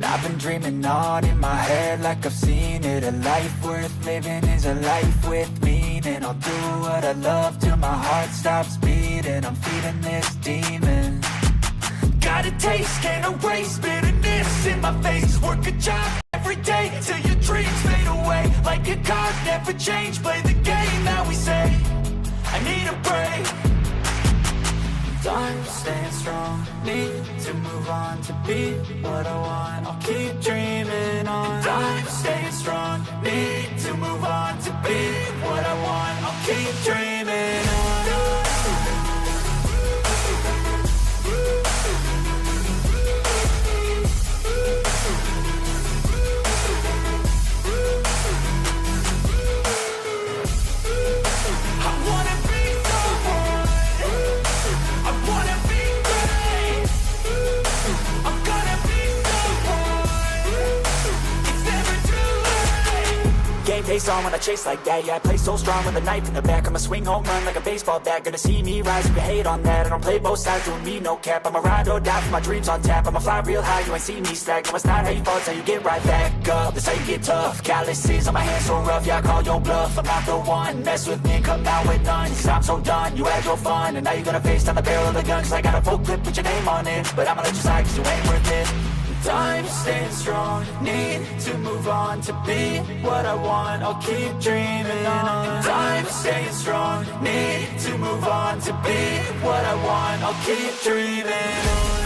I've been dreaming on in my head like I've seen it. A life worth living is a life with meaning. I'll do what I love till my heart stops beating. I'm feeding this demon. Got a taste, can't erase bitterness in my face. Work a job every day till your dreams fade away. Like a card, never change, play the game that we say. I need a break. I'm staying strong, need to move on to be what I want. I'll keep dreaming on. I'm staying strong, need to move on to be what I want. I'll keep dreaming on. Face on when I chase like that. Yeah, I play so strong with a knife in the back. I'ma swing home run like a baseball bat. Gonna see me rise, you can hate on that. I don't play both sides, doing me no cap. I'ma ride or die for my dreams on tap. I'ma fly real high, you ain't see me stack. No, it's not how you fall, it's how you get right back up. That's how you get tough. Calluses on my hands so rough, yeah, I call your bluff. I'm not the one, mess with me and come out with none. Cause I'm so done, you had your fun. And now you're gonna face down the barrel of the gun. Cause I got a full clip with your name on it. But I'ma let you slide cause you ain't worth it. I'm staying strong, need to move on to be what I want. I'll keep dreaming on. I'm staying strong, need to move on to be what I want. I'll keep dreaming on.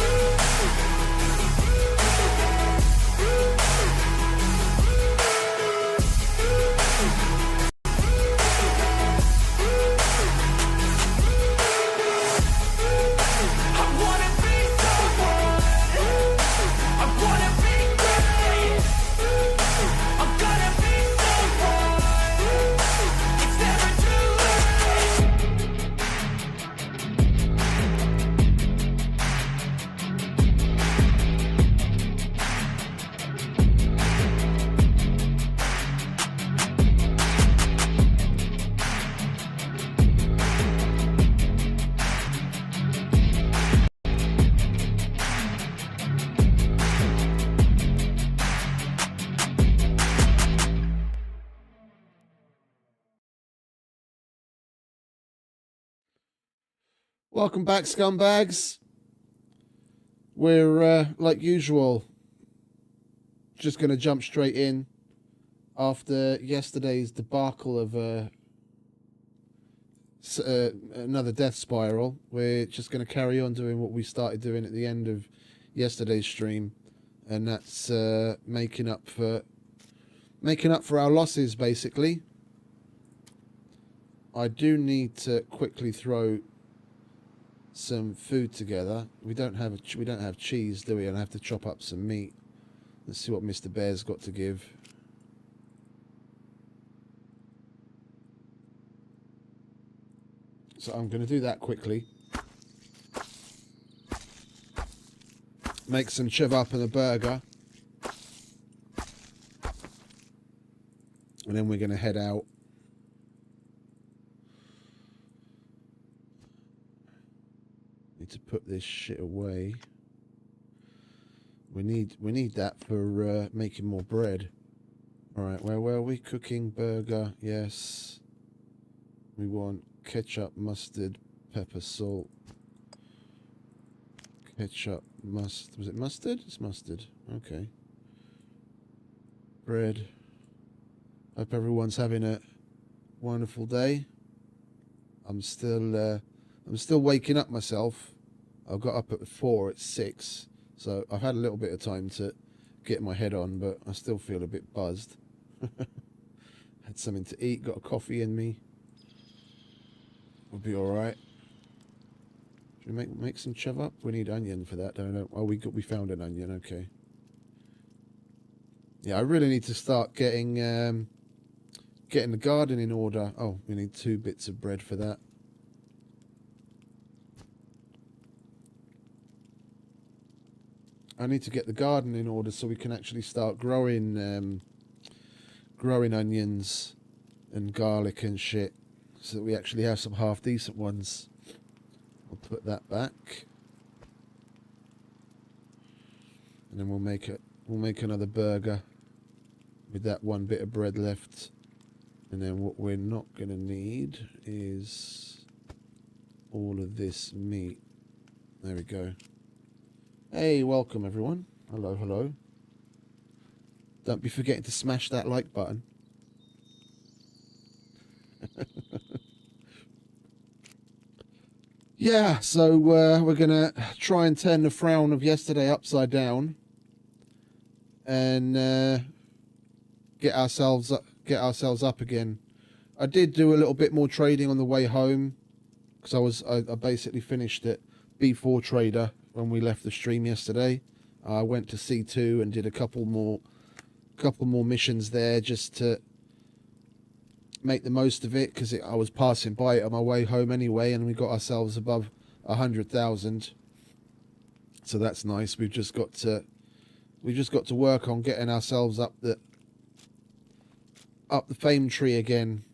Welcome back, scumbags. We're, like usual, just going to jump straight in after yesterday's debacle of another death spiral. We're just going to carry on doing what we started doing at the end of yesterday's stream, and that's making up for our losses, basically. I do need to quickly throw some food together. We don't have cheese, do we? And I have to chop up some meat. Let's see what Mr. Bear's got to give. So I'm going to do that quickly. Make some chiv up and a burger. And then we're going to head out. To put this shit away. We need that for making more bread. Alright, where were we? Cooking, burger, yes. We want ketchup, mustard, pepper, salt. Ketchup, was it mustard? It's mustard. Okay. Bread. Hope everyone's having a wonderful day. I'm still waking up myself. I got up at 4, it's 6, so I've had a little bit of time to get my head on, but I still feel a bit buzzed. Had something to eat, got a coffee in me. We'll be all right. Should we make some chiv up? We need onion for that, don't we? Oh, we found an onion. Okay. Yeah, I really need to start getting the garden in order. Oh, we need 2 bits of bread for that. I need to get the garden in order so we can actually start growing onions and garlic and shit, so that we actually have some half decent ones. We'll put that back, and then we'll We'll make another burger with that one bit of bread left. And then what we're not going to need is all of this meat. There we go. Hey, welcome everyone. Hello, hello. Don't be forgetting to smash that like button. Yeah, so we're going to try and turn the frown of yesterday upside down and get ourselves up again. I did do a little bit more trading on the way home because I basically finished at B4 Trader when we left the stream yesterday. I went to C2 and did a couple more missions there just to make the most of it, because I was passing by it on my way home anyway, and we got ourselves above 100,000. So that's nice. We've just got to work on getting ourselves up the fame tree again.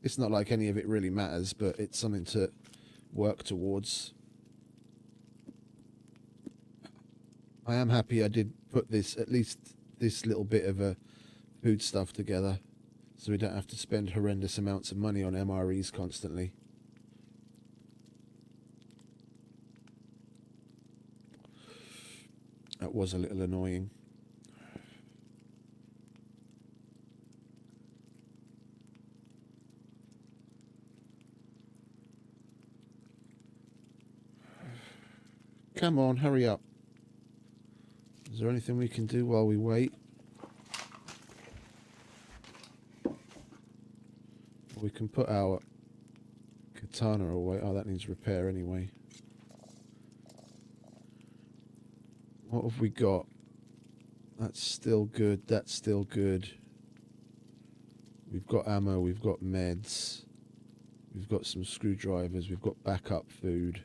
It's not like any of it really matters, but it's something to work towards. I am happy I did put at least this little bit of a food stuff together, so we don't have to spend horrendous amounts of money on MREs constantly. That was a little annoying. Come on, hurry up. Is there anything we can do while we wait? We can put our katana away. Oh, that needs repair anyway. What have we got? That's still good. That's still good. We've got ammo. We've got meds. We've got some screwdrivers. We've got backup food.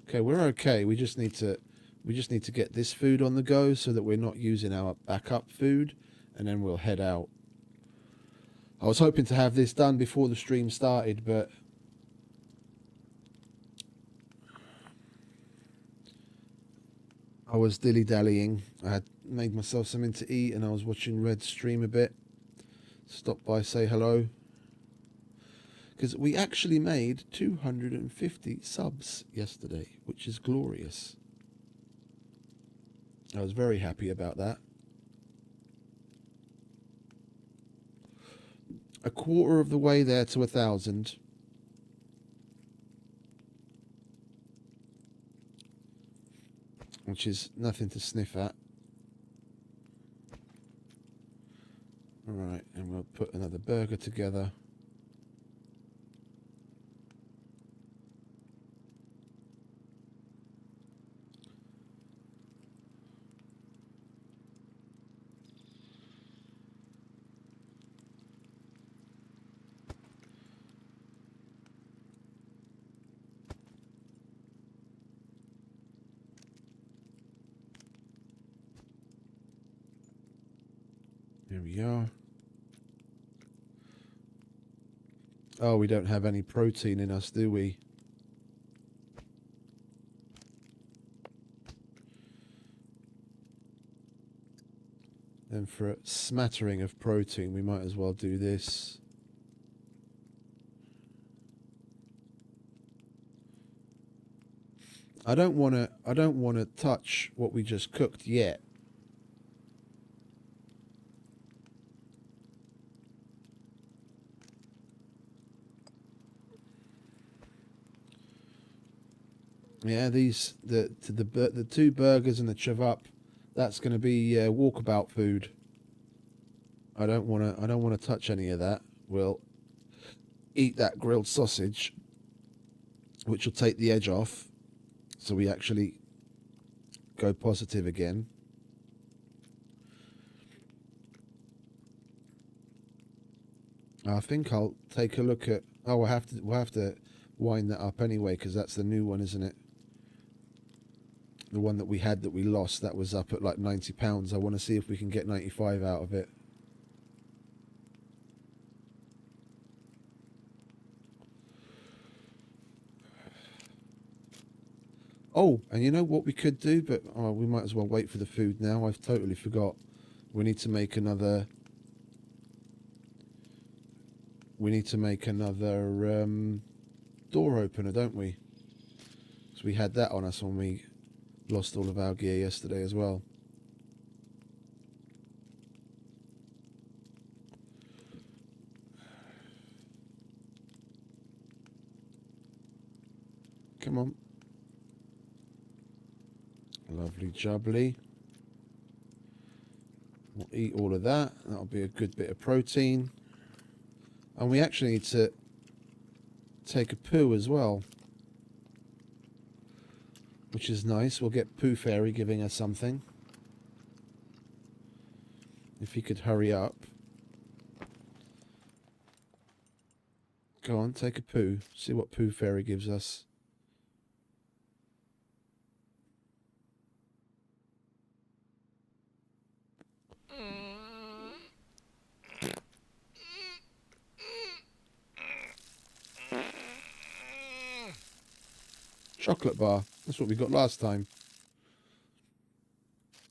Okay, we're okay. We just need to get this food on the go so that we're not using our backup food, and then we'll head out. I was hoping to have this done before the stream started, but I was dilly-dallying. I had made myself something to eat, and I was watching Red stream a bit. Stop by, say hello. Because we actually made 250 subs yesterday, which is glorious. I was very happy about that. A quarter of the way there to 1,000. Which is nothing to sniff at. Alright, and we'll put another burger together. Here we are. Oh, we don't have any protein in us, do we? Then for a smattering of protein, we might as well do this. I don't want to touch what we just cooked yet. Yeah, the two burgers and the chevap, that's going to be walkabout food. I don't want to touch any of that. We'll eat that grilled sausage, which will take the edge off, so we actually go positive again. I think I'll take a look at. Oh, we'll have to wind that up anyway, because that's the new one, isn't it? The one that we had that we lost, that was up at like £90. I want to see if we can get 95 out of it. Oh, and you know what we could do, but we might as well wait for the food now. I've totally forgot. We need to make another. We need to make another door opener, don't we? So we had that on us when we lost all of our gear yesterday as well. Come on. Lovely jubbly. We'll eat all of that. That'll be a good bit of protein. And we actually need to take a poo as well, which is nice. We'll get Poo Fairy giving us something. If he could hurry up. Go on, take a poo. See what Poo Fairy gives us. Chocolate bar. That's what we got last time.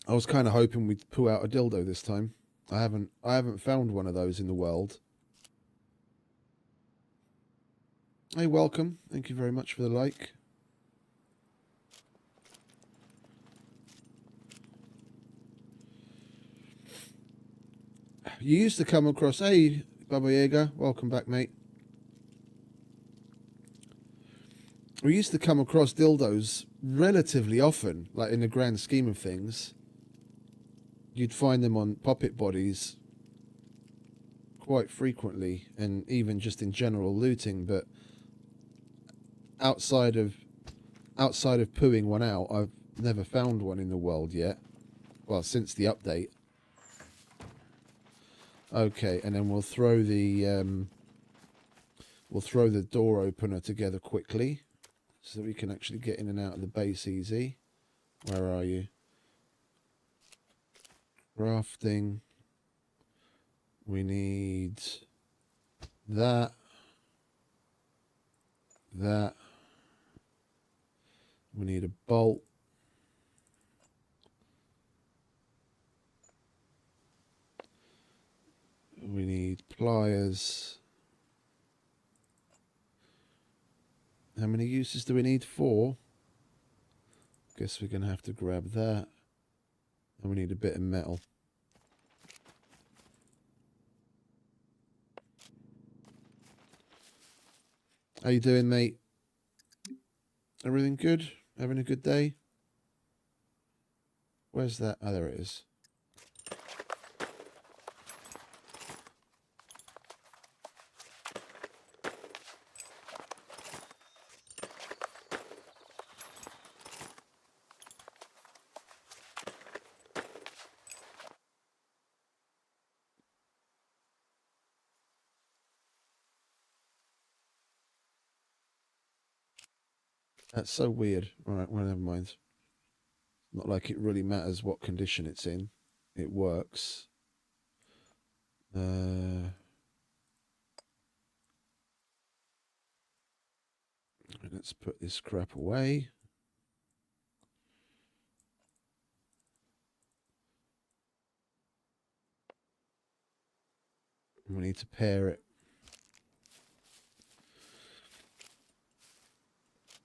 I was kind of hoping we'd poo out a dildo this time. I haven't found one of those in the world. Hey, welcome. Thank you very much for the like. You used to come across... Hey, Baba Yaga. Welcome back, mate. We used to come across dildos relatively often, like in the grand scheme of things. You'd find them on poppet bodies quite frequently, and even just in general looting, but outside of pooing one out, I've never found one in the world yet. Well, since the update. Okay, and then we'll throw the door opener together quickly, so we can actually get in and out of the base easy. Where are you? Crafting. We need that. That. We need a bolt. We need pliers. How many uses do we need? 4. Guess we're going to have to grab that. And we need a bit of metal. How you doing, mate? Everything good? Having a good day? Where's that? Oh, there it is. That's so weird. All right, well, never mind. Not like it really matters what condition it's in. It works. Let's put this crap away. We need to pair it.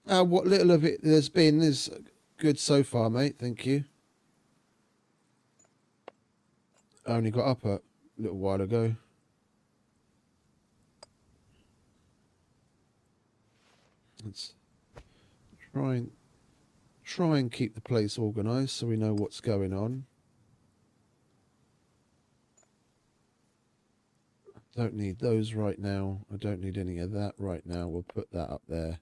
What little of it there's been is good so far, mate. Thank you. I only got up a little while ago. Let's try and keep the place organised so we know what's going on. Don't need those right now. I don't need any of that right now. We'll put that up there.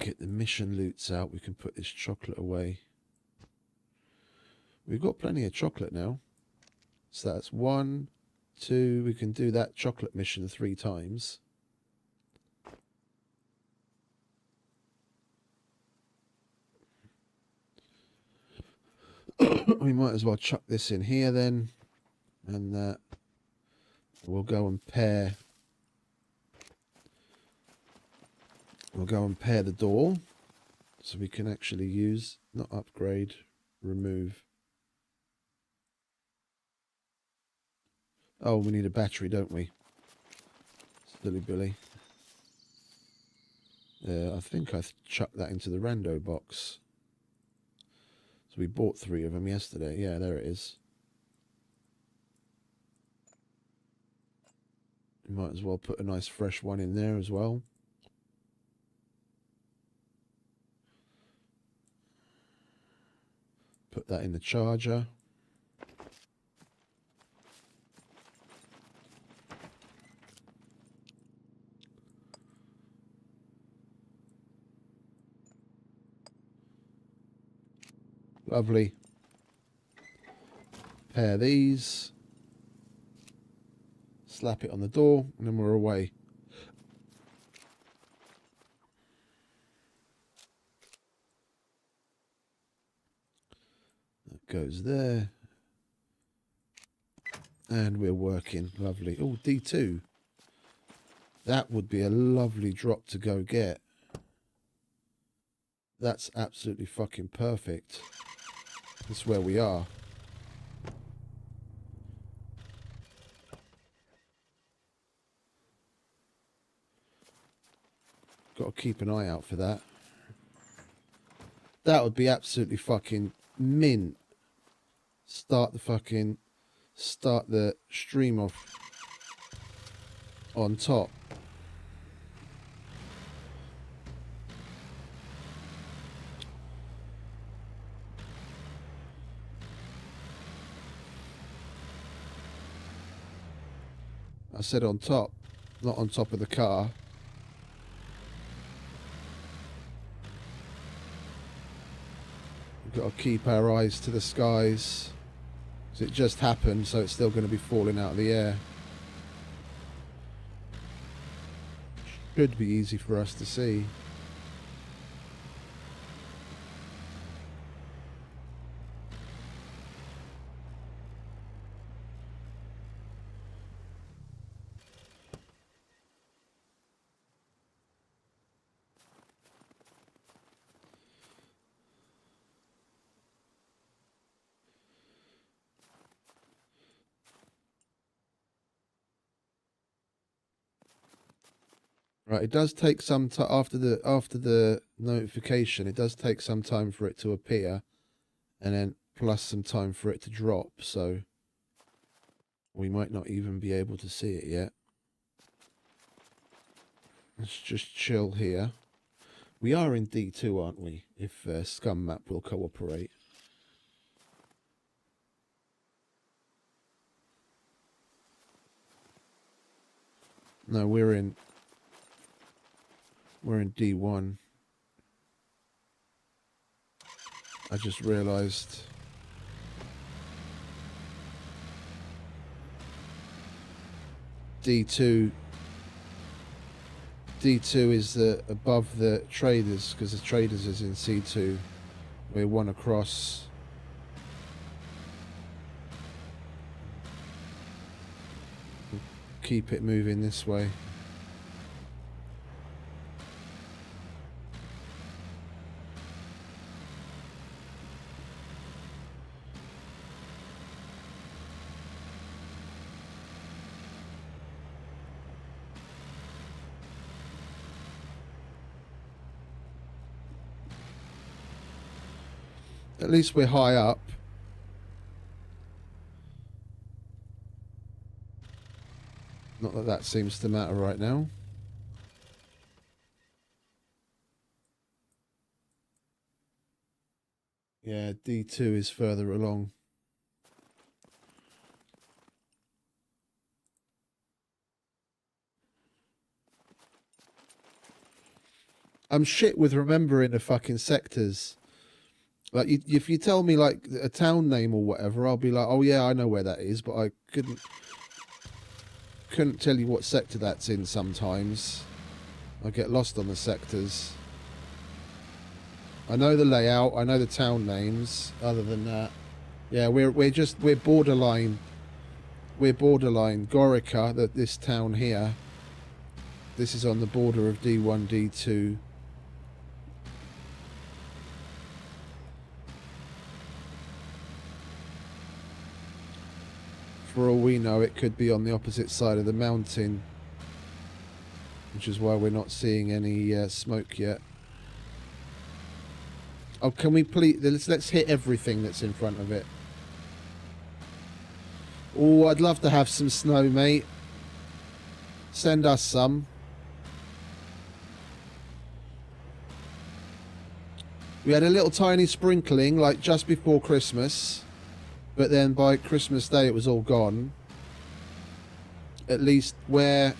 Get the mission loots out. We can put this chocolate away. We've got plenty of chocolate now. So that's 1, 2. We can do that chocolate mission 3 times. We might as well chuck this in here then. And we'll go and pair We'll go and pair the door so we can actually use, not upgrade, remove. Oh, we need a battery, don't we? Silly Billy. I think I chucked that into the rando box. So we bought 3 of them yesterday. Yeah, there it is. We might as well put a nice fresh one in there as well. Put that in the charger. Lovely. Pair these. Slap it on the door, and then we're away. That goes there. And we're working. Lovely. Oh, D2. That would be a lovely drop to go get. That's absolutely fucking perfect. That's where we are. Got to keep an eye out for that. That would be absolutely fucking mint. Start the stream off on top. I said on top, not on top of the car. We've got to keep our eyes to the skies. Because it just happened, so it's still going to be falling out of the air. Should be easy for us to see. Right, it does take some time after the notification. It does take some time for it to appear, and then plus some time for it to drop. So we might not even be able to see it yet. Let's just chill here. We are in D2, aren't we? If SCUM map will cooperate. No, we're in D1. I just realized. D2 is above the traders, because the traders is in C2. We're one across. Keep it moving this way. At least we're high up. Not that that seems to matter right now. Yeah, D2 is further along. I'm shit with remembering the fucking sectors. Like, if you tell me, like, a town name or whatever, I'll be like, oh yeah, I know where that is, but I couldn't tell you what sector that's in sometimes. I get lost on the sectors. I know the layout, I know the town names. Other than that, yeah, we're borderline. We're borderline. Gorica, this town here. This is on the border of D1, D2. For all we know, it could be on the opposite side of the mountain, which is why we're not seeing any smoke yet. Oh, can we please... Let's hit everything that's in front of it. Oh, I'd love to have some snow, mate. Send us some. We had a little tiny sprinkling, like just before Christmas. But then by Christmas Day, it was all gone. At least where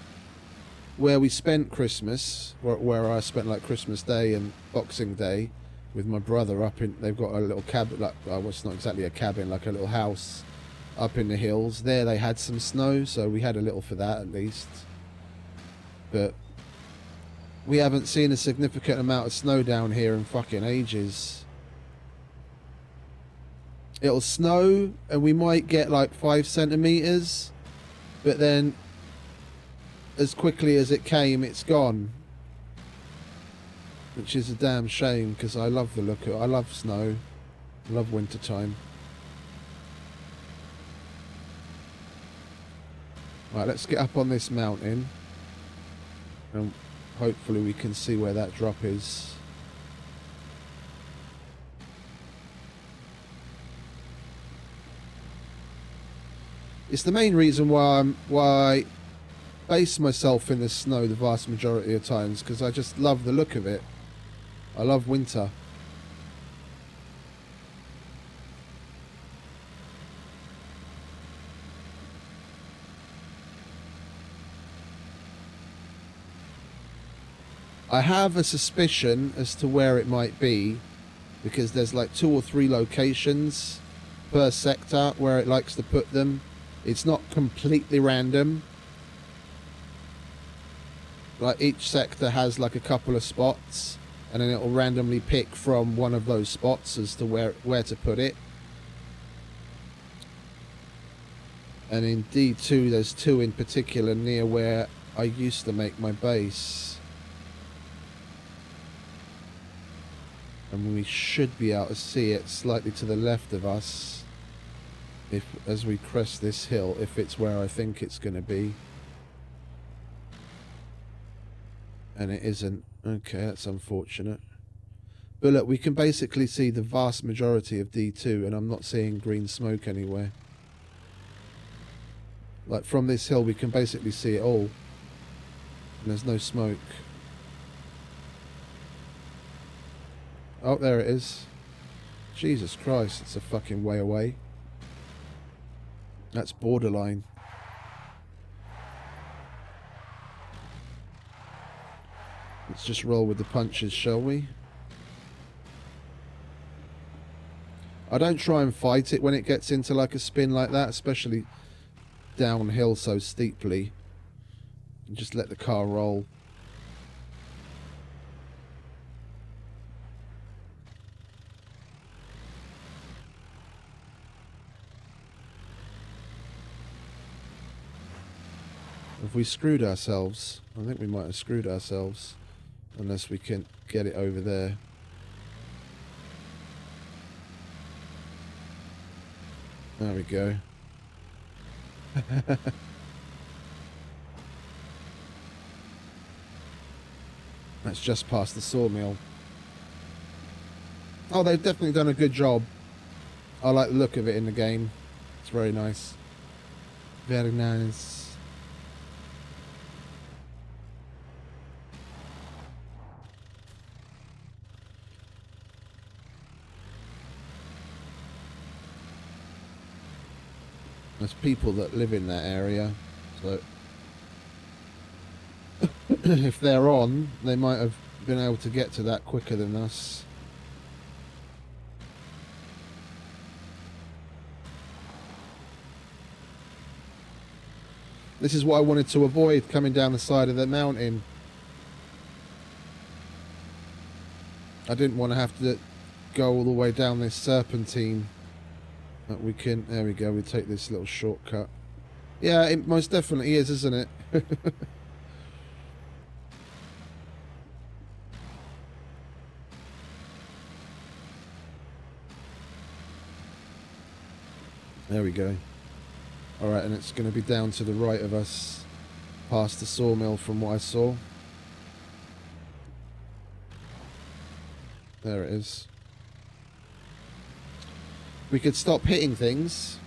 we spent Christmas, where I spent like Christmas Day and Boxing Day with my brother up in... They've got a little cabin, like, well, it's not exactly a cabin, like a little house up in the hills. There they had some snow, so we had a little for that at least. But we haven't seen a significant amount of snow down here in fucking ages. It'll snow and we might get like 5 centimeters, but then as quickly as it came, it's gone, which is a damn shame because I love the look of it. I love snow. I love winter time. Right, let's get up on this mountain and hopefully we can see where that drop is. It's the main reason why I base myself in the snow the vast majority of times, because I just love the look of it. I love winter. I have a suspicion as to where it might be, because there's like 2 or 3 locations per sector where it likes to put them. It's not completely random. Like each sector has like a couple of spots, and then it'll randomly pick from one of those spots as to where to put it. And in D2 there's 2 in particular near where I used to make my base. And we should be able to see it slightly to the left of us as we crest this hill, if it's where I think it's going to be. And it isn't. Okay, that's unfortunate. But look, we can basically see the vast majority of D2, and I'm not seeing green smoke anywhere. Like from this hill we can basically see it all, and there's no smoke. Oh, there it is. Jesus Christ, it's a fucking way away. That's borderline. Let's just roll with the punches, shall we? I don't try and fight it when it gets into like a spin like that, especially downhill so steeply. Just let the car roll. Have we screwed ourselves? I think we might have screwed ourselves. Unless we can get it over there. There we go. That's just past the sawmill. Oh, they've definitely done a good job. I like the look of it in the game. It's very nice. Very nice. There's people that live in that area, so if they're on, they might have been able to get to that quicker than us. This is what I wanted to avoid, coming down the side of the mountain. I didn't want to have to go all the way down this serpentine. But we can, there we go, we take this little shortcut. Yeah, it most definitely is, isn't it? There we go. Alright, and it's going to be down to the right of us, past the sawmill from what I saw. There it is. We could stop hitting things.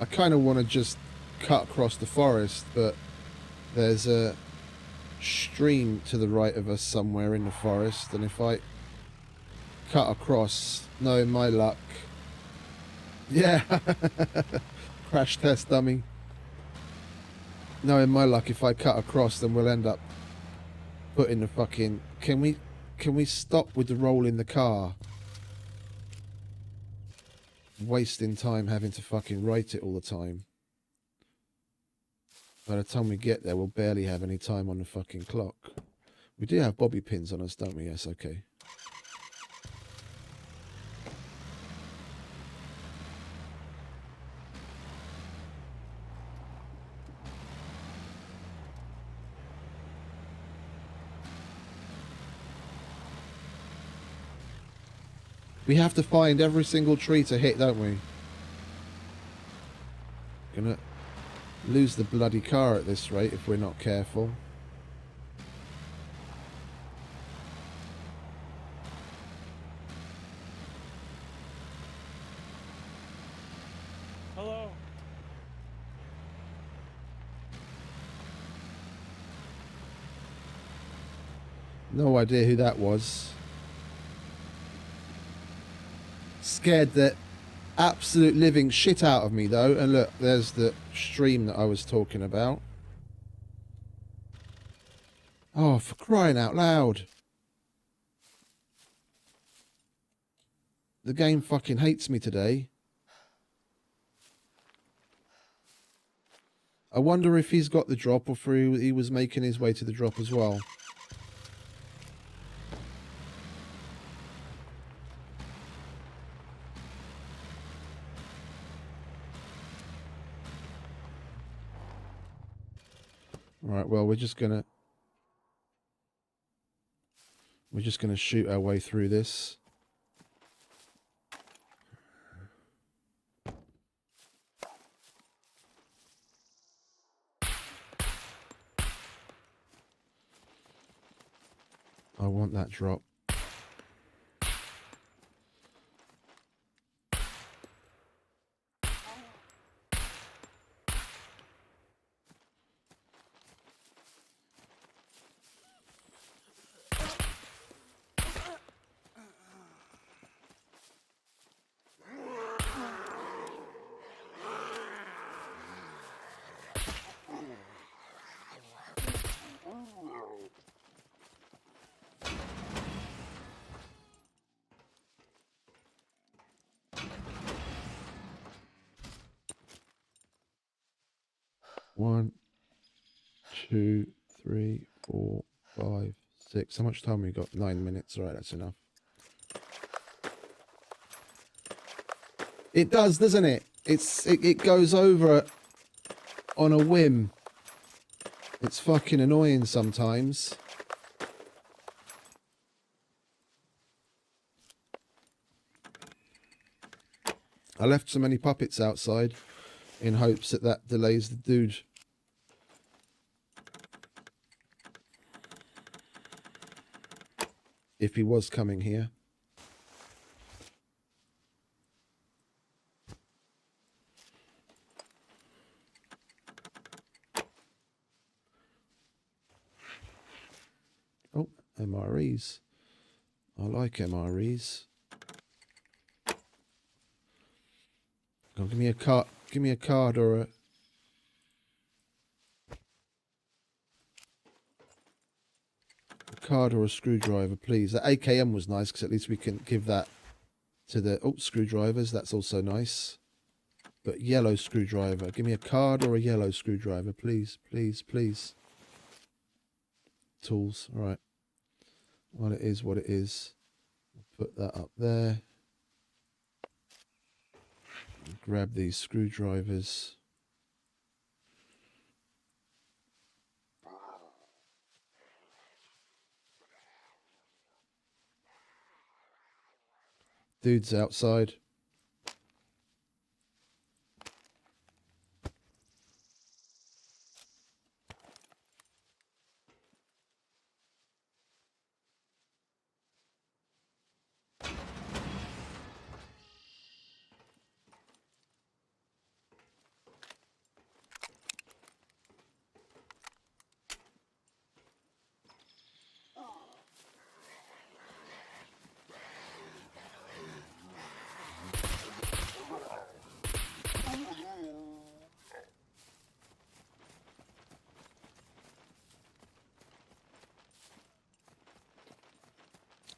I kind of want to just cut across the forest, but there's a stream to the right of us somewhere in the forest, and if I cut across, knowing my luck, yeah, crash test dummy, knowing my luck, if I cut across, then we'll end up putting the fucking, can we stop with the roll in the car? Wasting time having to fucking write it all the time. By the time we get there, we'll barely have any time on the fucking clock. We do have bobby pins on us, don't we? Yes, okay. We have to find every single tree to hit, don't we? Gonna lose the bloody car at this rate if we're not careful. Hello. No idea who that was. Scared the absolute living shit out of me though. And look, there's the stream that I was talking about. Oh, for crying out loud. The game fucking hates me today. I wonder if he's got the drop or if he was making his way to the drop as well. Alright, well, we're just gonna shoot our way through this. I want that drop. One, 2, 3, 4, 5, 6. How much time we got? 9 minutes. All right, that's enough. It does, doesn't it? It goes over on a whim. It's fucking annoying sometimes. I left so many puppets outside in hopes that that delays the dude. If he was coming here. Oh, MREs. I like MREs. Oh, give me a card. Give me a card or a... card or a screwdriver, please. That AKM was nice because at least we can give that to the... Oh, screwdrivers. That's also nice. But yellow screwdriver. Give me a card or a yellow screwdriver, please. Please, please. Tools. All right. Well, it is what it is. I'll put that up there. grab these screwdrivers. Dude's outside.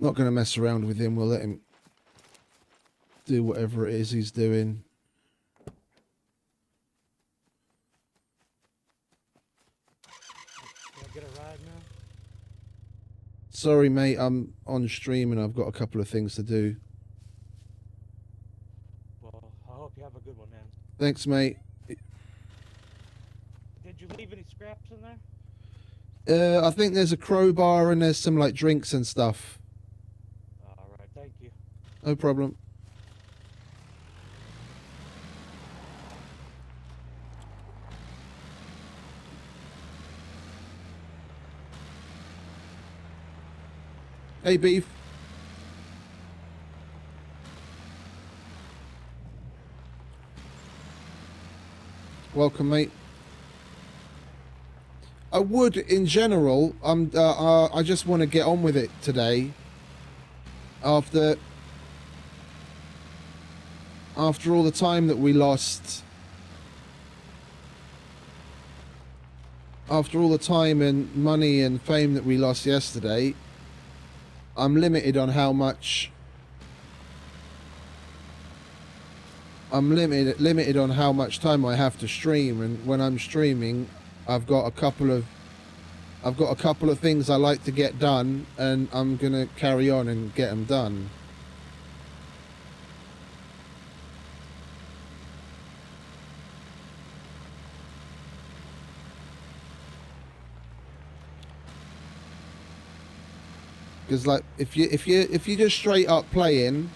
Not going to mess around with him. We'll let him do whatever it is he's doing. Can I get a ride now? Sorry, mate. I'm on stream and I've got a couple of things to do. Well, I hope you have a good one, man. Thanks, mate. Did you leave any scraps in there? I think there's a crowbar and there's some like drinks and stuff. All right, thank you. No problem. Hey, Beef. Welcome, mate. I would, in general, I just want to get on with it today. After all the time that we lost, after all the time and money and fame that we lost yesterday, I'm limited on how much. I'm limited on how much time I have to stream, and when I'm streaming, I've got a couple of things I like to get done, and I'm gonna carry on and get them done. Because like if you just straight up playing,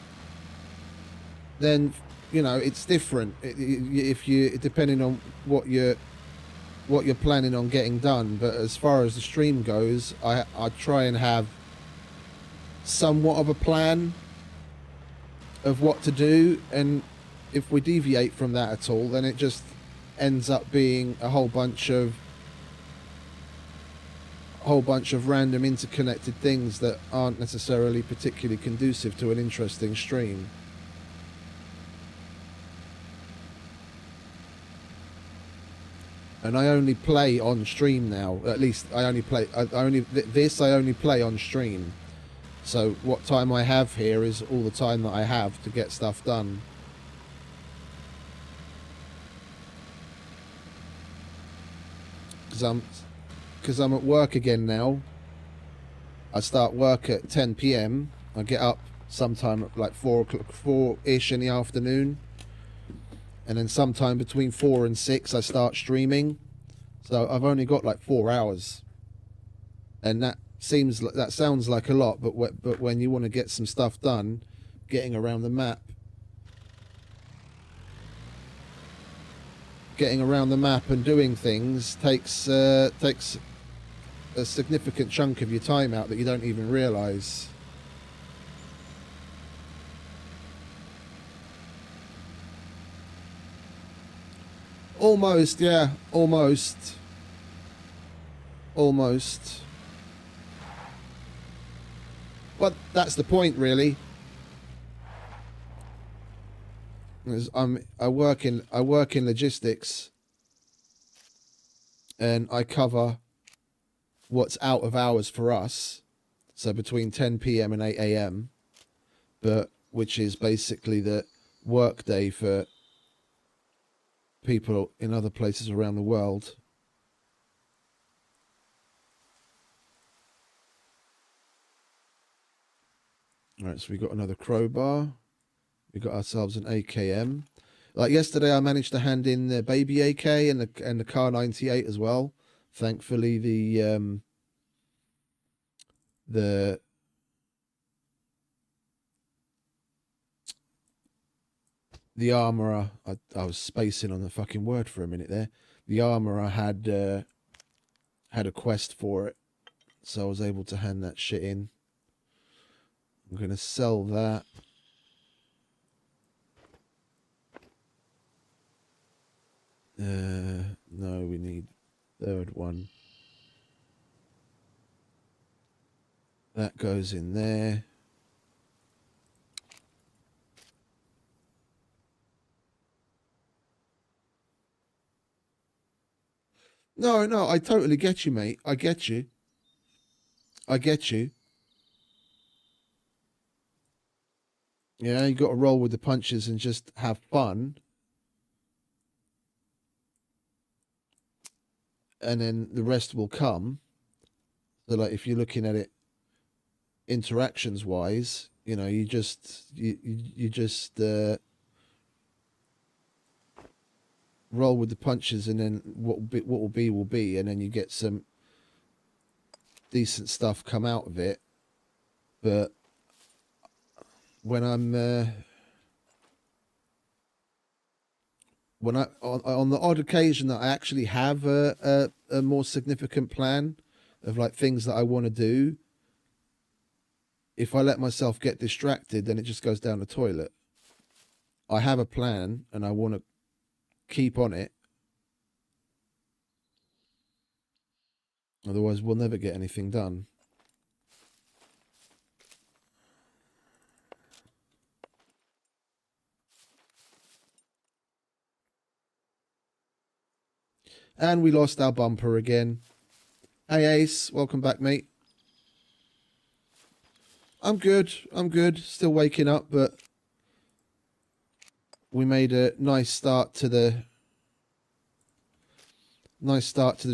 then you know it's different. If you depending on what you're planning on getting done. But as far as the stream goes, I try and have somewhat of a plan of what to do, and if we deviate from that at all, then it just ends up being a whole bunch of random interconnected things that aren't necessarily particularly conducive to an interesting stream. And I only play on stream now. At least I only play on stream. So what time I have here is all the time that I have to get stuff done. Because I'm at work again now. I start work at 10 p.m. I get up sometime at like 4-ish in the afternoon. And then sometime between 4 and 6 I start streaming. So I've only got like 4 hours. And that sounds like a lot, but when you want to get some stuff done, getting around the map and doing things takes a significant chunk of your time out that you don't even realize. Almost, yeah, almost. But that's the point, really. I work in logistics, and I cover what's out of hours for us, so between 10 p.m. and 8 a.m. but which is basically the work day for people in other places around the world. All right, so we got another crowbar. We got ourselves an AKM. Like yesterday, I managed to hand in the baby AK and the Car 98 as well. Thankfully, the armourer, I was spacing on the fucking word for a minute there. The armourer had a quest for it, so I was able to hand that shit in. I'm going to sell that. No, we need third one. That goes in there. No, I totally get you, mate. I get you. Yeah, you got to roll with the punches and just have fun. And then the rest will come. So, like, if you're looking at it interactions wise, you know, you just roll with the punches, and then what will be, and then you get some decent stuff come out of it. But when I'm on the odd occasion that I actually have a more significant plan of like things that I want to do, if I let myself get distracted, then it just goes down the toilet. I have a plan and I want to keep on it. Otherwise, we'll never get anything done. And we lost our bumper again. Hey, Ace. Welcome back, mate. I'm good. Still waking up, but we made a nice start to the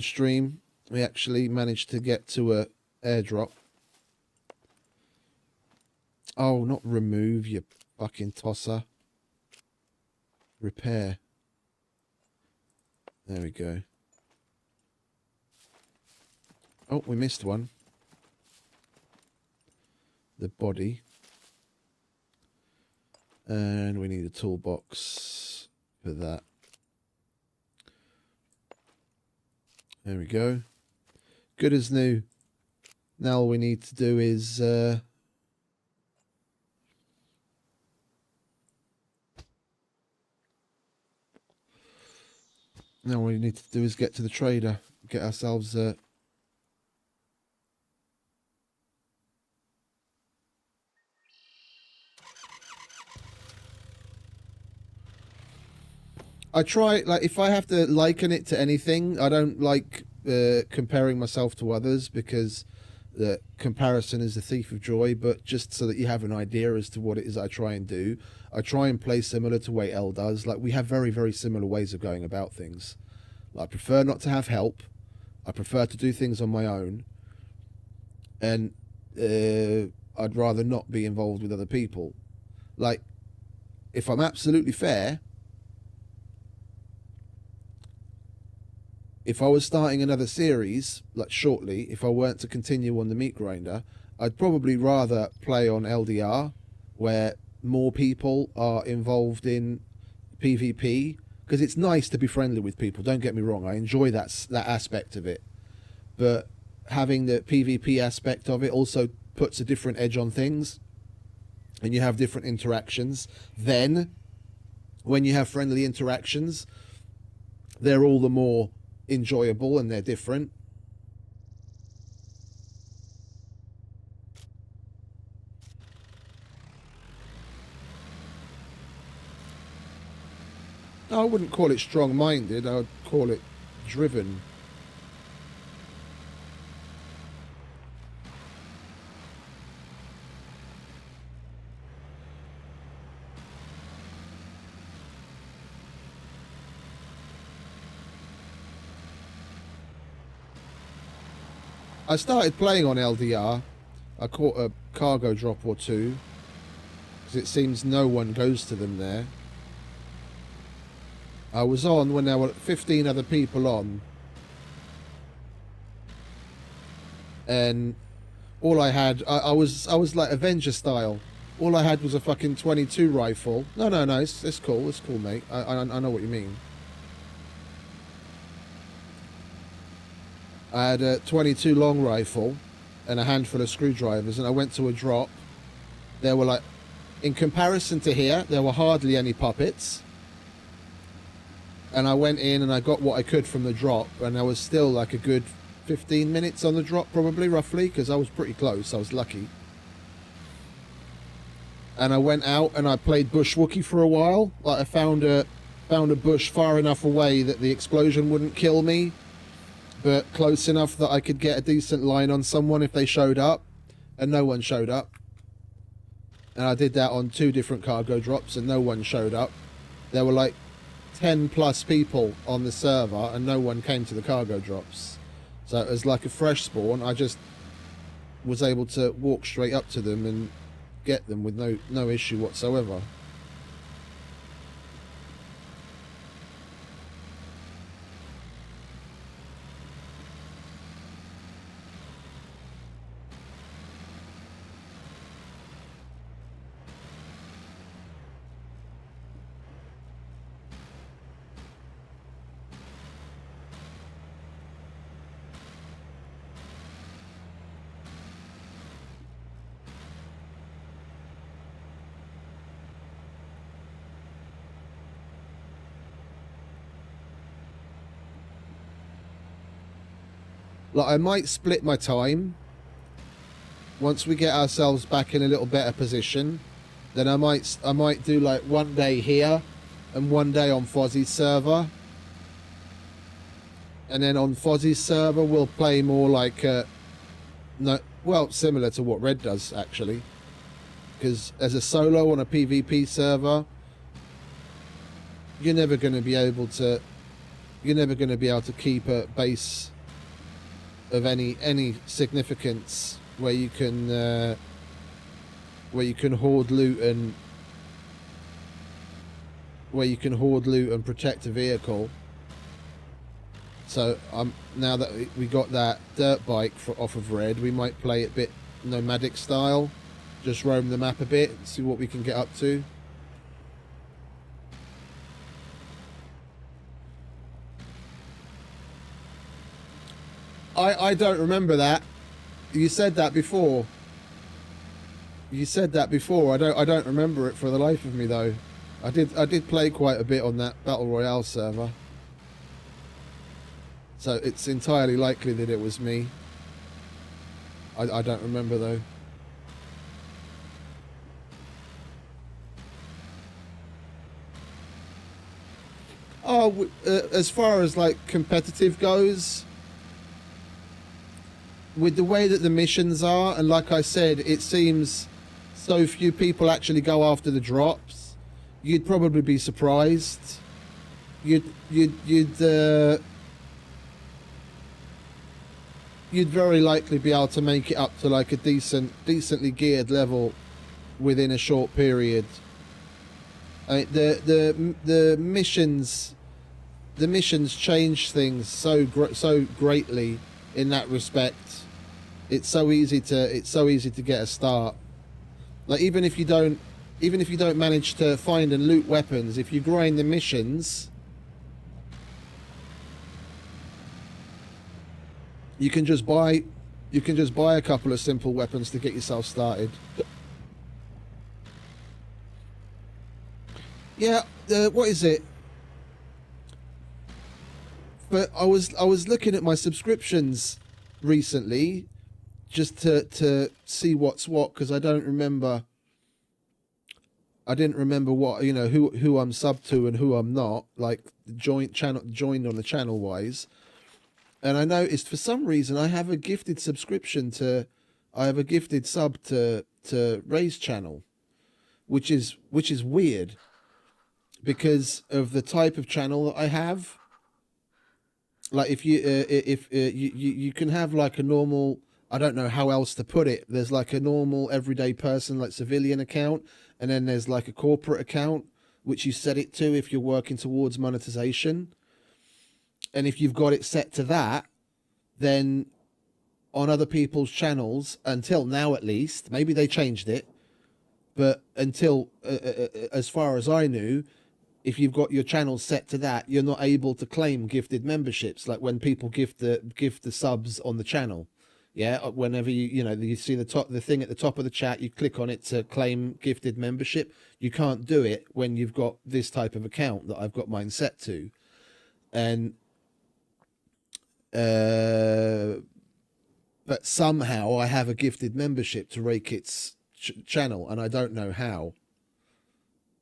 stream. We actually managed to get to a airdrop. Oh, not remove, you fucking tosser. Repair. There we go. Oh, we missed one. The body. And we need a toolbox for that. There we go. Good as new. Now all we need to do is get to the trader, get ourselves I try, like, if I have to liken it to anything, I don't like comparing myself to others, because the comparison is the thief of joy. But just so that you have an idea as to what it is I try and do, I try and play similar to way L does. Like, we have very, very similar ways of going about things. Like, I prefer not to have help. I prefer to do things on my own. And I'd rather not be involved with other people. Like, if I'm absolutely fair, if I was starting another series, like shortly, if I weren't to continue on the meat grinder, I'd probably rather play on LDR, where more people are involved in PvP, because it's nice to be friendly with people. Don't get me wrong, I enjoy that aspect of it. But having the PvP aspect of it also puts a different edge on things, and you have different interactions. Then, when you have friendly interactions, they're all the more enjoyable, and they're different. I wouldn't call it strong-minded, I would call it driven. I started playing on LDR. I caught a cargo drop or two, because it seems no one goes to them there. I was on when there were 15 other people on. And all I had, I was like Avenger style. All I had was a fucking 22 rifle. No, it's cool. It's cool, mate. I know what you mean. I had a 22 long rifle and a handful of screwdrivers, and I went to a drop. There were like, in comparison to here, there were hardly any puppets. And I went in and I got what I could from the drop, and I was still like a good 15 minutes on the drop, probably, roughly, because I was pretty close. I was lucky. And I went out and I played Bush Wookie for a while. Like, I found a bush far enough away that the explosion wouldn't kill me, but close enough that I could get a decent line on someone if they showed up, and no one showed up. And I did that on 2 different cargo drops, and no one showed up. There were like 10 plus people on the server, and no one came to the cargo drops. So it was like a fresh spawn. I just was able to walk straight up to them and get them with no issue whatsoever. Like, I might split my time once we get ourselves back in a little better position. Then I might do like one day here and one day on Fozzie's server, and then on Fozzie's server we'll play more like similar to what Red does, actually, because as a solo on a PvP server, you're never going to be able to keep a base of any significance where you can hoard loot and protect a vehicle. So now that we got that dirt bike off of Red, we might play it a bit nomadic style, just roam the map a bit and see what we can get up to. I don't remember that. You said that before. I don't remember it for the life of me, though. I did play quite a bit on that Battle Royale server. So it's entirely likely that it was me. I don't remember, though. Oh, as far as like competitive goes, with the way that the missions are, and like I said, it seems so few people actually go after the drops, you'd probably be surprised. You'd very likely be able to make it up to like a decently geared level within a short period. I mean, the missions change things so greatly in that respect. It's so easy to get a start. Like, even if you don't manage to find and loot weapons, if you grind the missions, you can just buy a couple of simple weapons to get yourself started. Yeah, what is it? But I was looking at my subscriptions recently, just to see what's what, because I didn't remember what, who I'm sub to and who I'm not, like joined on the channel wise. And I noticed for some reason I have a gifted sub to Ray's channel, which is weird because of the type of channel that I have. Like, if you can have like a normal, I don't know how else to put it, there's like a normal everyday person, like civilian account, and then there's like a corporate account which you set it to if you're working towards monetization. And if you've got it set to that, then on other people's channels, until now at least, maybe they changed it, but until as far as I knew, if you've got your channel set to that, you're not able to claim gifted memberships, like when people gift the subs on the channel. Yeah, whenever you see the thing at the top of the chat, you click on it to claim gifted membership. You can't do it when you've got this type of account that I've got mine set to. And but somehow I have a gifted membership to Rakit's channel, and I don't know how.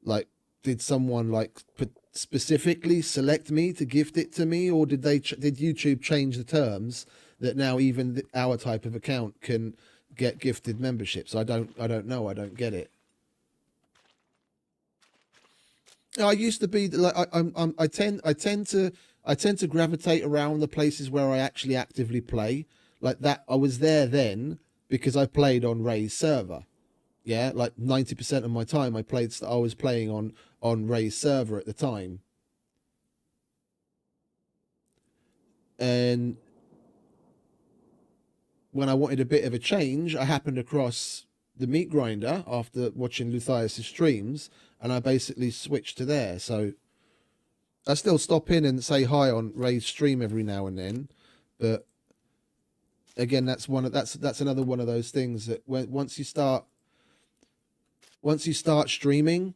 Like, did someone specifically select me to gift it to me, or did YouTube change the terms that now even our type of account can get gifted memberships? I don't know. I don't get it. I used to be like I tend to gravitate around the places where I actually actively play. Like that, I was there then because I played on Ray's server. Yeah, like 90% of my time I was playing on Ray's server at the time. And when I wanted a bit of a change, I happened across the Meat Grinder after watching Luthius' streams, and I basically switched to there. So I still stop in and say hi on Ray's stream every now and then, but again, that's another one of those things that once you start streaming,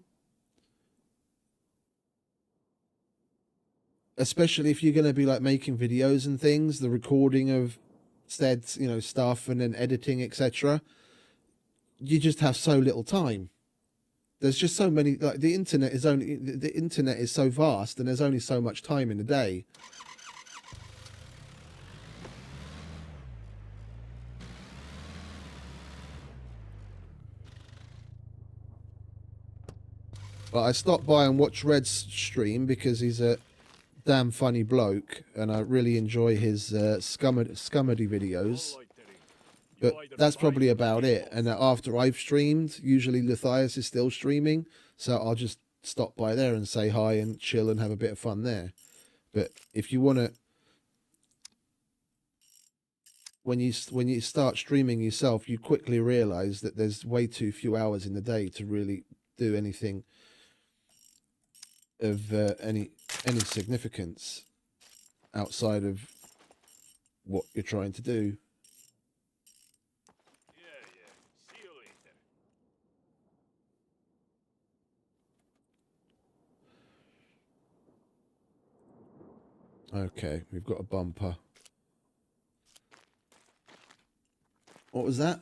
especially if you're going to be like making videos and things, the recording of said stuff and then editing, etc., you just have so little time. There's just so many, like the internet is so vast, and there's only so much time in a day. But I stopped by and watched Red's stream because he's a damn funny bloke, and I really enjoy his scumedy videos. But that's probably about it. And after I've streamed, usually Luthius is still streaming, so I'll just stop by there and say hi and chill and have a bit of fun there. But if you want to, when you start streaming yourself, you quickly realize that there's way too few hours in the day to really do anything of any significance outside of what you're trying to do. See you later. Okay, we've got a bumper. What was that?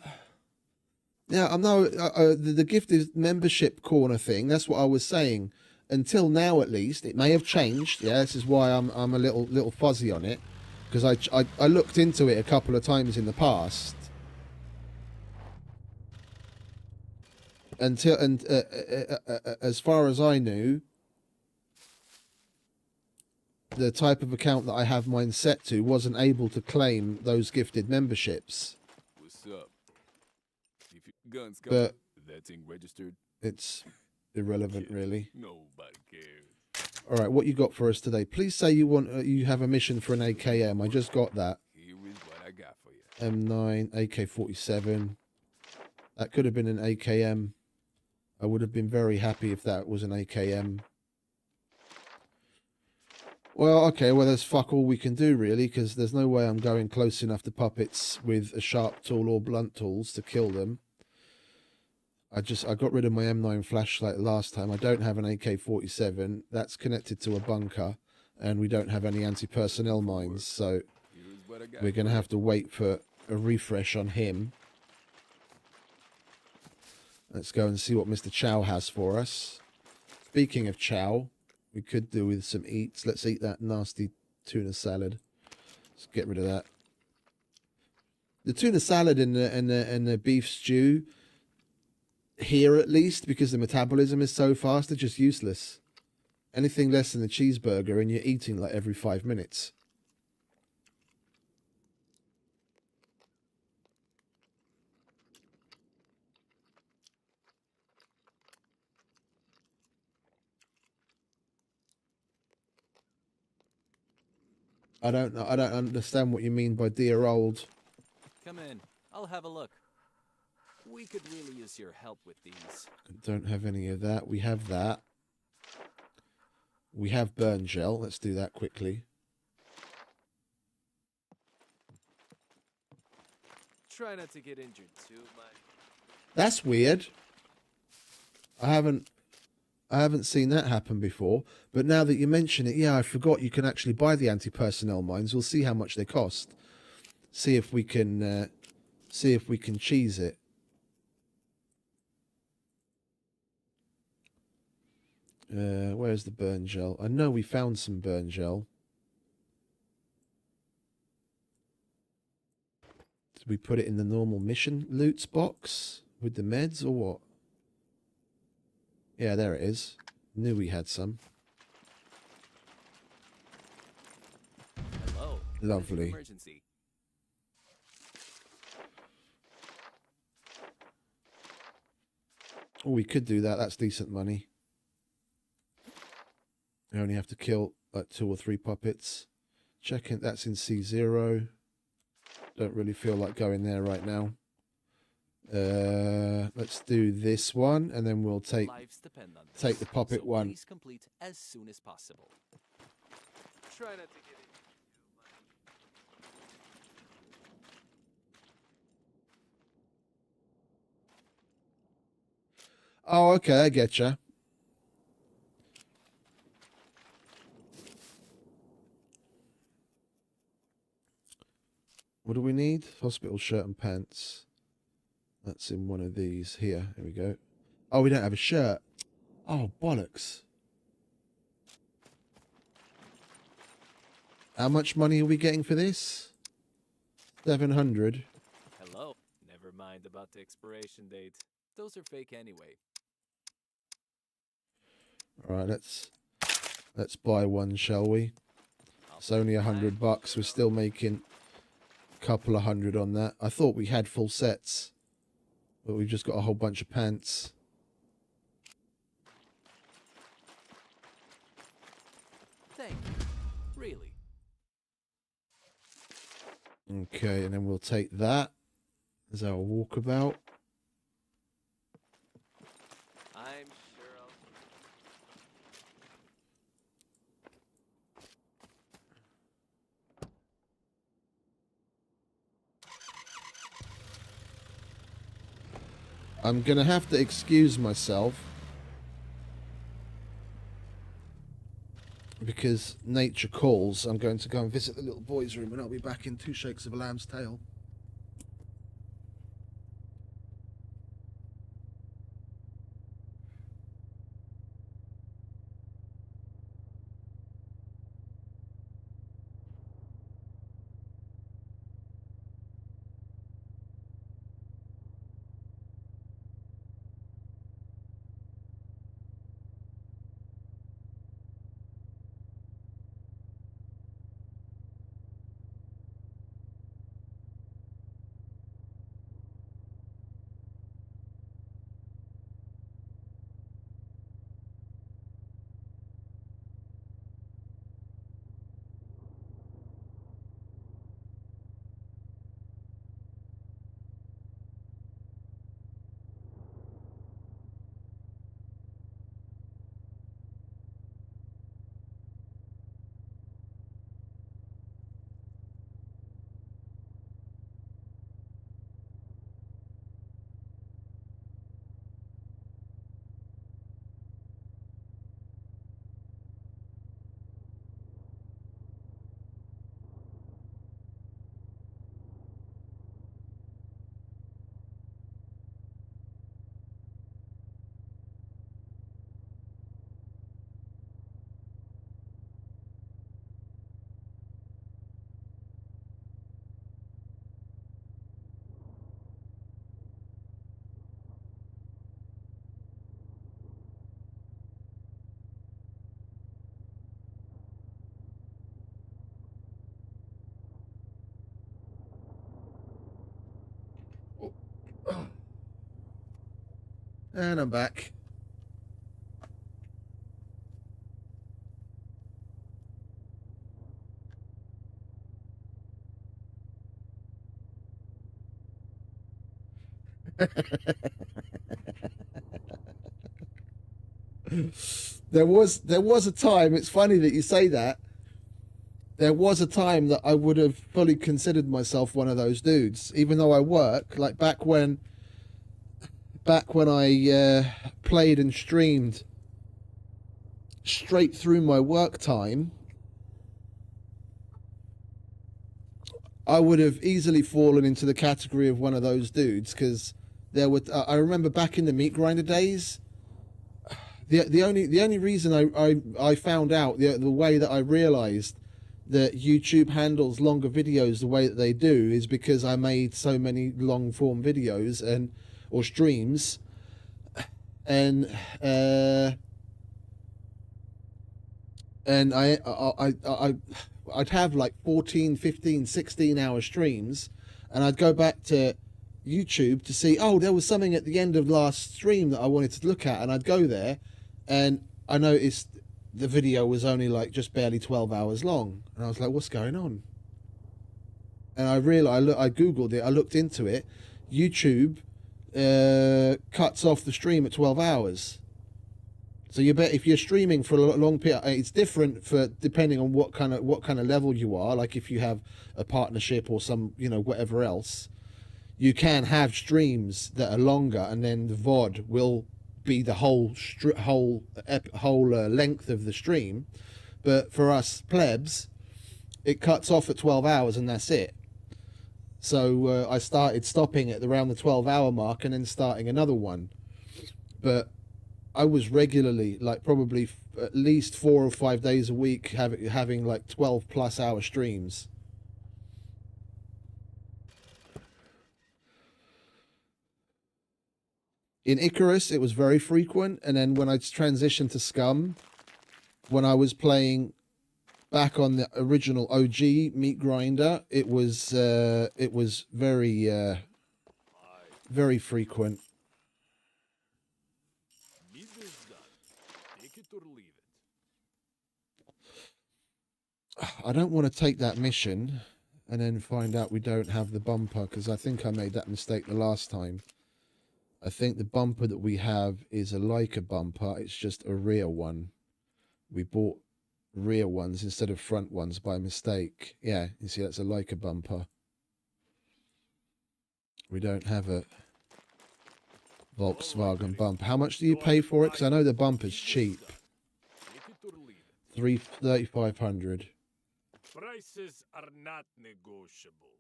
Yeah, I know the gifted membership corner thing. That's what I was saying. Until now, at least, it may have changed. Yeah, this is why I'm a little fuzzy on it, because I looked into it a couple of times in the past. As far as I knew, the type of account that I have mine set to wasn't able to claim those gifted memberships. What's up? If your guns got But that thing registered, it's irrelevant, really. nobody cares. All right, what you got for us today? Please say you have a mission for an AKM. I just got that. Here is what I got for you. M9, AK-47. That could have been an AKM. I would have been very happy if that was an AKM. Well, okay, well, there's fuck all we can do, really, because there's no way I'm going close enough to puppets with a sharp tool or blunt tools to kill them. I got rid of my M9 flashlight last time. I don't have an AK-47. That's connected to a bunker, and we don't have any anti-personnel mines, so we're going to have to wait for a refresh on him. Let's go and see what Mr. Chow has for us. Speaking of Chow, we could do with some eats. Let's eat that nasty tuna salad. Let's get rid of that. The tuna salad and the beef stew, here at least, because the metabolism is so fast, they're just useless. Anything less than a cheeseburger and you're eating like every 5 minutes. I don't know. I don't understand what you mean by dear old. Come in. I'll have a look. We could really use your help with these. Don't have any of that. We have that. We have burn gel. Let's do that quickly. Try not to get injured too much. That's weird. I haven't seen that happen before. But now that you mention it, yeah, I forgot you can actually buy the anti-personnel mines. We'll see how much they cost. See if we can cheese it. Where's the burn gel? I know we found some burn gel. Did we put it in the normal mission loots box with the meds or what? Yeah, there it is. Knew we had some. Hello. Lovely. Emergency. Oh, we could do that. That's decent money. We only have to kill like 2 or 3 puppets. Checking that's in C0. Don't really feel like going there right now. Let's do this one, and then we'll take the puppet one. Please complete as soon as possible. Try not to get injured too much. Oh, okay, I getcha. What do we need? Hospital shirt and pants. That's in one of these. Here we go. Oh, we don't have a shirt. Oh, bollocks. How much money are we getting for this? 700. Hello. Never mind about the expiration date. Those are fake anyway. All right, let's buy one, shall we? It's only $100. We're still making a couple of hundred on that. I thought we had full sets, but we've just got a whole bunch of pants. Thank you. Really? Okay, and then we'll take that as our walkabout. I'm sure I'll... I'm going to have to excuse myself because nature calls. I'm going to go and visit the little boy's room, and I'll be back in 2 shakes of a lamb's tail. And I'm back. There was a time. It's funny that you say that. There was a time that I would have fully considered myself one of those dudes, even though I work like back when I played and streamed straight through my work time. I would have easily fallen into the category of one of those dudes because there were. I remember back in the meat grinder days. The only reason I found out the way that I realized that YouTube handles longer videos the way that they do is because I made so many long form videos and or streams, and I'd have like 14, 15, 16 hour streams, and I'd go back to YouTube to see, oh, there was something at the end of last stream that I wanted to look at, and I'd go there, and I noticed the video was only like just barely 12 hours long, and I was like, what's going on? And I realized, I googled it, I looked into it. YouTube cuts off the stream at 12 hours. So you bet if you're streaming for a long period, it's different for depending on what kind of level you are. Like if you have a partnership or some, whatever else, you can have streams that are longer, and then the VOD will be the whole length of the stream. But for us plebs, it cuts off at 12 hours and that's it. So I started stopping at around the 12-hour mark and then starting another one. But I was regularly, like probably at least 4 or 5 days a week, having like 12+ hour streams. In Icarus, it was very frequent, and then when I transitioned to SCUM, when I was playing back on the original OG meat grinder, it was very very frequent. I don't want to take that mission and then find out we don't have the bumper, because I think I made that mistake the last time. I think the bumper that we have is a Leica bumper. It's just a rear one. We bought rear ones instead of front ones by mistake. Yeah, you see, that's a Leica bumper. We don't have a Volkswagen bumper. How much do you pay for it? Because I know the bumper's cheap. 3,500. Prices are not negotiable.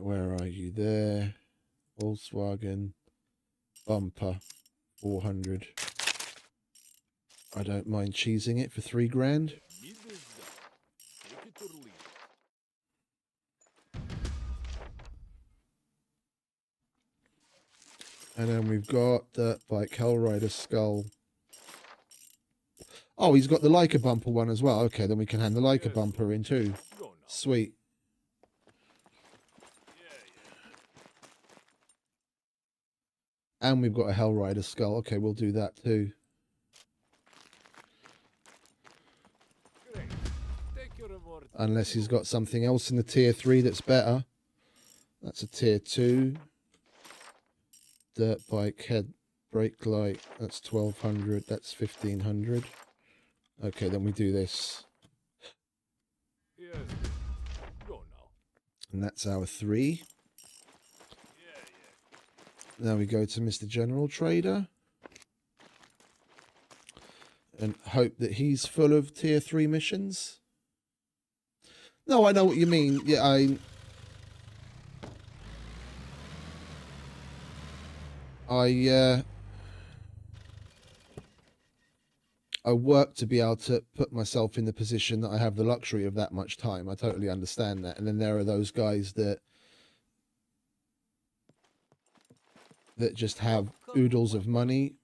Where are you? There. Volkswagen bumper, 400. I don't mind cheesing it for 3 grand. And then we've got the like Hellrider skull. Oh, he's got the Leica bumper one as well. Okay, then we can hand the Leica bumper in too. Sweet. And we've got a Hellrider skull. Okay, we'll do that too. Unless he's got something else in the tier 3 that's better. That's a tier 2. Dirt bike head brake light. That's 1,200. That's 1,500. Okay, then we do this. And that's our 3. Now we go to Mr. General Trader and hope that he's full of tier 3 missions. No, I know what you mean. Yeah, I work to be able to put myself in the position that I have the luxury of that much time. I totally understand that. And then there are those guys that just have oodles of money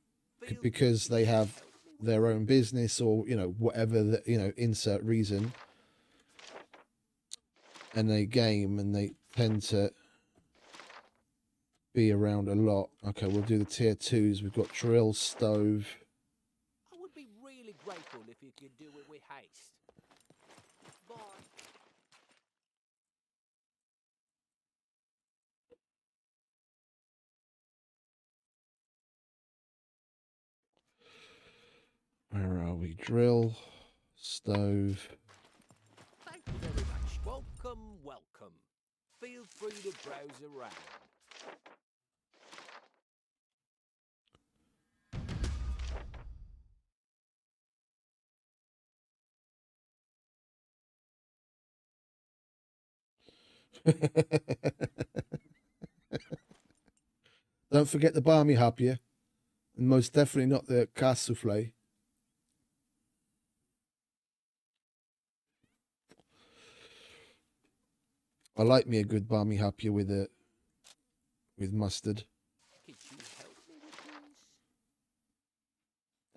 because they have their own business or, whatever, insert reason. And they game and they tend to be around a lot. Okay, we'll do the tier 2s. We've got drill, stove. I would be really grateful if you could do it with haste. Bye. We drill, stove. Thank you very much. Welcome, welcome. Feel free to browse around. Don't forget the barmy happier, and most definitely not the casse souffle. I like me a good barmy happier with mustard. Could you help me with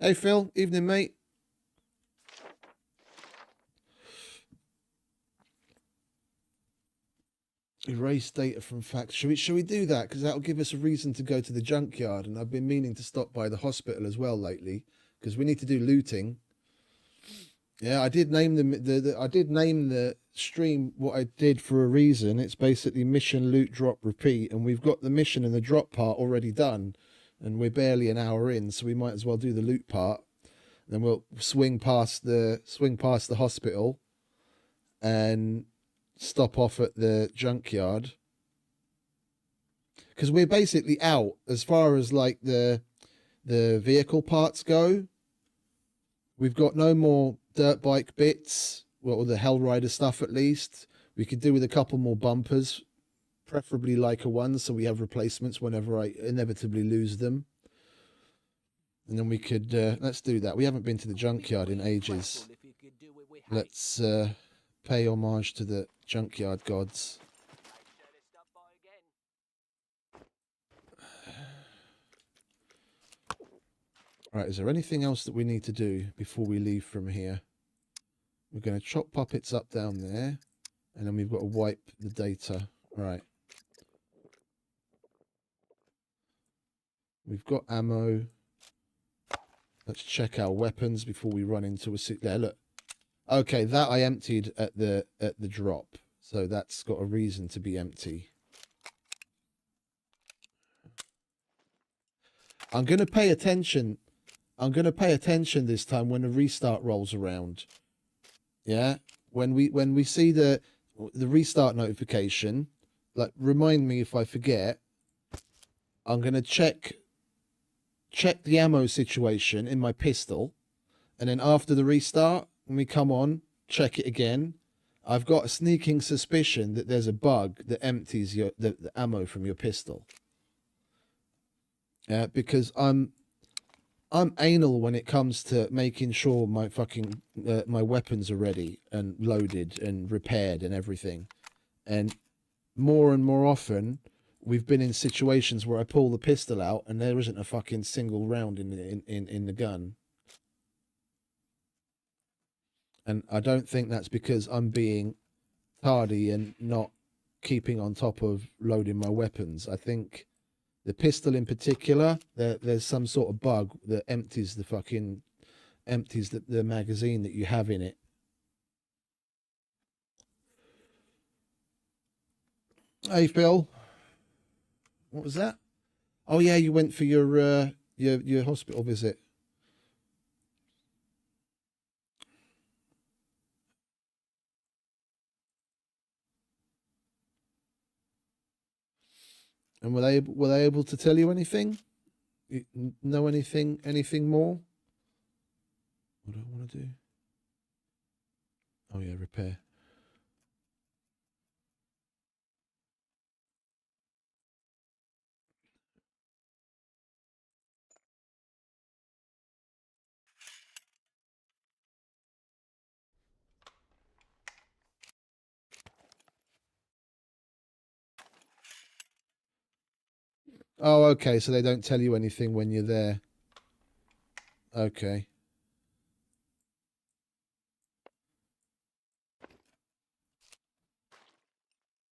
this? Hey Phil, evening mate. Erase data from facts. Should we do that? Because that'll give us a reason to go to the junkyard. And I've been meaning to stop by the hospital as well lately, because we need to do looting. Yeah, I did name I did name the stream what I did for a reason. It's basically mission, loot, drop, repeat, and we've got the mission and the drop part already done, and we're barely an hour in, so we might as well do the loot part. Then we'll swing past the hospital, and stop off at the junkyard, because we're basically out as far as like the vehicle parts go. We've got no more dirt bike bits, well, the Hellrider stuff at least. We could do with a couple more bumpers, preferably Leica ones, so we have replacements whenever I inevitably lose them. And then we could let's do that. We haven't been to the junkyard in ages. Let's pay homage to the junkyard gods. Right, is there anything else that we need to do before we leave from here? We're going to chop puppets up down there, and then we've got to wipe the data. Right. We've got ammo. Let's check our weapons before we run into a there. Look. Okay, that I emptied at the drop, so that's got a reason to be empty. I'm going to pay attention. I'm going to pay attention this time when the restart rolls around. Yeah, when we see the restart notification, like remind me if I forget. I'm going to check the ammo situation in my pistol, and then after the restart, when we come on, check it again. I've got a sneaking suspicion that there's a bug that empties the ammo from your pistol. Yeah, because I'm anal when it comes to making sure my fucking my weapons are ready and loaded and repaired and everything. And more often, we've been in situations where I pull the pistol out and there isn't a fucking single round in the gun. And I don't think that's because I'm being tardy and not keeping on top of loading my weapons. I think the pistol in particular, there's some sort of bug that empties the magazine that you have in it. Hey Phil, what was that? Oh yeah, you went for your hospital visit. And were they able to tell you anything? You know anything more? What do I want to do? Oh yeah, repair. Oh, okay, so they don't tell you anything when you're there. Okay.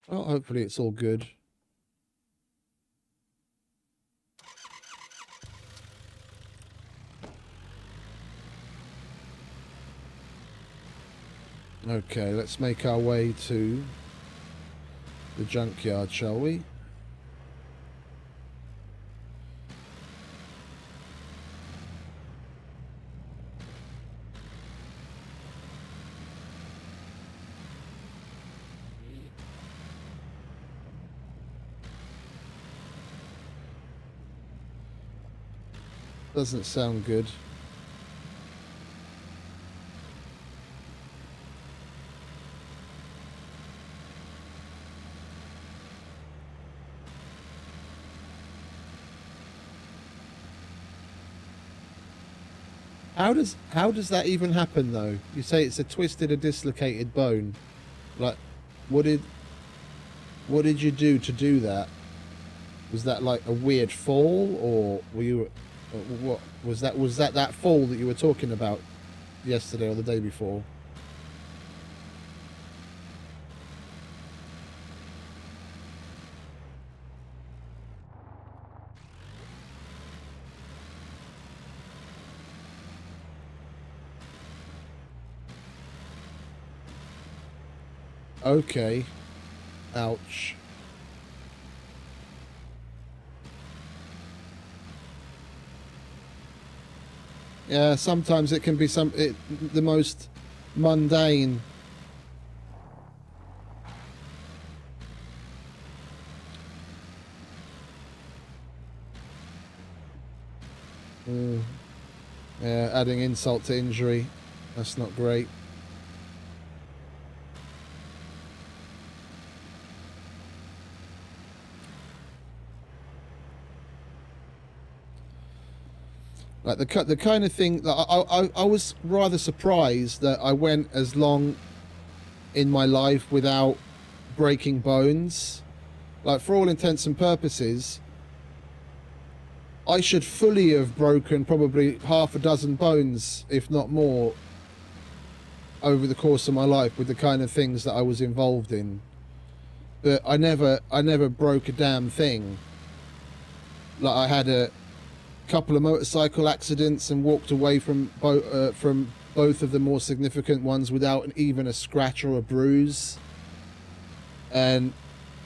Well, hopefully it's all good. Okay, let's make our way to the junkyard, shall we? Doesn't sound good. How does that even happen though? You say it's a twisted or dislocated bone. Like, what did you do that? Was that like a weird fall, or were you? What was that? Was that fall that you were talking about yesterday or the day before? Okay. Ouch. Yeah, sometimes it can be the most mundane. Yeah, adding insult to injury. That's not great. Like the kind of thing that I was rather surprised that I went as long in my life without breaking bones. Like, for all intents and purposes, I should fully have broken probably half a dozen bones, if not more, over the course of my life with the kind of things that I was involved in. But I never broke a damn thing. Like, I had a couple of motorcycle accidents and walked away from both of the more significant ones without even a scratch or a bruise. And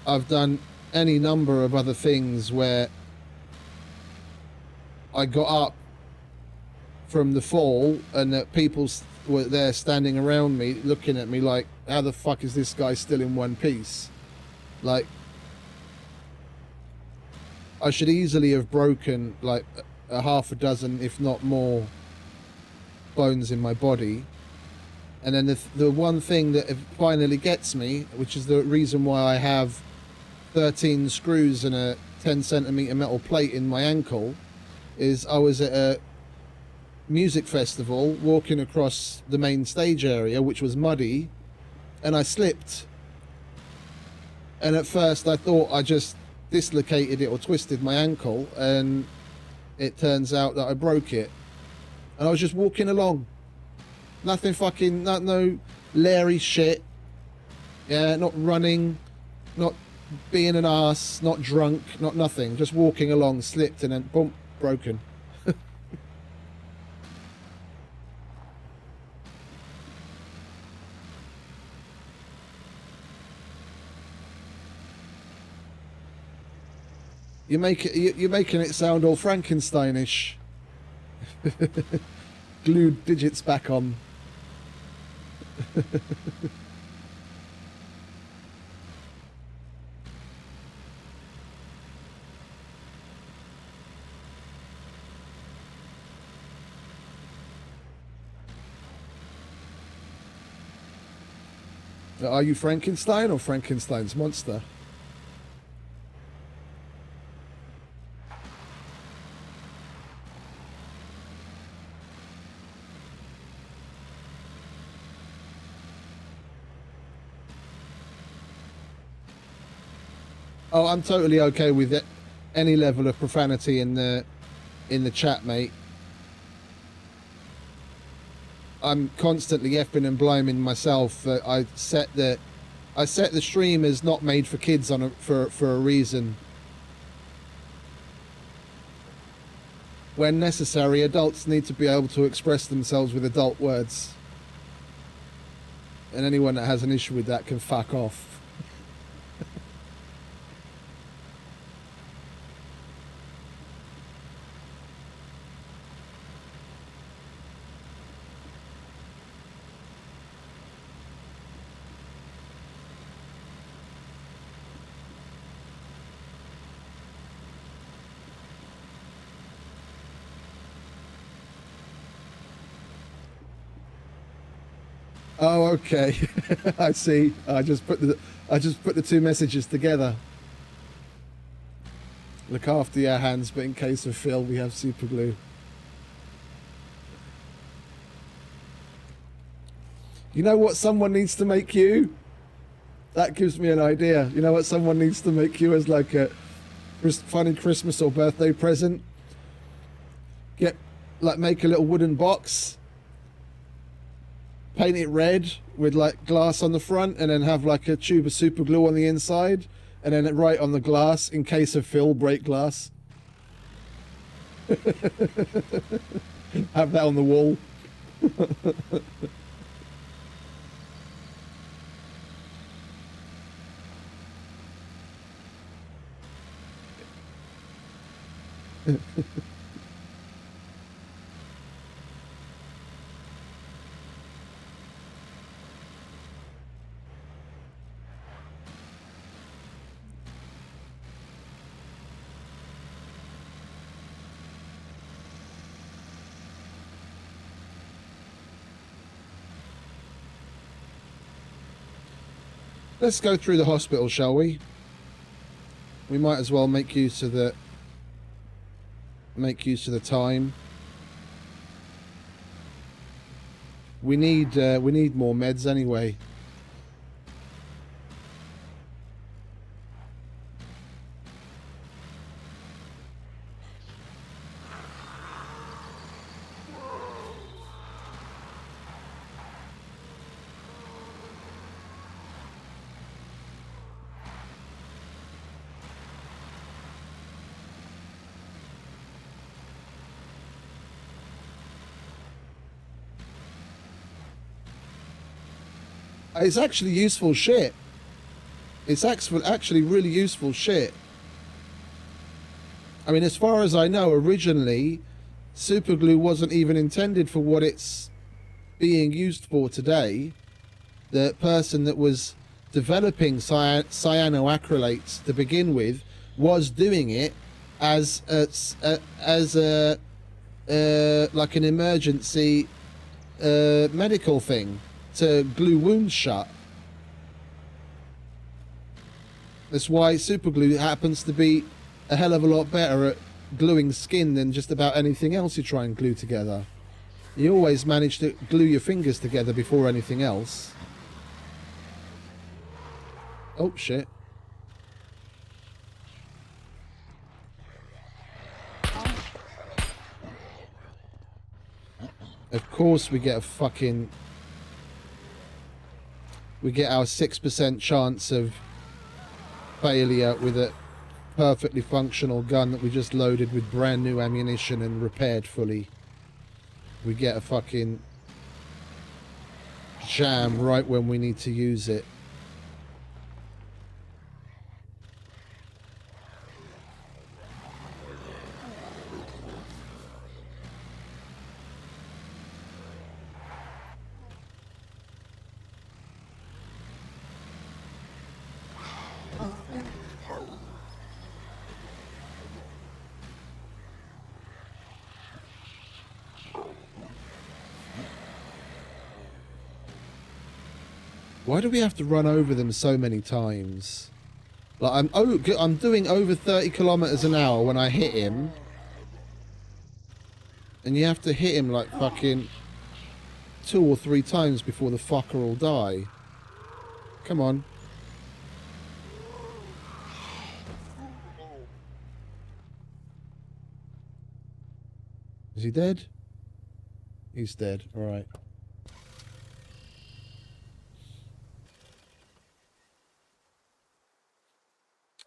I've done any number of other things where I got up from the fall and that people were there standing around me looking at me like, how the fuck is this guy still in one piece? Like, I should easily have broken like a half a dozen, if not more, bones in my body. And then the one thing that finally gets me, which is the reason why I have 13 screws and a 10 centimeter metal plate in my ankle, is I was at a music festival walking across the main stage area, which was muddy, and I slipped. And at first I thought I just dislocated it or twisted my ankle, and it turns out that I broke it. And I was just walking along. Nothing fucking, no Larry shit. Yeah, not running, not being an ass, not drunk, not nothing. Just walking along, slipped, and then boom, broken. You're making it sound all Frankensteinish. Glued digits back on. Are you Frankenstein or Frankenstein's monster? Oh, I'm totally okay with it. Any level of profanity in the chat, mate. I'm constantly effing and bliming myself. I set the stream as not made for kids for a reason. When necessary, adults need to be able to express themselves with adult words. And anyone that has an issue with that can fuck off. Oh, okay. I see. I just put the two messages together. Look after your hands, but in case of Phil, we have super glue. You know what someone needs to make you? That gives me an idea. You know what someone needs to make you as like a funny Christmas or birthday present? Make a little wooden box, paint it red with like glass on the front, and then have like a tube of super glue on the inside, and then write on the glass, in case of Phil, break glass. Have that on the wall. Let's go through the hospital, shall we? We might as well make use of the time. We need more meds anyway. It's actually useful shit. It's actually really useful shit. I mean, as far as I know, originally, superglue wasn't even intended for what it's being used for today. The person that was developing cyanoacrylates to begin with was doing it as like an emergency medical thing, to glue wounds shut. That's why superglue happens to be a hell of a lot better at gluing skin than just about anything else you try and glue together. You always manage to glue your fingers together before anything else. Oh shit. Of course we get a fucking... We get our 6% chance of failure with a perfectly functional gun that we just loaded with brand new ammunition and repaired fully. We get a fucking jam right when we need to use it. Why do we have to run over them so many times? Like I'm doing over 30 kilometers an hour when I hit him, and you have to hit him like fucking 2 or 3 times before the fucker will die. Come on. Is he dead? He's dead. All right.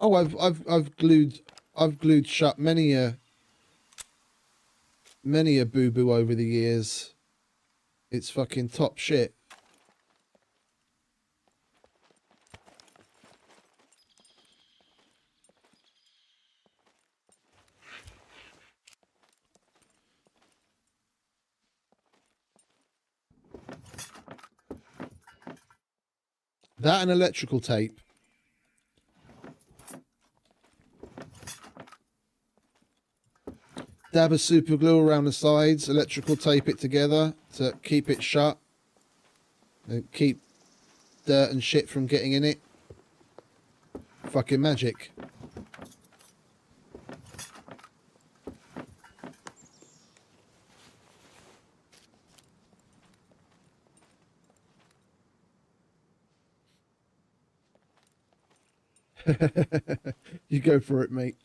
Oh, I've glued shut many a boo-boo over the years. It's fucking top shit. That and electrical tape. Dab of super glue around the sides, electrical tape it together to keep it shut. Keep dirt and shit from getting in it. Fucking magic. You go for it, mate.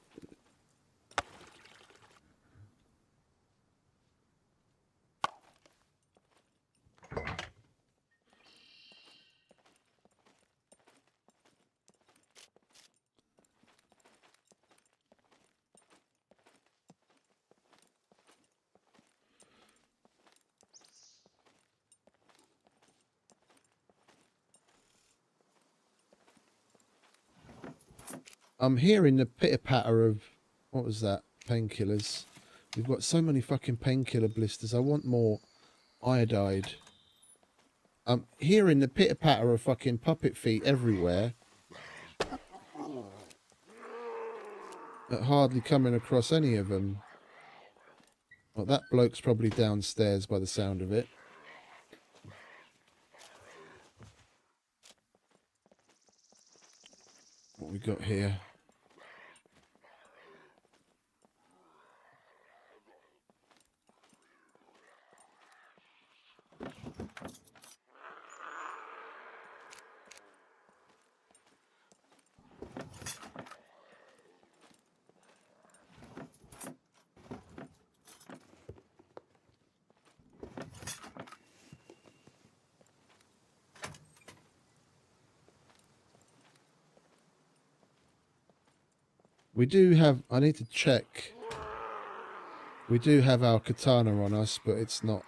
I'm hearing the pitter-patter of... What was that? Painkillers. We've got so many fucking painkiller blisters. I want more iodide. I'm hearing the pitter-patter of fucking puppet feet everywhere. But hardly coming across any of them. Well, that bloke's probably downstairs by the sound of it. What we got here? We do have... I need to check. We do have our katana on us, but it's not...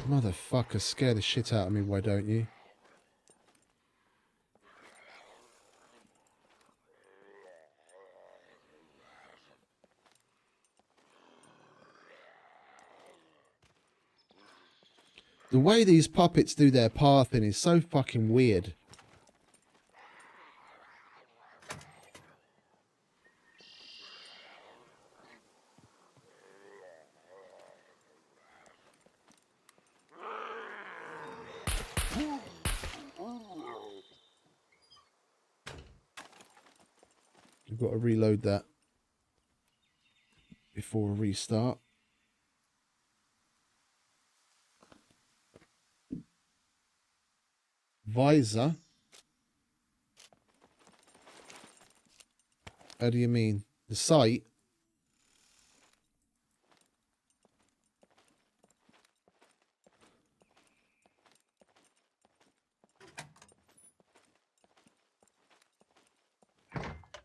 Motherfucker, scare the shit out of me, why don't you? The way these puppets do their pathing is so fucking weird. We've got to reload that before we restart. Visor? How do you mean? The sight?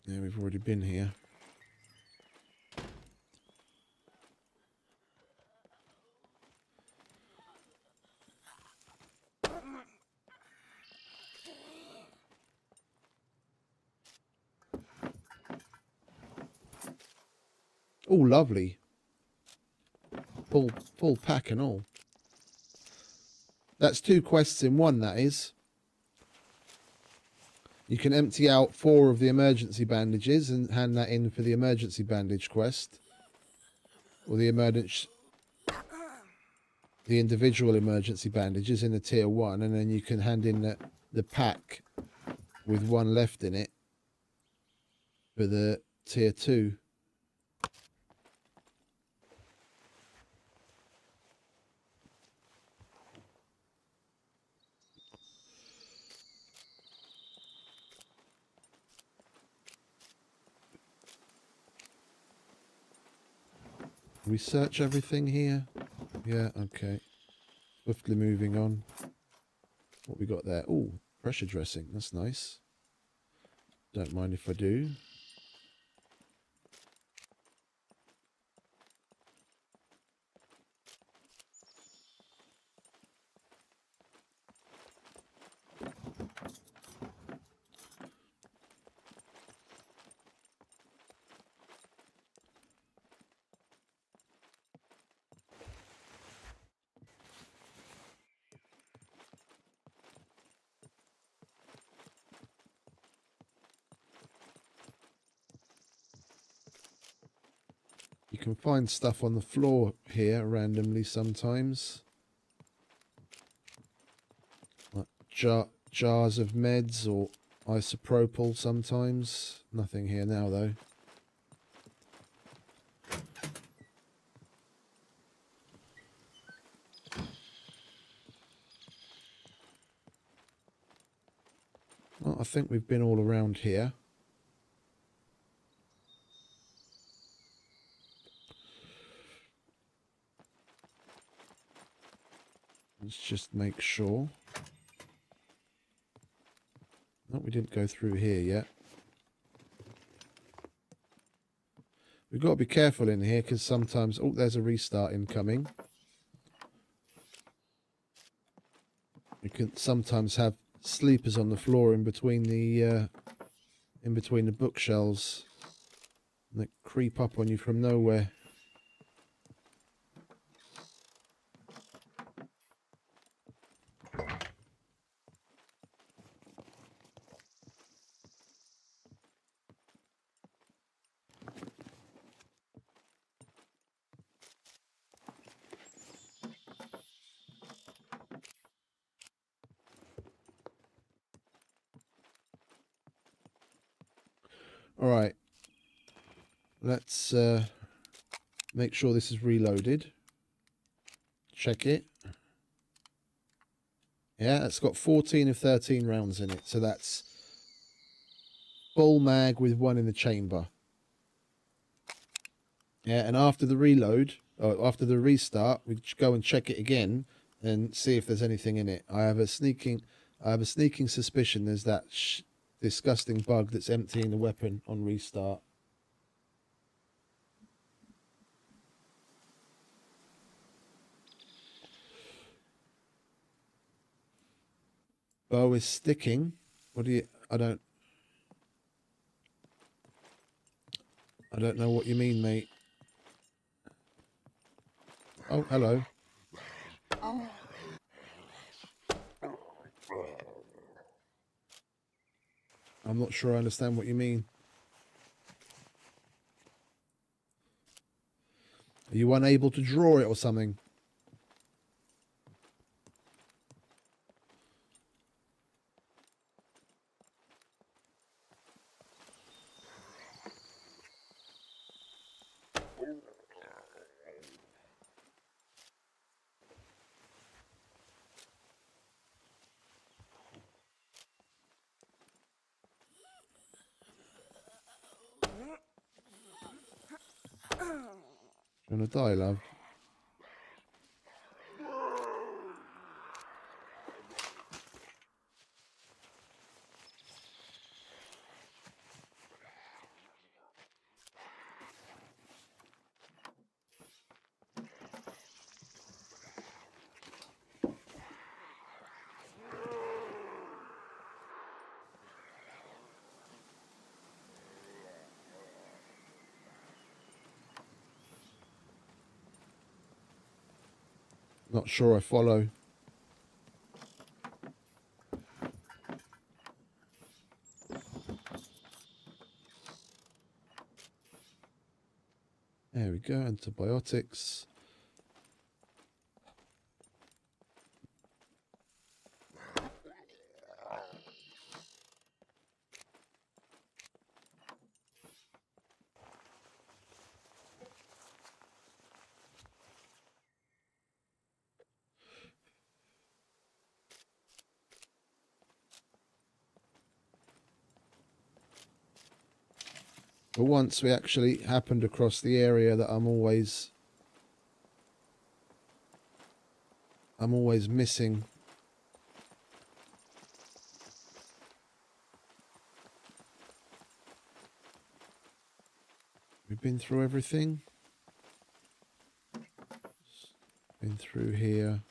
Yeah, we've already been here. Oh, lovely. Full pack and all. That's 2 quests in one, that is. You can empty out 4 of the emergency bandages and hand that in for the emergency bandage quest. Or the individual emergency bandages in the tier 1, and then you can hand in the pack with 1 left in it for the tier 2. We search everything here? Yeah, okay. Swiftly moving on. What we got there? Oh, pressure dressing. That's nice. Don't mind if I do. can find stuff on the floor here randomly sometimes. Like jars of meds or isopropyl sometimes. Nothing here now though. Well, I think we've been all around here. Let's just make sure. No, we didn't go through here yet. We've got to be careful in here because sometimes... Oh, there's a restart incoming. You can sometimes have sleepers on the floor in between the bookshelves. And they creep up on you from nowhere. All right. Let's make sure this is reloaded. Check it. Yeah, it's got 14 of 13 rounds in it. So that's full mag with one in the chamber. Yeah, and after the reload, or after the restart, we go and check it again and see if there's anything in it. I have a sneaking suspicion there's that disgusting bug that's emptying the weapon on restart. Bow is sticking. What do you... I don't know what you mean, mate. Oh, hello. I'm not sure I understand what you mean. Are you unable to draw it or something? You wanna die, love? Not sure I follow. There we go, antibiotics. But once we actually happened across the area that I'm always missing. We've been through everything. Been through here.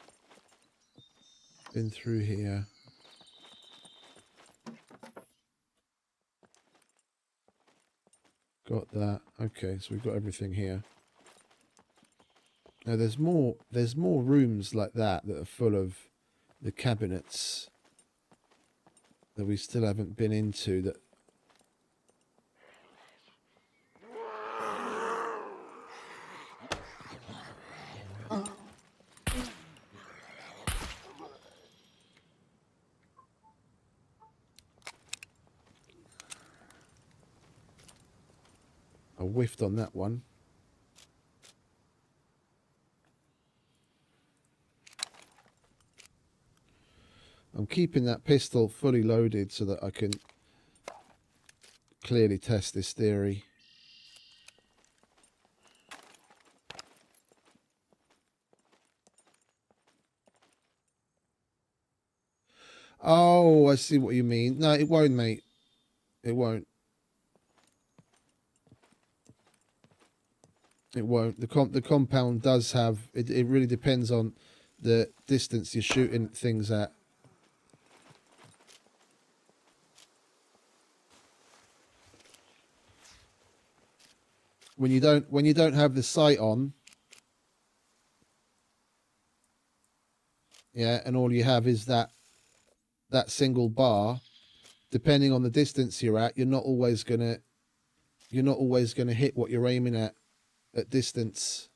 Been through here. Got that. Okay, so we've got everything here. Now there's more rooms like that are full of the cabinets that we still haven't been into that I whiffed on that one. I'm keeping that pistol fully loaded so that I can clearly test this theory. Oh, I see what you mean. No, it won't, mate. It won't. It won't. The compound does have... It really depends on the distance you're shooting things at. When you don't have the sight on, yeah, and all you have is that single bar, depending on the distance you're at, you're not always gonna hit what you're aiming at distance.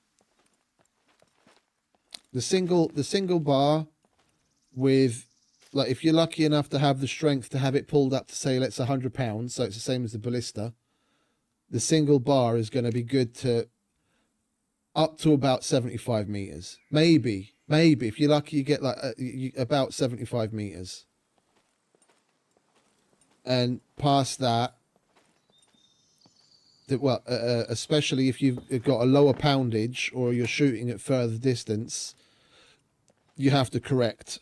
The single bar with, like, if you're lucky enough to have the strength to have it pulled up to, say, let's 100 pounds, so it's the same as the ballista. The single bar is going to be good to up to about 75 meters. Maybe if you're lucky, you get like about 75 meters. And past that, well, especially if you've got a lower poundage or you're shooting at further distance, you have to correct.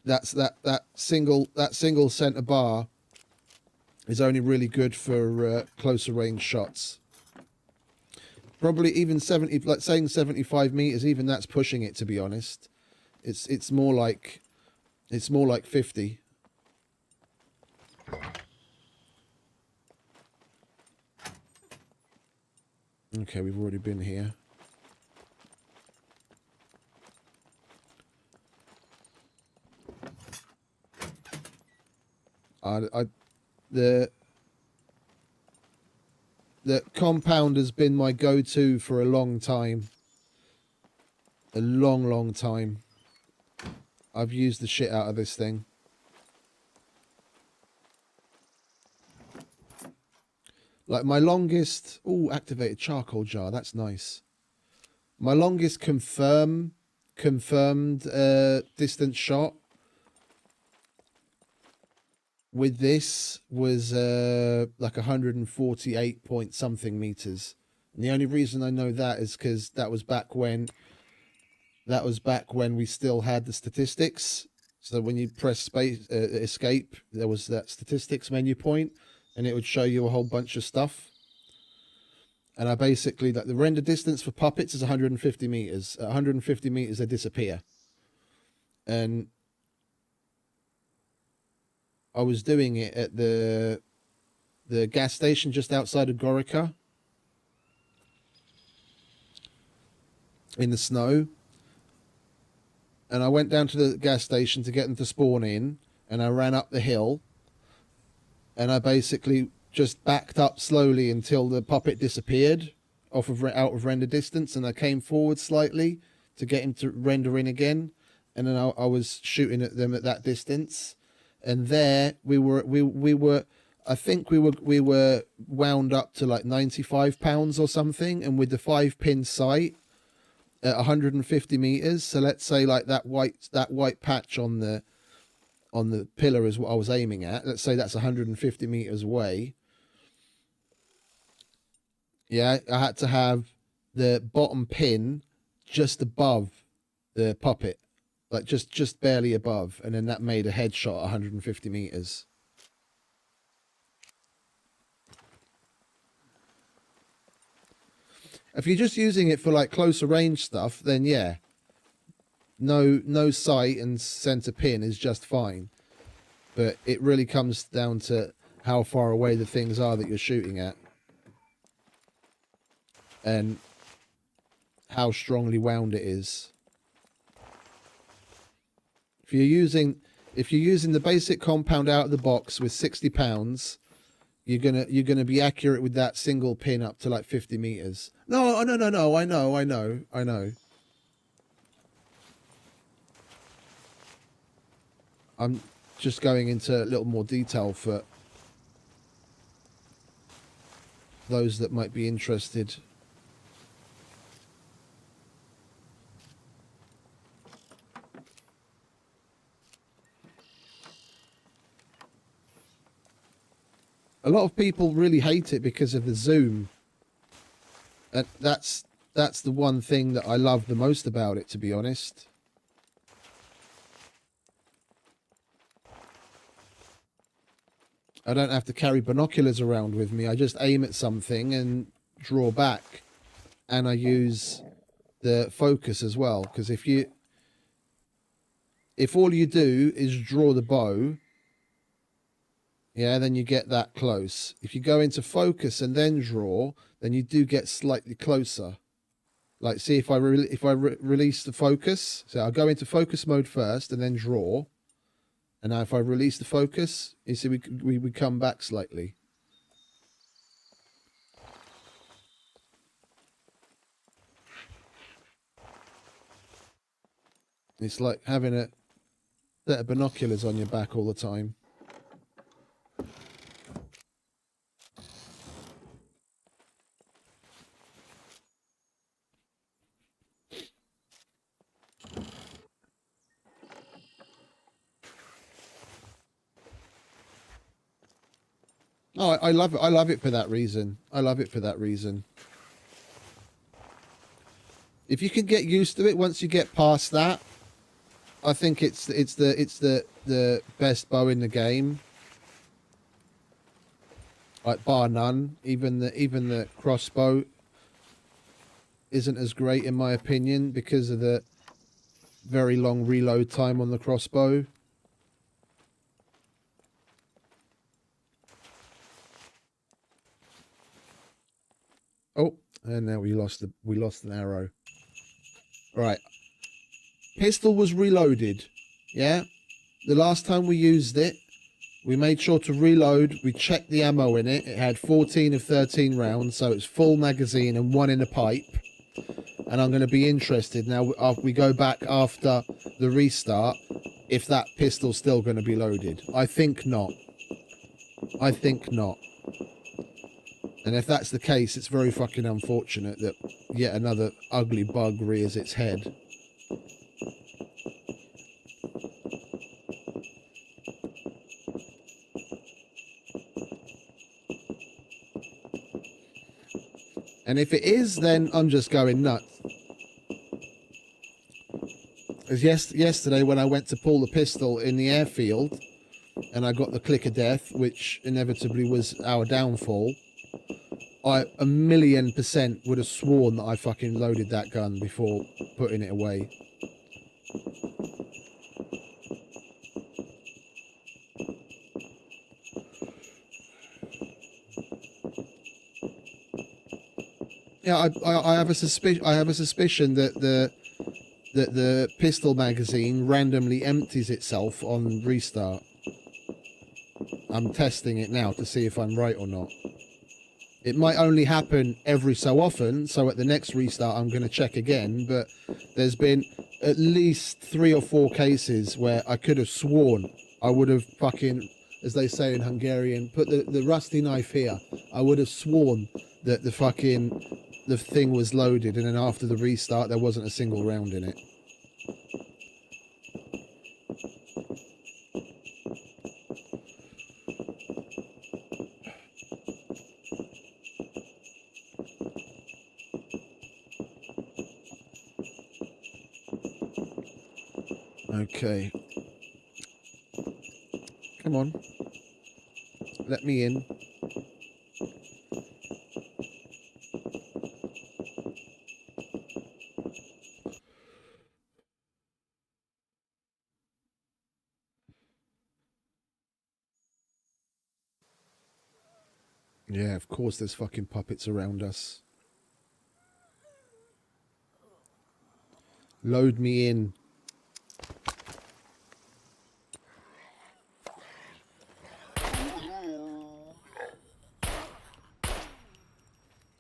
That single center bar is only really good for closer range shots. Probably even 70, like saying 75 meters, even that's pushing it, to be honest. It's more like 50. Okay, we've already been here. The compound has been my go-to for a long time. A long time. I've used the shit out of this thing. Like my longest... Oh, activated charcoal jar. That's nice. My longest confirmed distance shot with this was like 148 point something meters. And the only reason I know that is because that was back when we still had the statistics. So when you press space escape, there was that statistics menu point, and it would show you a whole bunch of stuff. And I basically, like, the render distance for puppets is 150 meters. At 150 meters, they disappear. And I was doing it at the gas station just outside of Gorica in the snow. And I went down to the gas station to get them to spawn in, and I ran up the hill, and I basically just backed up slowly until the puppet disappeared out of render distance, and I came forward slightly to get him to render in again, and then I was shooting at them at that distance. And there we were I think we were wound up to like 95 pounds or something, and with the 5-pin sight at 150 meters. So let's say like that white patch on the pillar is what I was aiming at. Let's say that's 150 meters away. Yeah, I had to have the bottom pin just above the puppet. Like just barely above, and then that made a headshot at 150 meters. If you're just using it for like closer range stuff, then yeah, no sight and center pin is just fine. But it really comes down to how far away the things are that you're shooting at, and how strongly wound it is. If you're using the basic compound out of the box with 60 pounds, you're gonna be accurate with that single pin up to like 50 meters. No, I know. I'm just going into a little more detail for those that might be interested. A lot of people really hate it because of the zoom. And that's the one thing that I love the most about it, to be honest. I don't have to carry binoculars around with me. I just aim at something and draw back. And I use the focus as well. Because if all you do is draw the bow, yeah, then you get that close. If you go into focus and then draw, then you do get slightly closer. Like, see, if I release the focus, so I'll go into focus mode first and then draw. And now if I release the focus, you see we come back slightly. It's like having a set of binoculars on your back all the time. Oh, I love it. I love it for that reason. I love it for that reason. If you can get used to it, once you get past that, I think it's the best bow in the game. Like, bar none. Even the crossbow isn't as great in my opinion because of the very long reload time on the crossbow. Oh, and now we lost an arrow. Right. Pistol was reloaded. Yeah. The last time we used it, we made sure to reload. We checked the ammo in it. It had 14 of 13 rounds, so it's full magazine and one in a pipe. And I'm going to be interested now, after we go back after the restart, if that pistol's still going to be loaded. I think not. I think not. And if that's the case, it's very fucking unfortunate that yet another ugly bug rears its head. And if it is, then I'm just going nuts. As yesterday when I went to pull the pistol in the airfield, and I got the click of death, which inevitably was our downfall, I 1,000,000% would have sworn that I fucking loaded that gun before putting it away. Yeah, I have a suspicion that the pistol magazine randomly empties itself on restart. I'm testing it now to see if I'm right or not. It might only happen every so often, so at the next restart I'm going to check again, but there's been at least 3 or 4 cases where I could have sworn I would have fucking, as they say in Hungarian, put the rusty knife here. I would have sworn that the thing was loaded, and then after the restart there wasn't a single round in it. Okay. Come on. Let me in. Yeah, of course there's fucking puppets around us. Load me in.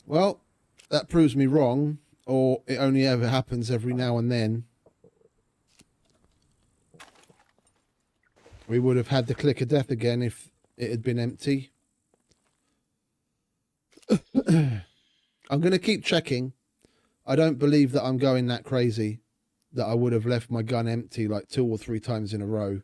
Well, that proves me wrong, or it only ever happens every now and then. We would have had the click of death again if it had been empty. I'm going to keep checking. I don't believe that I'm going that crazy that I would have left my gun empty like 2 or 3 times in a row.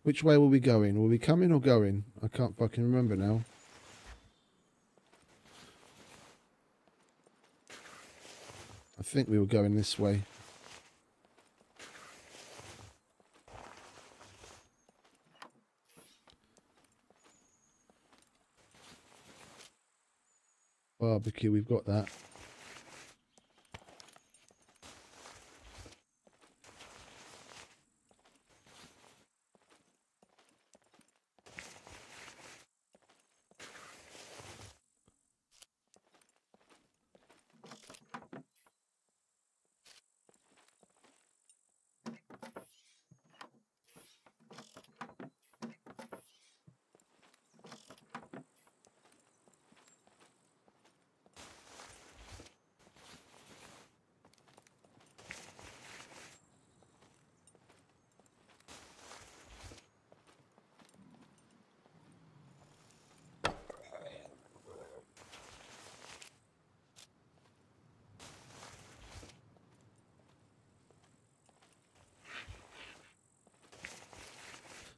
Which way were we going? Were we coming or going? I can't fucking remember now. I think we were going this way. Barbecue, we've got that.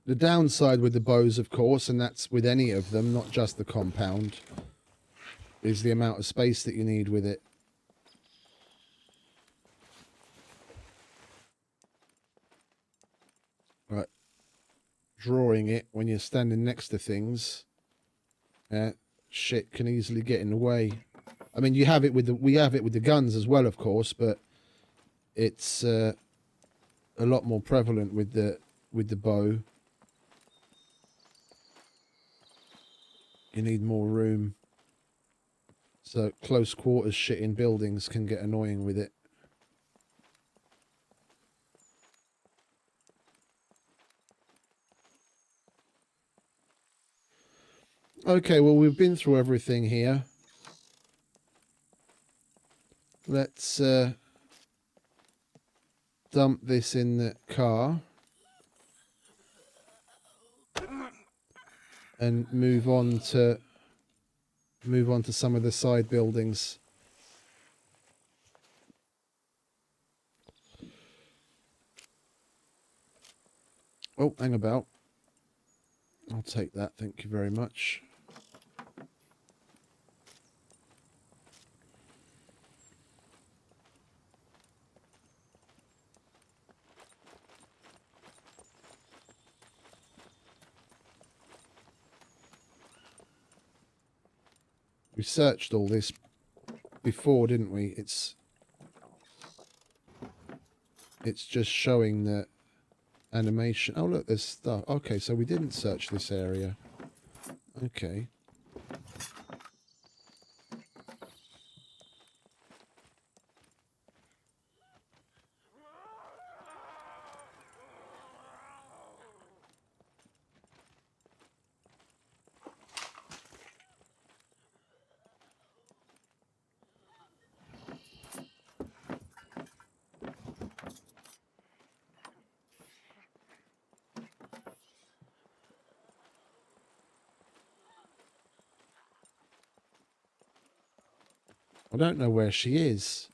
The downside with the bows, of course, and that's with any of them, not just the compound, is the amount of space that you need with it. Right. Drawing it when you're standing next to things, shit can easily get in the way. I mean, we have it with the guns as well, of course, but it's a lot more prevalent with the bow. You need more room. So close quarters shit in buildings can get annoying with it. Okay, well, we've been through everything here. Let's dump this in the car and move on to some of the side buildings. Oh, hang about. I'll take that, thank you very much. We searched all this before, didn't we? It's just showing the animation. Oh, look, there's stuff. Okay, so we didn't search this area. Okay. I don't know where she is.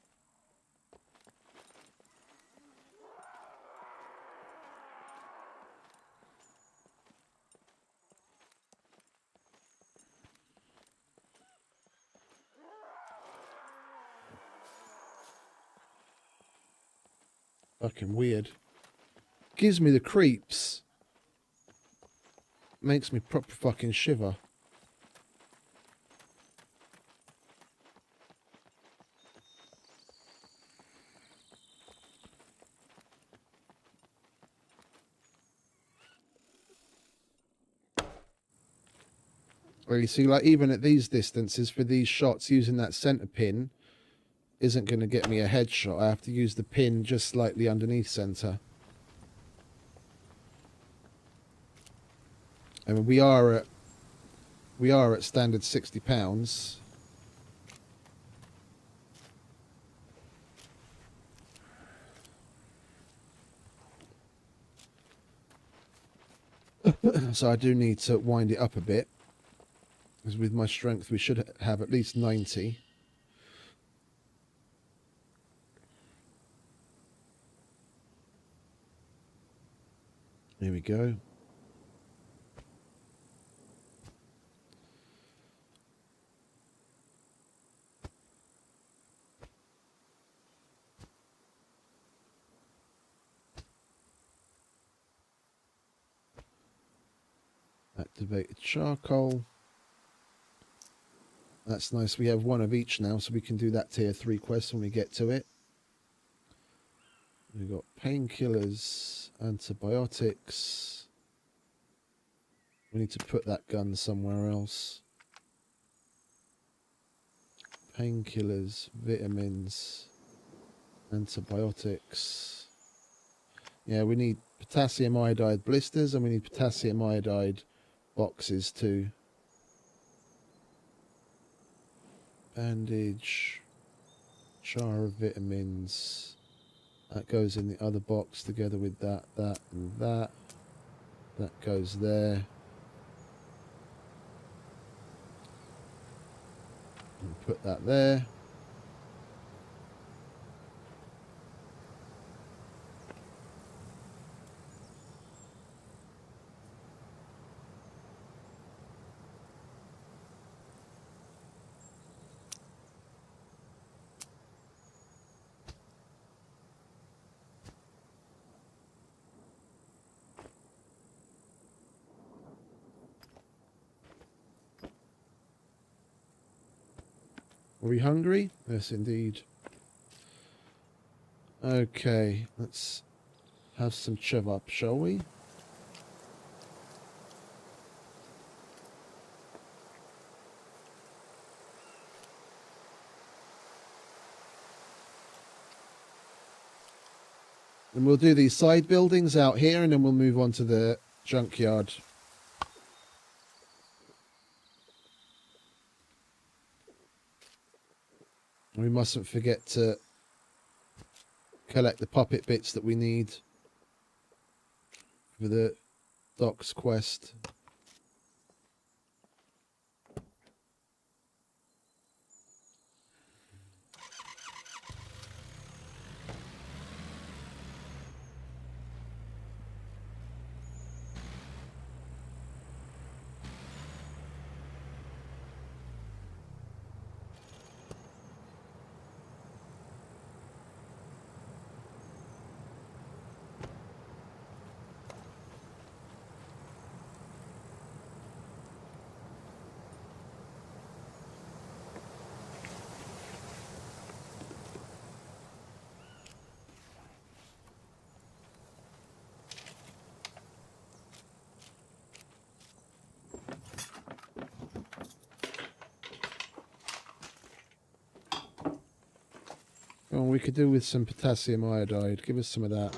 Fucking weird. Gives me the creeps. Makes me proper fucking shiver. Well, you see, like, even at these distances, for these shots, using that center pin isn't going to get me a headshot. I have to use the pin just slightly underneath center. I mean, we are at standard 60 pounds. So I do need to wind it up a bit, because with my strength we should have at least 90. Here we go. Activated charcoal. That's nice. We have one of each now, so we can do that tier 3 quest when we get to it. We've got painkillers, antibiotics. We need to put that gun somewhere else. Painkillers, vitamins, antibiotics. Yeah, we need potassium iodide blisters, and we need potassium iodide boxes too. Bandage, jar of vitamins. That goes in the other box together with that, and that. That goes there. And put that there. Are we hungry? Yes, indeed. Okay, let's have some chub up, shall we? And we'll do these side buildings out here, and then we'll move on to the junkyard. We mustn't forget to collect the puppet bits that we need for the docks quest. Oh, we could do with some potassium iodide. Give us some of that.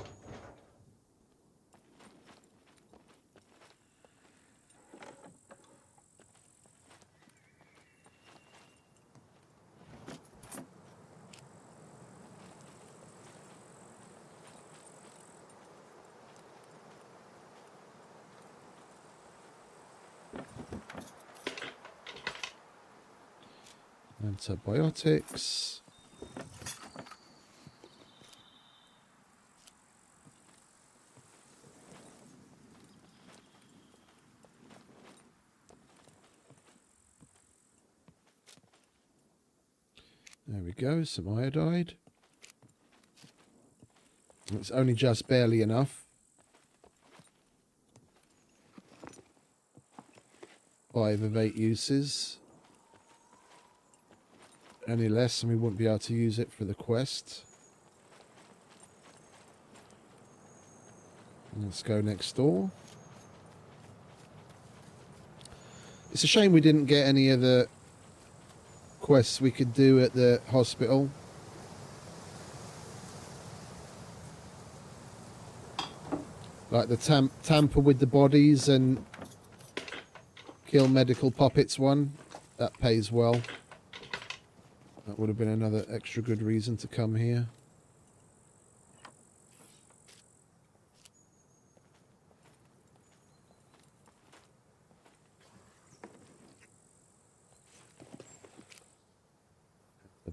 Antibiotics. There we go, some iodide. It's only just barely enough. 5 of 8 uses. Any less and we wouldn't be able to use it for the quest. Let's go next door. It's a shame we didn't get any of the quests we could do at the hospital. Like the tamper with the bodies and kill medical puppets one. That pays well. That would have been another extra good reason to come here.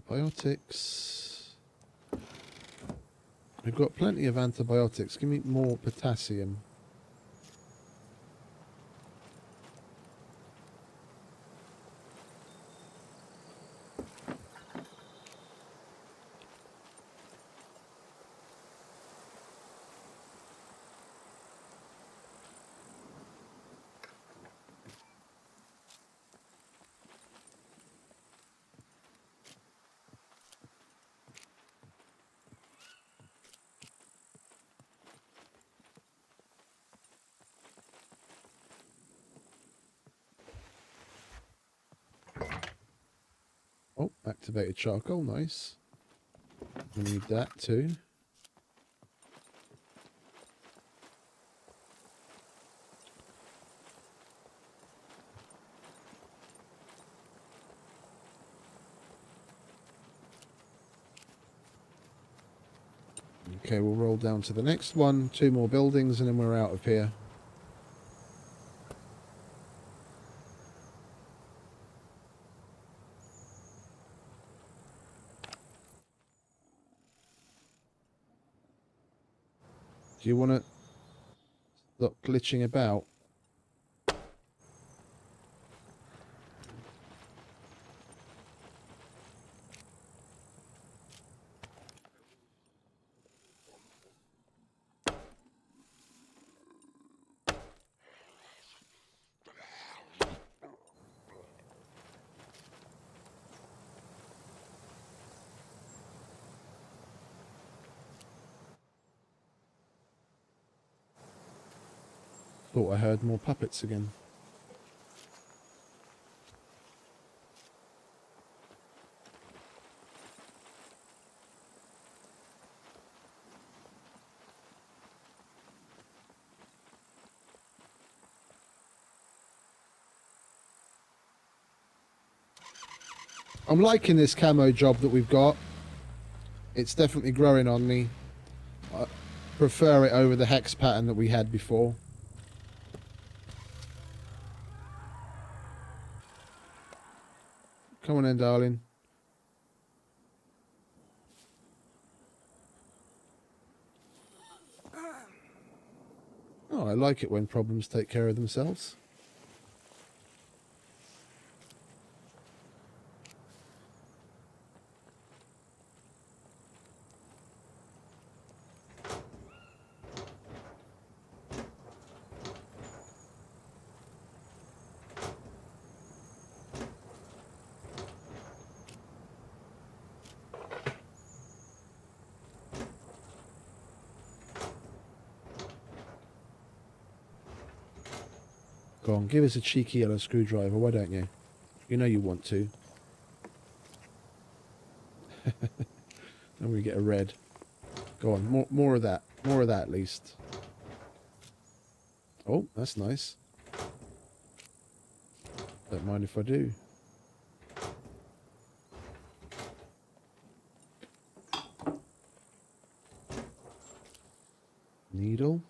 Antibiotics. We've got plenty of antibiotics. Give me more potassium. Oh, activated charcoal, nice. We need that too. Okay, we'll roll down to the next one. 2 more buildings and then we're out of here. Do you want to stop glitching about? Thought I heard more puppets again. I'm liking this camo job that we've got. It's definitely growing on me. I prefer it over the hex pattern that we had before. Come on in, darling. Oh, I like it when problems take care of themselves. Go on, give us a cheeky yellow screwdriver, why don't you? You know you want to. And we get a red. Go on, more of that. More of that at least. Oh, that's nice. Don't mind if I do. Needle.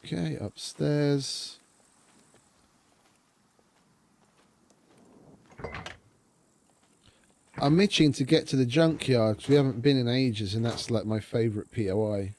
Okay, upstairs. I'm itching to get to the junkyard because we haven't been in ages, and that's like my favourite POI.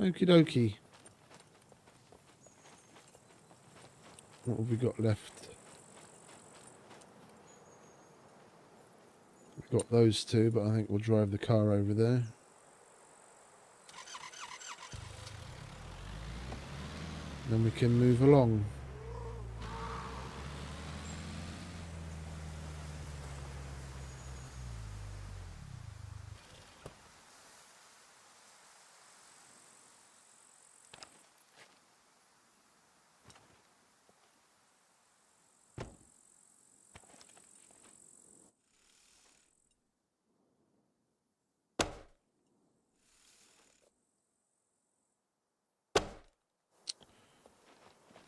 Okie dokie. What have we got left? We've got those two, but I think we'll drive the car over there. Then we can move along.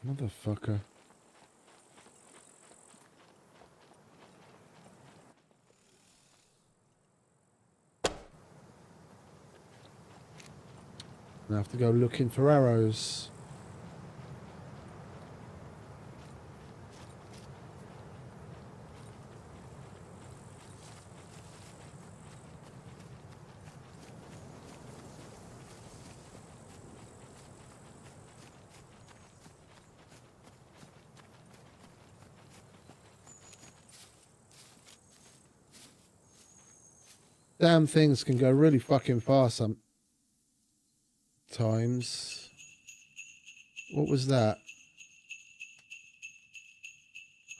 Motherfucker. I have to go looking for arrows. Damn things can go really fucking fast sometimes. What was that?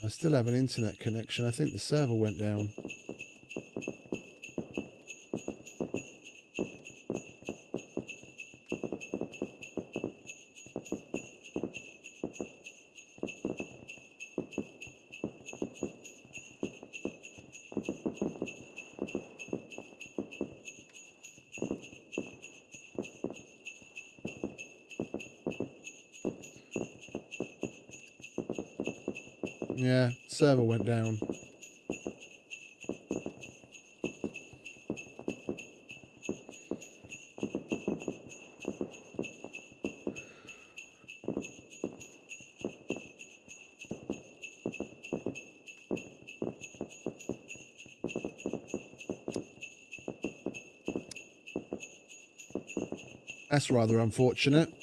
I still have an internet connection. I think the server went down. Yeah, server went down. That's rather unfortunate.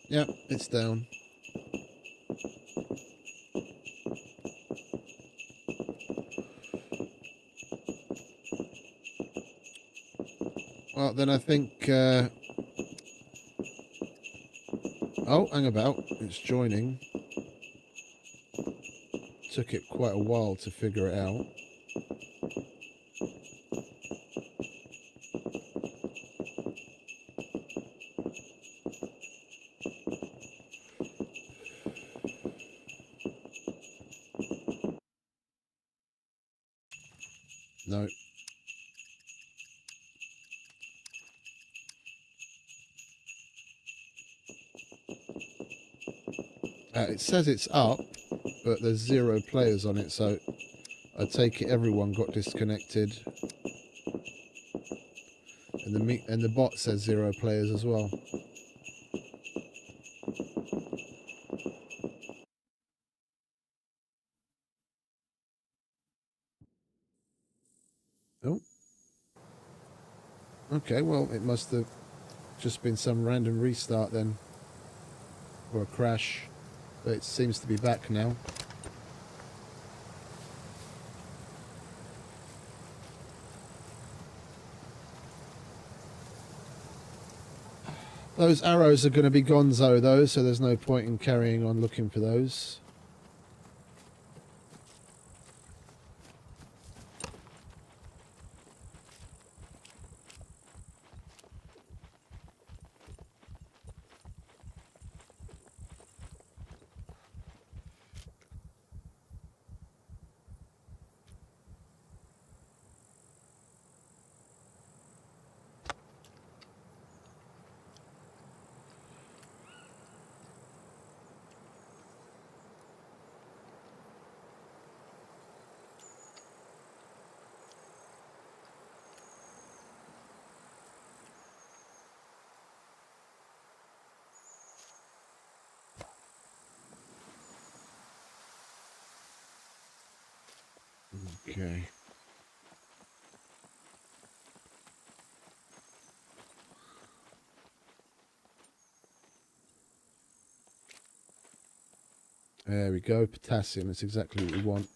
Yep, it's down. Well, then I think... Oh, hang about. It's joining. Took it quite a while to figure it out. No. It says it's up, but there's 0 players on it, so I take it everyone got disconnected. And the bot says 0 players as well. Oh. Okay, well, it must have just been some random restart then. Or a crash. But it seems to be back now. Those arrows are going to be gonzo though, so there's no point in carrying on looking for those. Okay. There we go, potassium. That's exactly what we want.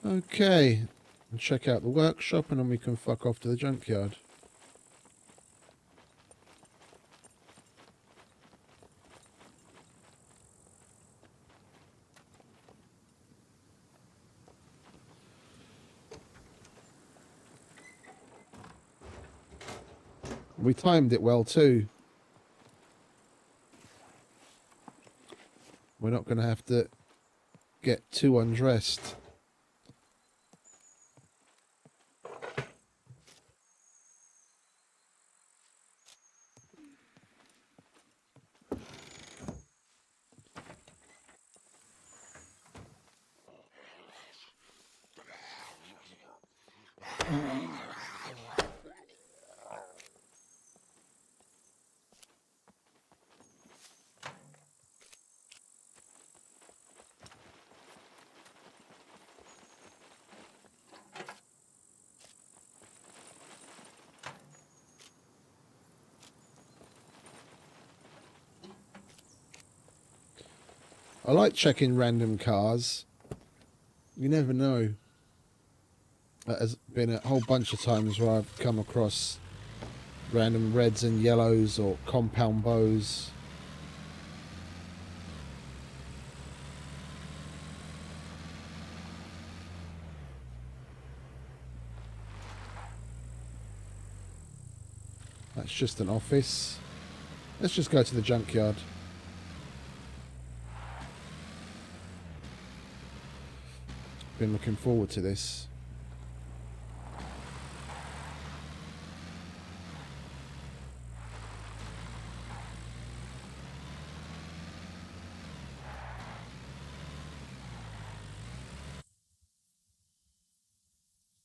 Okay. And check out the workshop and then we can fuck off to the junkyard. We timed it well too. We're not going to have to get too undressed. I like checking random cars. You never know. There's been a whole bunch of times where I've come across random reds and yellows or compound bows. That's just an office. Let's just go to the junkyard. Been looking forward to this.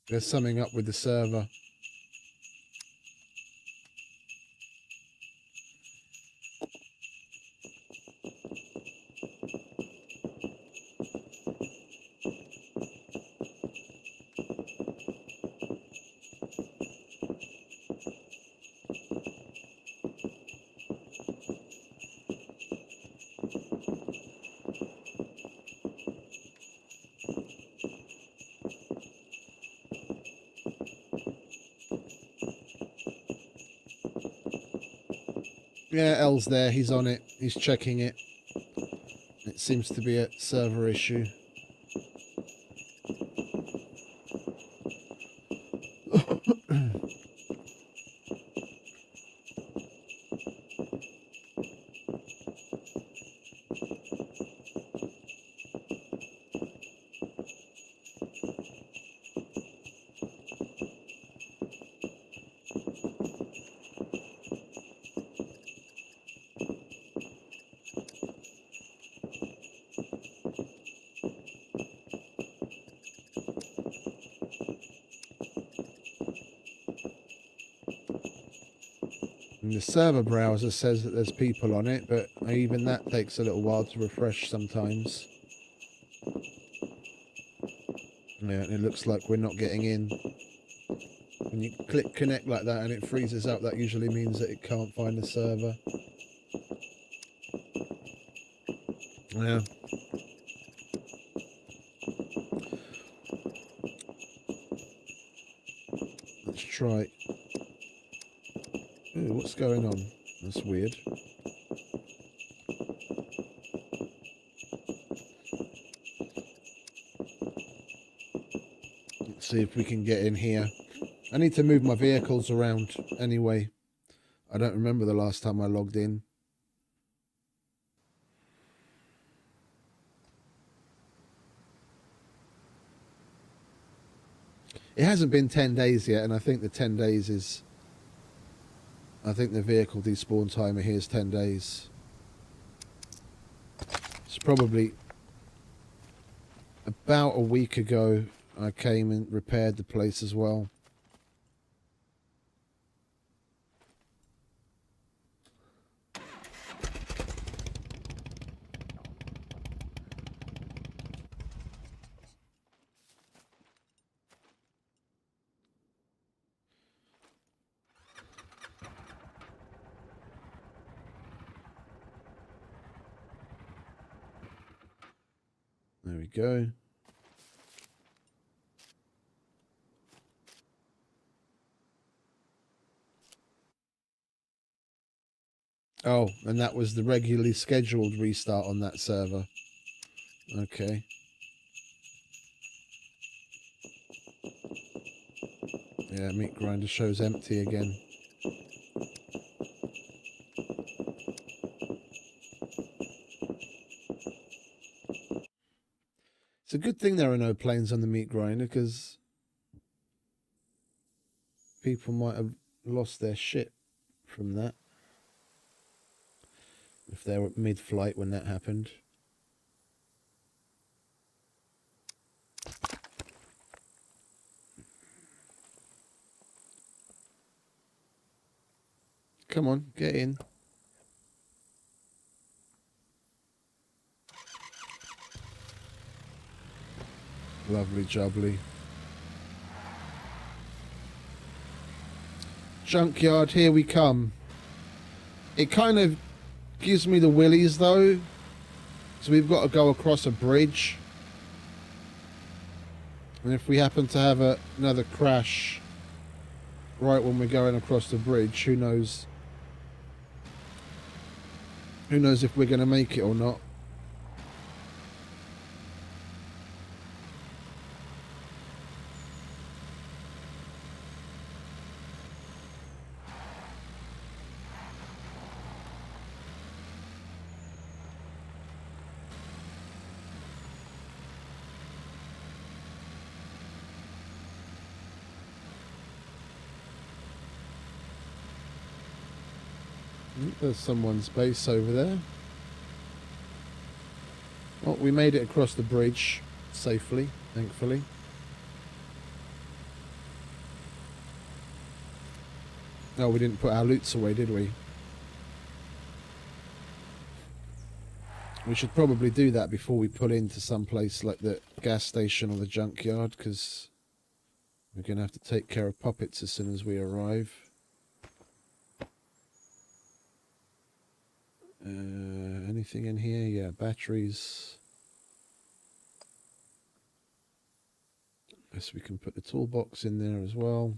There's something up with the server. Yeah, L's there. He's on it. He's checking it. It seems to be a server issue. And the server browser says that there's people on it, but even that takes a little while to refresh sometimes. Yeah, it looks like we're not getting in. When you click connect like that and it freezes up, that usually means that it can't find the server. Yeah. Let's try. Ooh, what's going on? That's weird. See if we can get in here. I need to move my vehicles around anyway. I don't remember the last time I logged in. It hasn't been 10 days yet, and I think the 10 days is... I think the vehicle despawn timer here is 10 days. It's probably about a week ago I came and repaired the place as well. There we go. Oh, and that was the regularly scheduled restart on that server. Okay. Yeah, meat grinder shows empty again. It's a good thing there are no planes on the meat grinder, because people might have lost their shit from that. If they were mid-flight when that happened. Come on, get in. Lovely jubbly. Junkyard, here we come. It kind of gives me the willies though. So we've got to go across a bridge. And if we happen to have another crash right when we're going across the bridge, who knows? Who knows if we're going to make it or not. There's someone's base over there. Well, we made it across the bridge safely, thankfully. Oh, we didn't put our loots away, did we? We should probably do that before we pull into some place like the gas station or the junkyard, because we're going to have to take care of puppets as soon as we arrive. Anything in here? Yeah, batteries. Guess we can put the toolbox in there as well.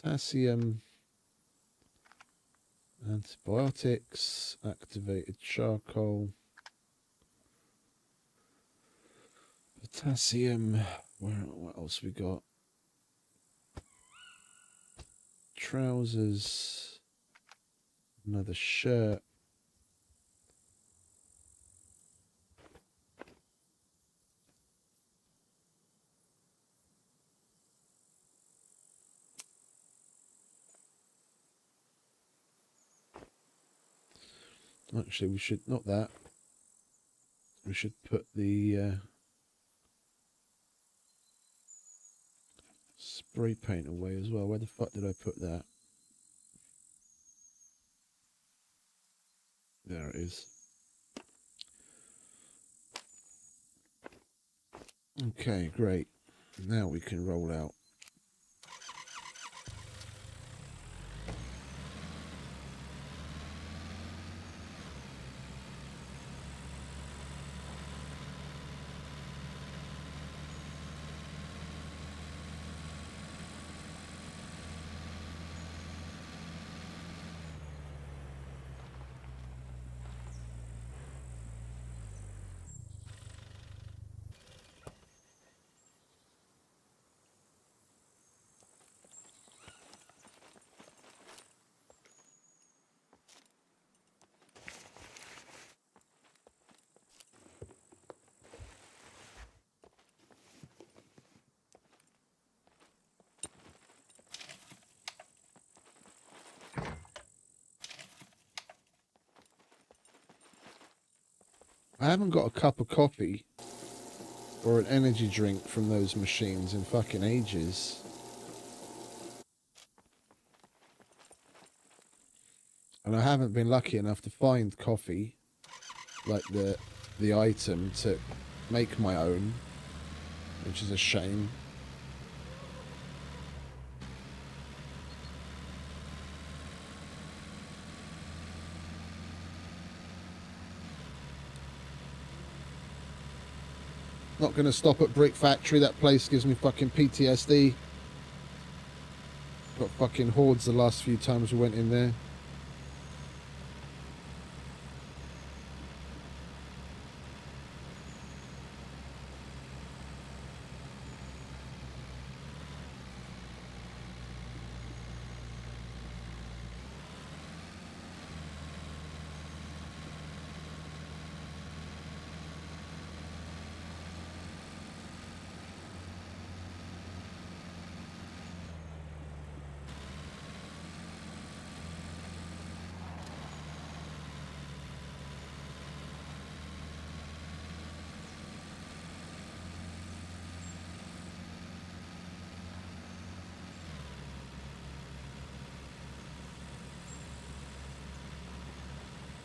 Potassium. Antibiotics. Activated charcoal. Potassium. What else we got? Trousers. Another shirt. Actually, we should, not that. We should put the spray paint away as well. Where the fuck did I put that? There it is. Okay, great. Now we can roll out. I haven't got a cup of coffee or an energy drink from those machines in fucking ages. And I haven't been lucky enough to find coffee, like the item, to make my own, which is a shame. Not going to stop at Brick Factory. That place gives me fucking PTSD. Got fucking hordes the last few times we went in there.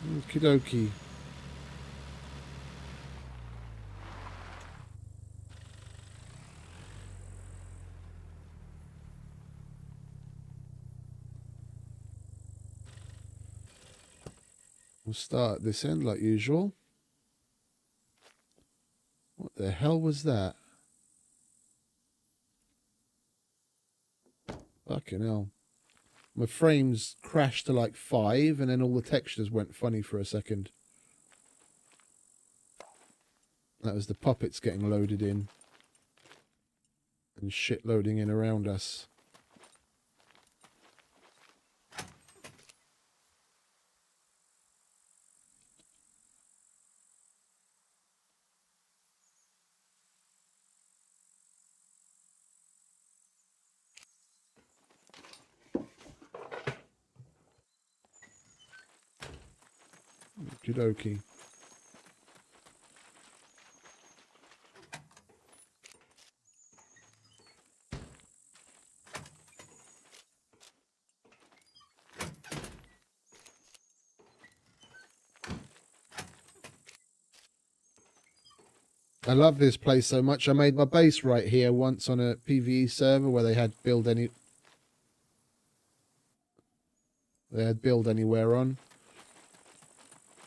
Okie dokie. We'll start at this end like usual. What the hell was that? Fucking hell. My frames crashed to like 5 and then all the textures went funny for a second. That was the puppets getting loaded in. And shit loading in around us. Okie dokie. I love this place so much. I made my base right here once on a PvE server where they had build anywhere on.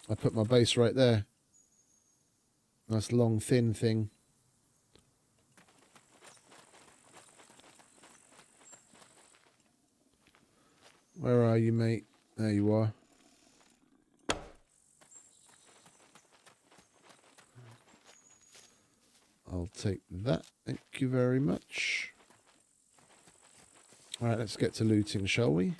I put my base right there. Nice long thin thing. Where are you, mate? There you are. I'll take that. Thank you very much. Alright, let's get to looting, shall we?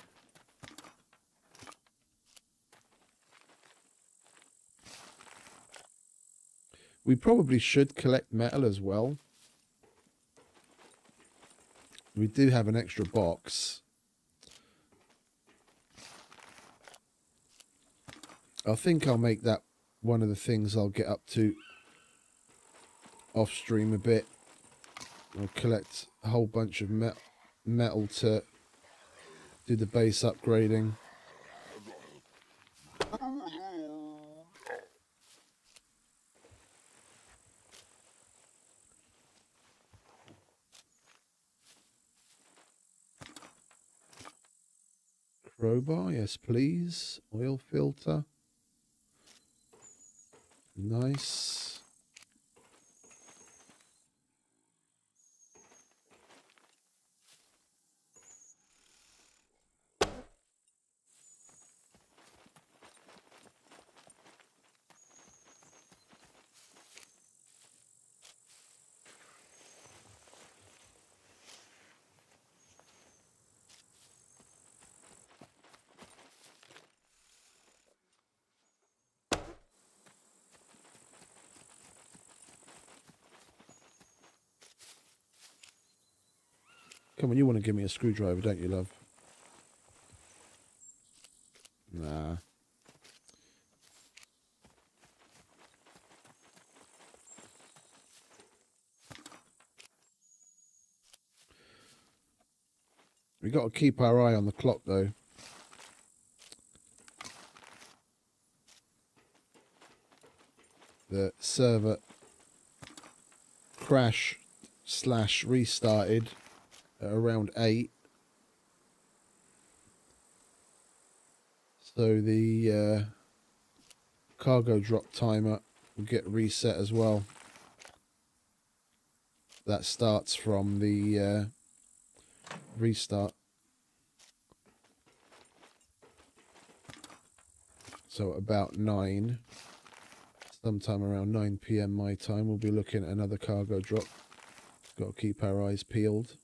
We probably should collect metal as well. We do have an extra box. I think I'll make that one of the things I'll get up to off stream a bit. I'll collect a whole bunch of metal to do the base upgrading. Crowbar, yes please. Oil filter. Nice. Come on, you want to give me a screwdriver, don't you, love? Nah. We got to keep our eye on the clock, though. The server crash/restarted at around 8. So the cargo drop timer will get reset as well. That starts from the restart. So about 9, sometime around 9 PM my time, we'll be looking at another cargo drop. Got to keep our eyes peeled.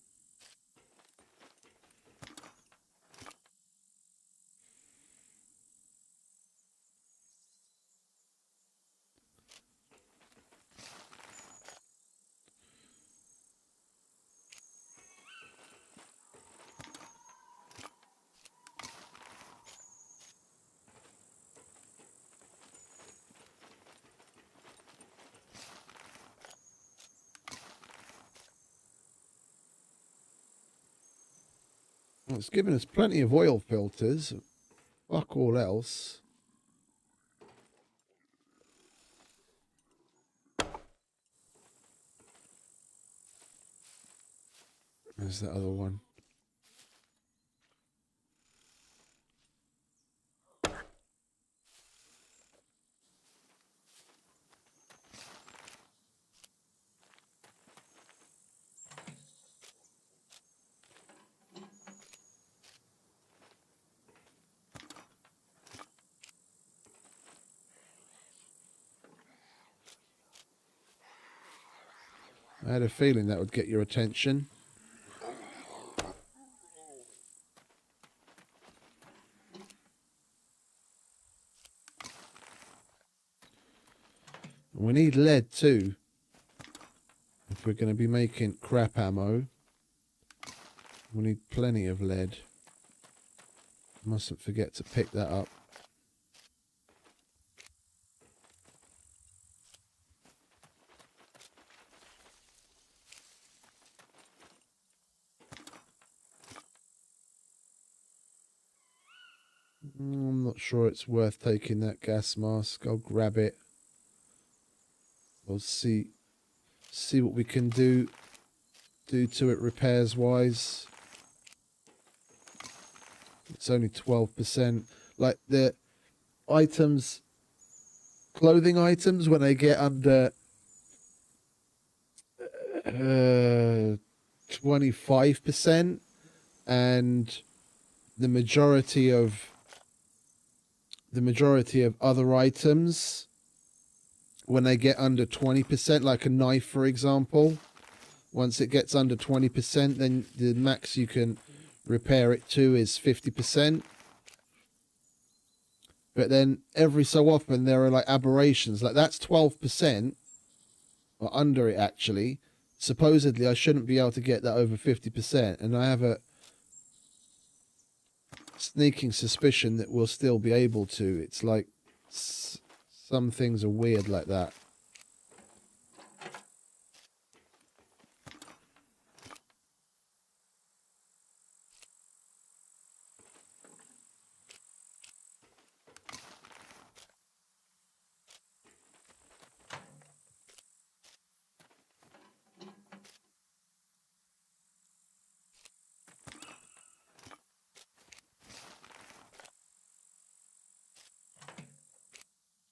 Well, it's given us plenty of oil filters. Fuck all else. There's that other one. I had a feeling that would get your attention. We need lead too, if we're going to be making crap ammo. We need plenty of lead. Mustn't forget to pick that up. I'm not sure it's worth taking that gas mask. I'll grab it. We'll see what we can do to it repairs wise. It's only 12%. Like the items, clothing items, when they get under 25%, and the majority of other items, when they get under 20%, like a knife for example, once it gets under 20%, then the max you can repair it to is 50%. But then every so often there are like aberrations, like that's 12% or under it actually. Supposedly I shouldn't be able to get that over 50%, and I have a sneaking suspicion that we'll still be able to. It's like some things are weird like that.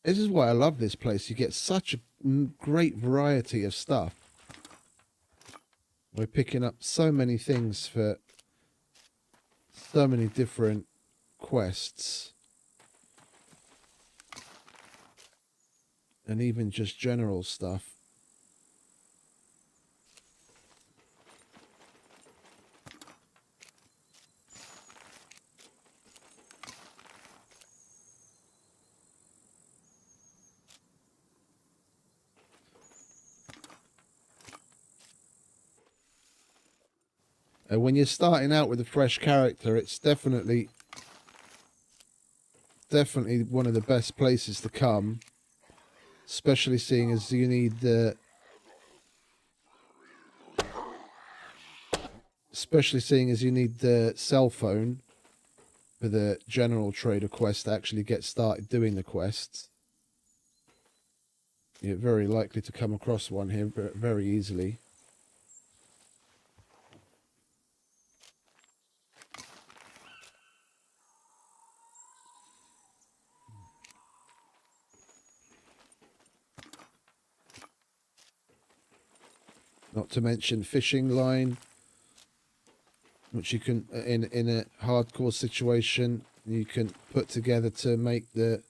This is why I love this place. You get such a great variety of stuff. We're picking up so many things for so many different quests. And even just general stuff. When you're starting out with a fresh character, it's definitely one of the best places to come, especially seeing as you need Especially seeing as you need the cell phone for the general trader quest to actually get started doing the quests. You're very likely to come across one here very easily. Not to mention fishing line, which you can, in a hardcore situation, you can put together to make the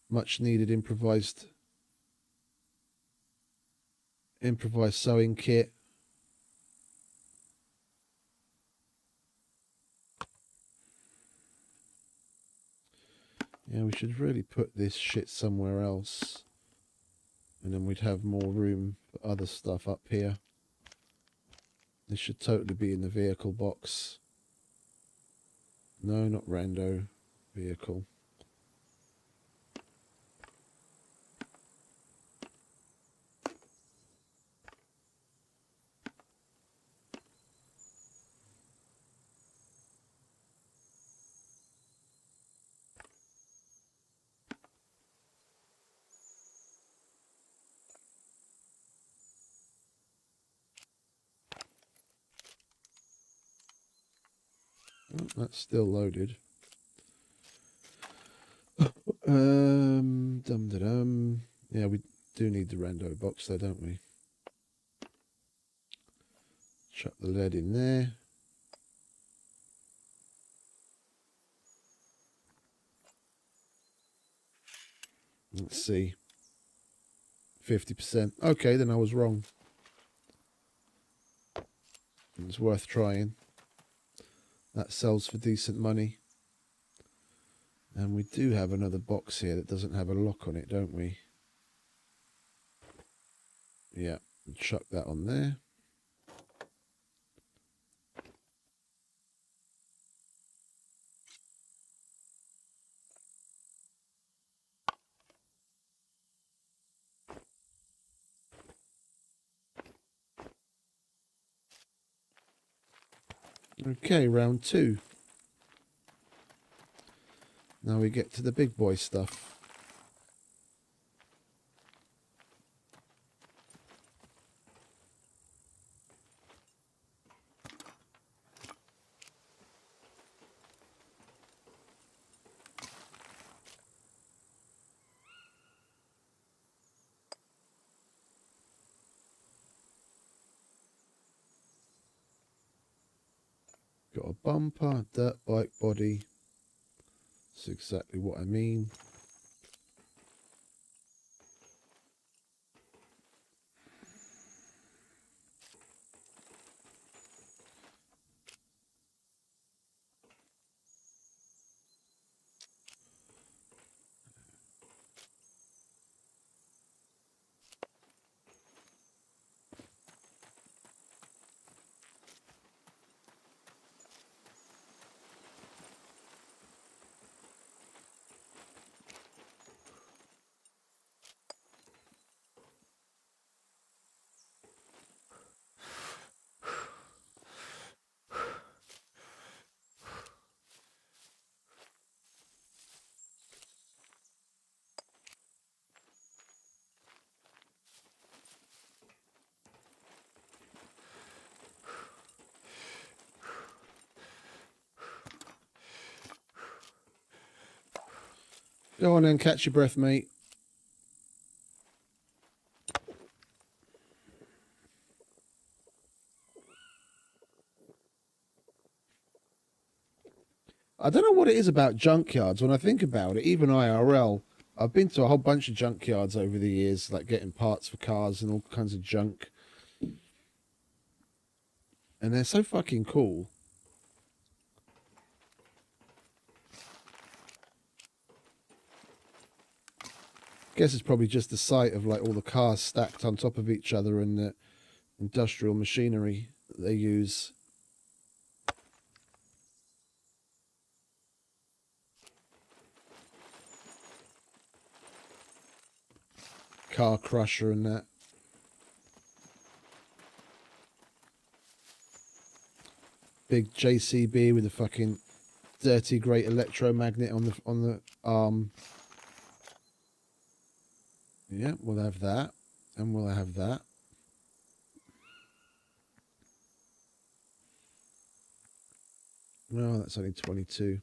much needed improvised sewing kit. Yeah, we should really put this shit somewhere else. And then we'd have more room for other stuff up here. This should totally be in the vehicle box. No, not rando. Vehicle. Oh, that's still loaded. Dum-da-dum. Yeah, we do need the rando box though, don't we? Chuck the lead in there. Let's see. 50%. Okay, then I was wrong. It's worth trying. That sells for decent money. And we do have another box here that doesn't have a lock on it, don't we? Yeah, chuck that on there. Okay, round 2. Now we get to the big boy stuff. Got a bumper, dirt bike body. That's exactly what I mean. Go on then, catch your breath, mate. I don't know what it is about junkyards. When I think about it, even IRL, I've been to a whole bunch of junkyards over the years, like getting parts for cars and all kinds of junk. And they're so fucking cool. Guess it's probably just the sight of like all the cars stacked on top of each other and the industrial machinery that they use. car crusher and that. Big JCB with a fucking dirty great electromagnet on the arm. Yeah, we'll have that, and we'll have that. No, that's only 22.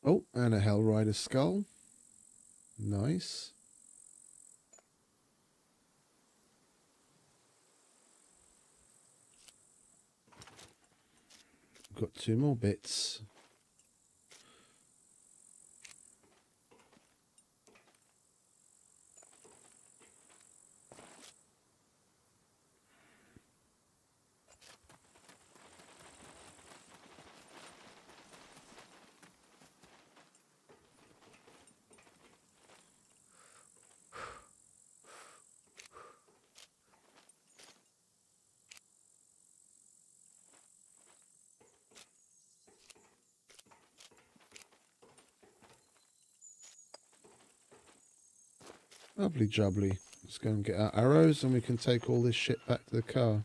Oh, and a Hellrider skull. Nice. Got 2 more bits. Lovely jubbly. Let's go and get our arrows and we can take all this shit back to the car.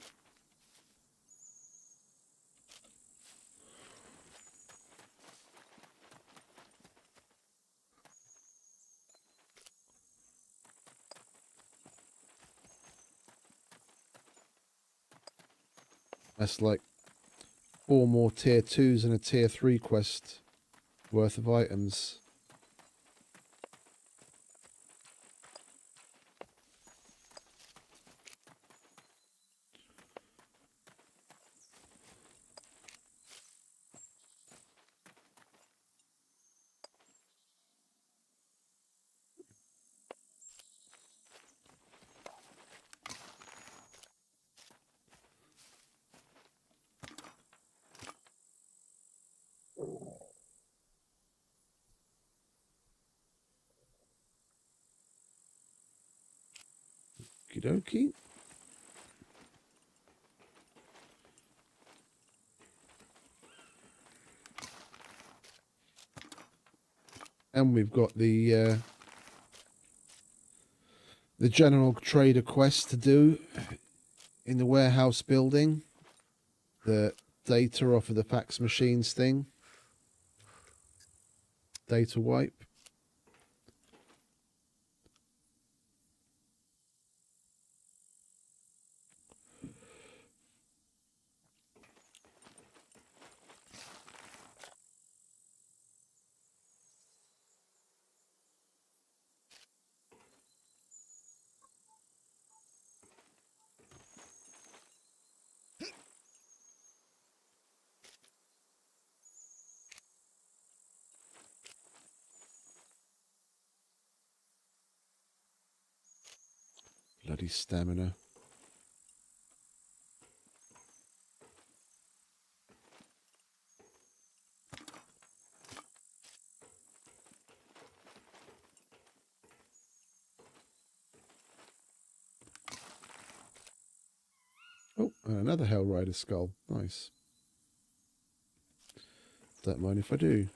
That's like 4 more tier 2s and a tier 3 quest worth of items. Okie dokie. And we've got the general trader quest to do in the warehouse building. The data off of the fax machines thing. Data wipe. Bloody stamina. Oh, and another Hellrider skull. Nice. Don't mind if I do.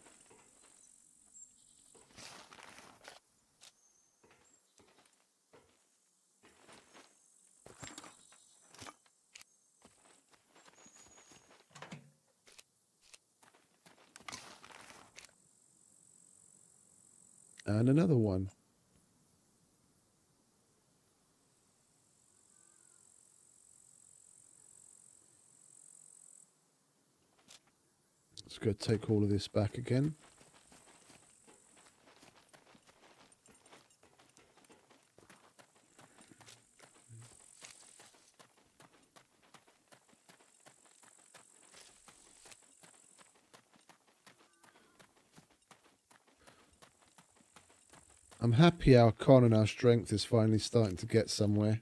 And another one. Let's go take all of this back again. I'm happy our con and our strength is finally starting to get somewhere.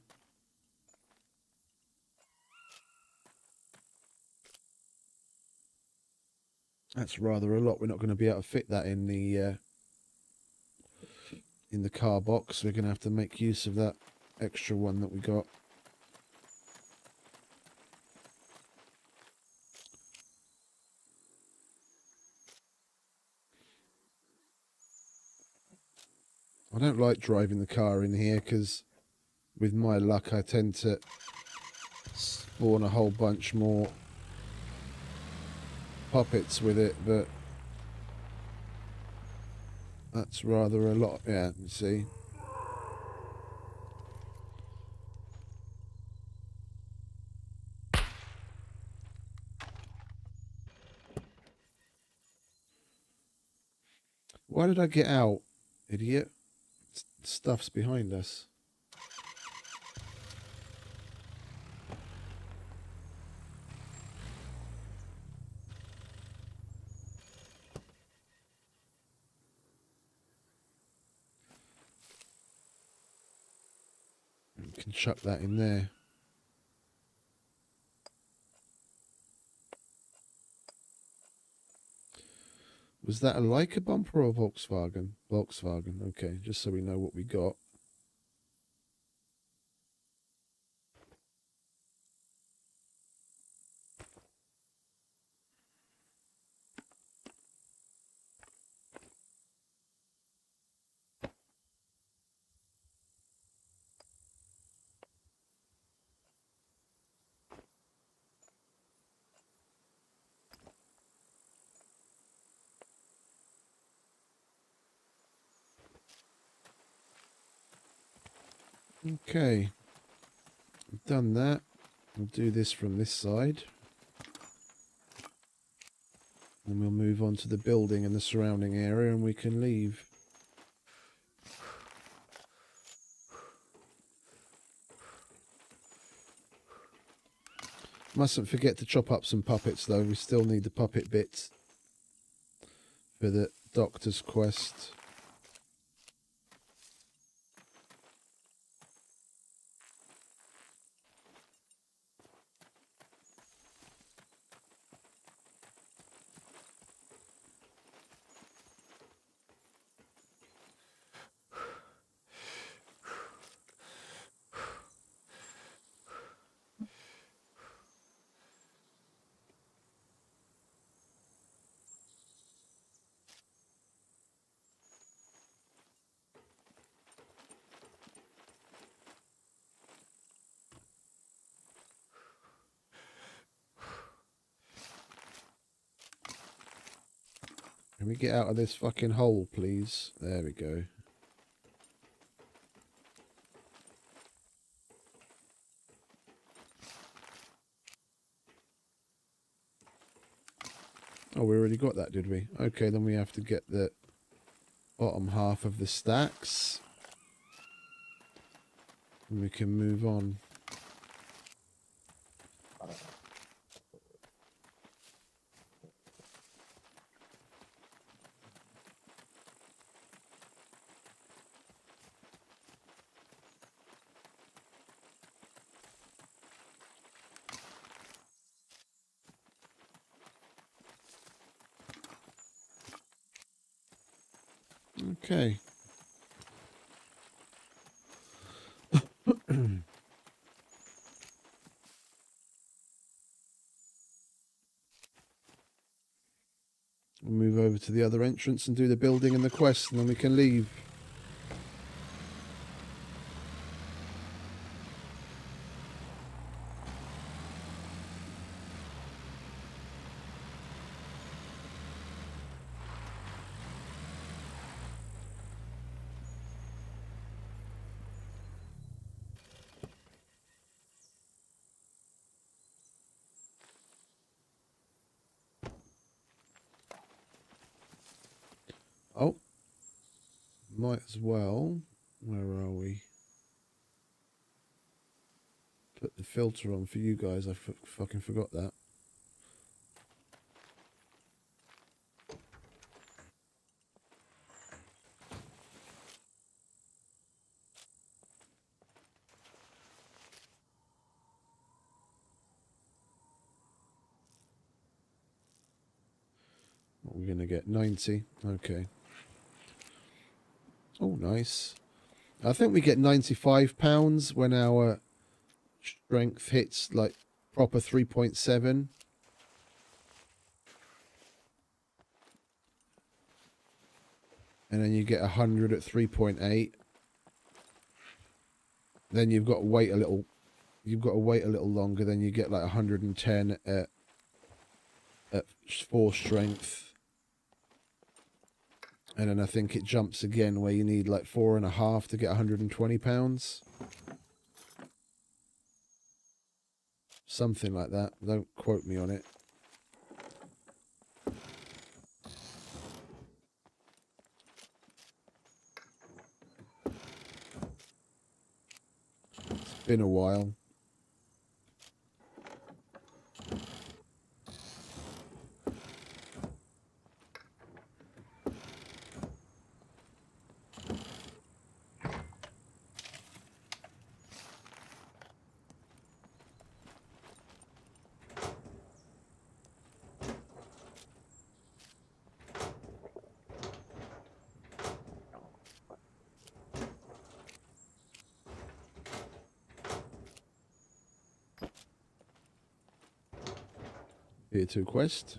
That's rather a lot. We're not going to be able to fit that in the car box. We're going to have to make use of that extra one that we got. I don't like driving the car in here because with my luck I tend to spawn a whole bunch more puppets with it, but that's rather a lot. Yeah, you see. Why did I get out, idiot? Stuff's behind us. You can chuck that in there. Was that a Leica bumper or a Volkswagen? Volkswagen, okay, just so we know what we got. Okay, we've done that. We'll do this from this side. And we'll move on to the building and the surrounding area and we can leave. Mustn't forget to chop up some puppets though. We still need the puppet bits for the doctor's quest. Can we get out of this fucking hole, please? There we go. Oh, we already got that, did we? Okay, then we have to get the bottom half of the stacks. And we can move on. Okay. We'll move over to the other entrance and do the building and the quest, and then we can leave. Oh, might as well. Where are we? Put the filter on for you guys. I fucking forgot that. We're going to get 90. Okay. Oh, nice. I think we get 95 pounds when our strength hits like proper 3.7. And then you get 100 at 3.8. Then you've got to wait a little. You've got to wait a little longer. Then you get like 110 at 4 strength. And then I think it jumps again where you need like 4.5 to get 120 pounds. Something like that. Don't quote me on it. It's been a while. Here to quest.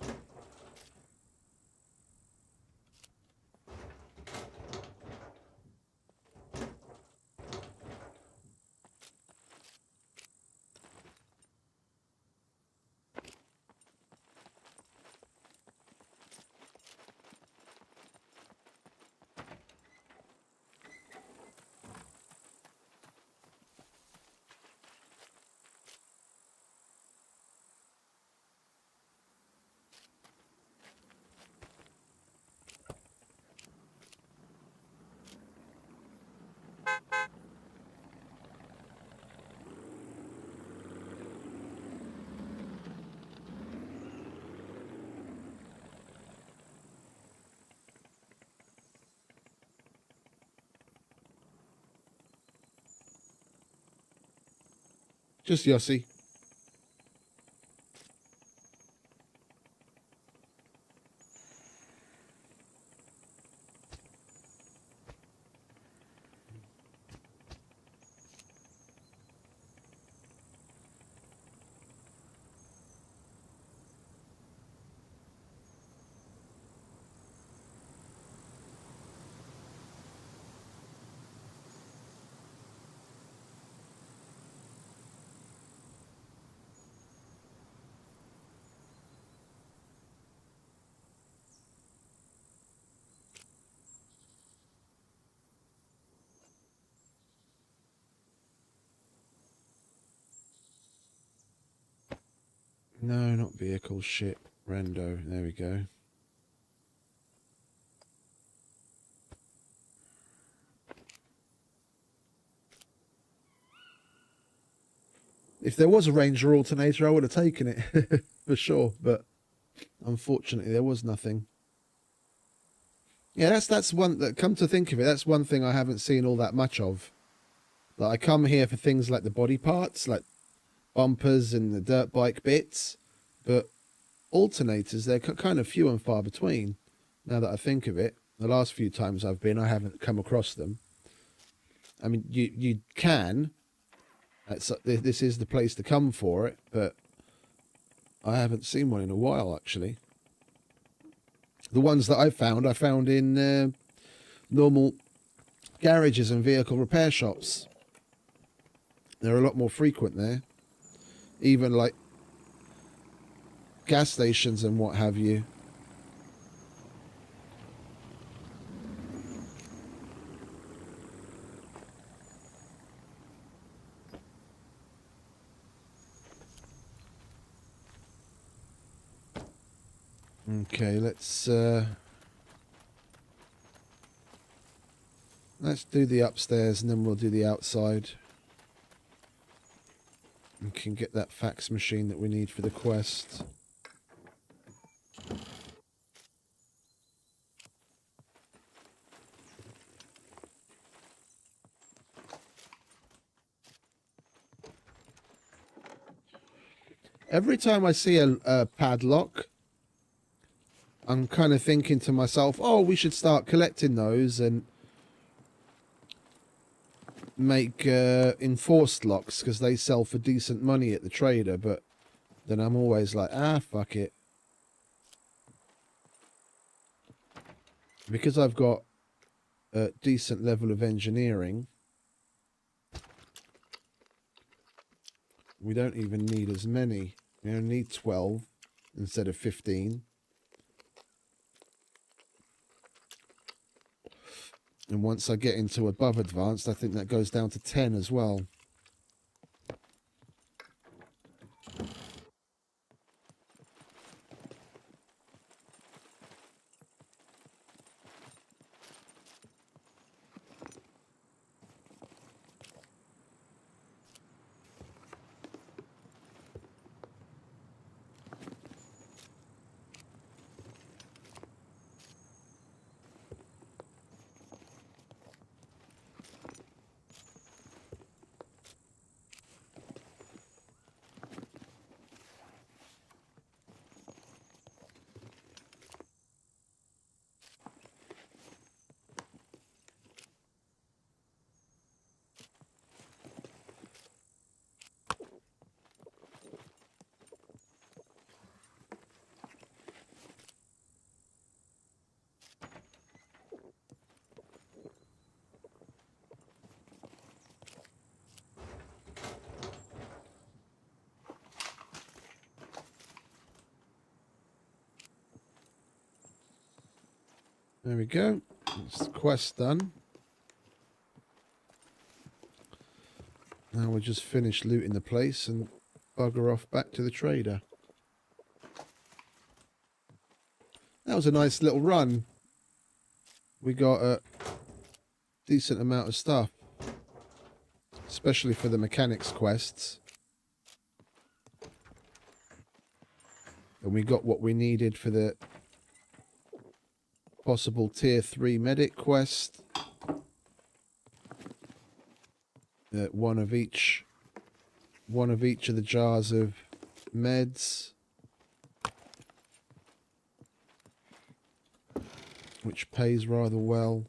Just Yossi. No, not vehicle, ship. Rando. There we go. If there was a Ranger alternator, I would have taken it for sure. But unfortunately, there was nothing. Yeah, that's one that. Come to think of it, that's one thing I haven't seen all that much of. Like, I come here for things like the body parts, like bumpers and the dirt bike bits, but alternators, they're kind of few and far between. Now that I think of it, the last few times I've been, I haven't come across them. I mean, you can. This is the place to come for it, but I haven't seen one in a while, actually. The ones that I found in normal garages and vehicle repair shops. They're a lot more frequent there. Even like gas stations and what have you. Okay, let's do the upstairs and then we'll do the outside. We can get that fax machine that we need for the quest. Every time I see a padlock, I'm kind of thinking to myself, oh, we should start collecting those and make enforced locks because they sell for decent money at the trader. But then I'm always like, fuck it. Because I've got a decent level of engineering, we don't even need as many. We only need 12 instead of 15. And once I get into above advanced, I think that goes down to 10 as well. There we go. That's the quest done. Now we'll just finish looting the place and bugger off back to the trader. That was a nice little run. We got a decent amount of stuff, especially for the mechanics quests. And we got what we needed for the possible tier 3 medic quest. One of each of the jars of meds, which pays rather well.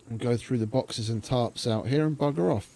And go through the boxes and tarps out here and bugger off.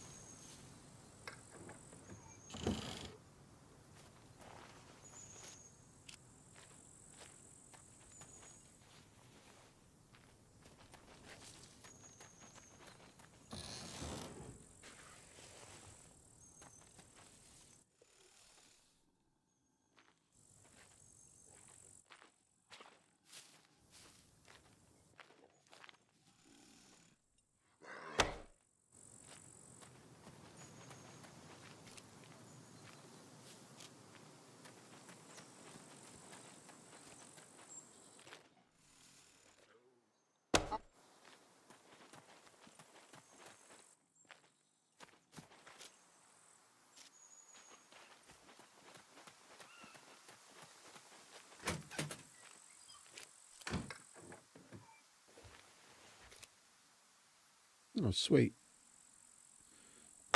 Oh, sweet.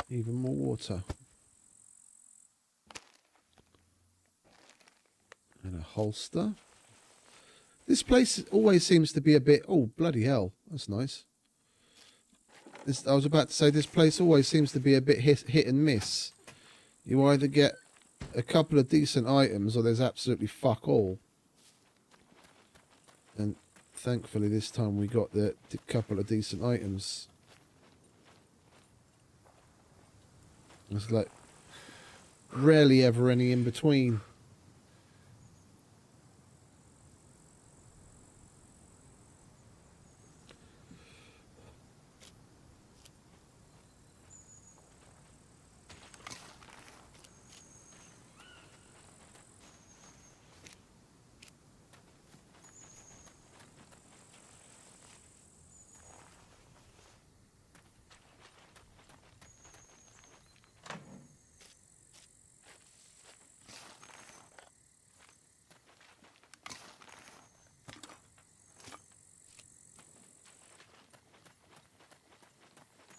Even more water. And a holster. This place always seems to be a bit... Oh, bloody hell. That's nice. I was about to say, this place always seems to be a bit hit and miss. You either get a couple of decent items or there's absolutely fuck all. And thankfully this time we got the couple of decent items. It's like rarely ever any in between.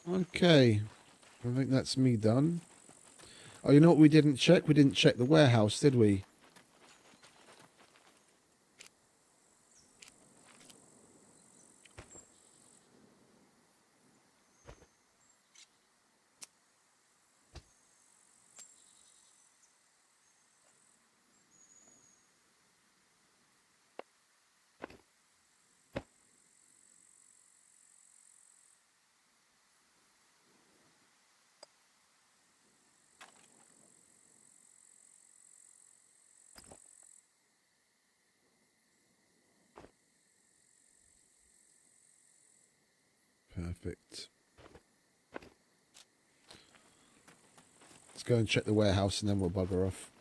Okay. I think that's me done. Oh, you know what we didn't check? We didn't check the warehouse, did we? Perfect. Let's go and check the warehouse and then we'll bugger off.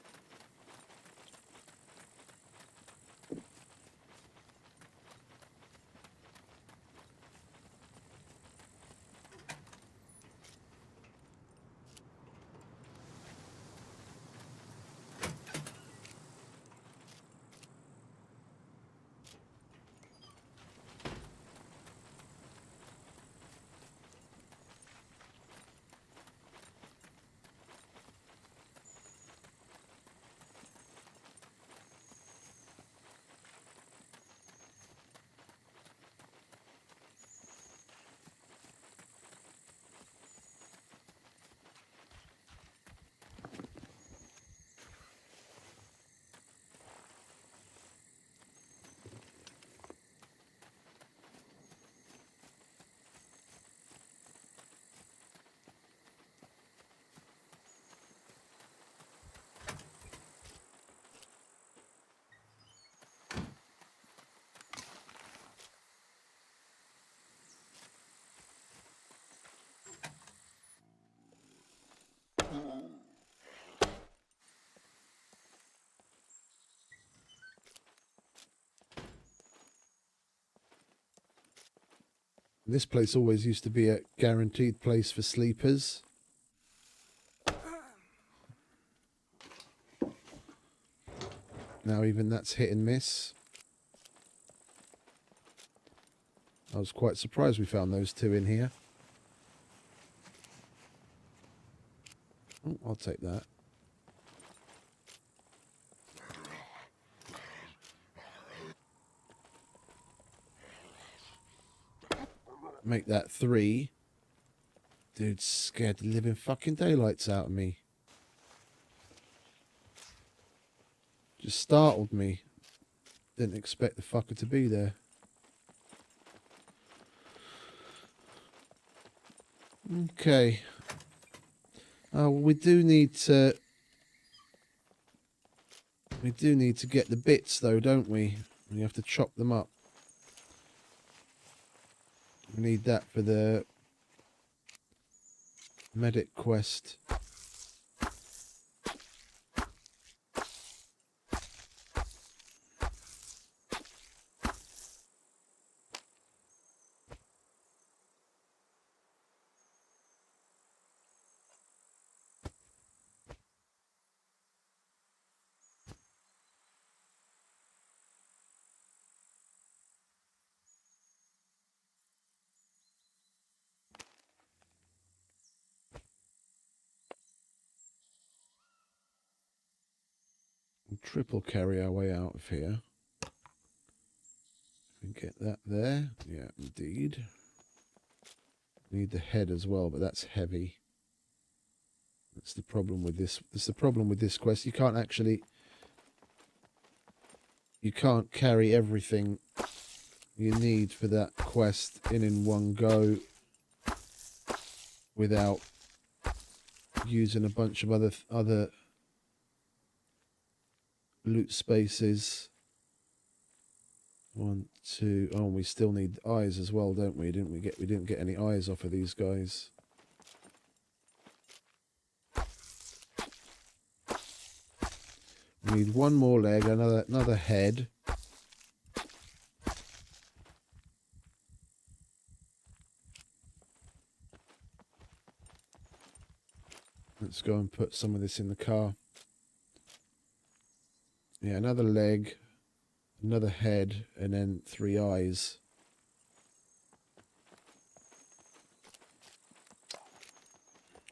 This place always used to be a guaranteed place for sleepers. Now even that's hit and miss. I was quite surprised we found those two in here. Oh, I'll take that. Make that 3. Dude, scared the living fucking daylights out of me. Just startled me. Didn't expect the fucker to be there. Okay. We do need to... We do need to get the bits though, don't we? We have to chop them up. We need that for the medic quest. We'll triple carry our way out of here. We get that there. Yeah, indeed. Need the head as well, but that's heavy. That's the problem with this. That's the problem with this quest. You can't actually... You can't carry everything you need for that quest in one go without using a bunch of other loot spaces. 1, 2. Oh, we still need eyes as well, don't we? We didn't get any eyes off of these guys. We need one more leg, another head. Let's go and put some of this in the car. Yeah, another leg, another head, and then 3 eyes.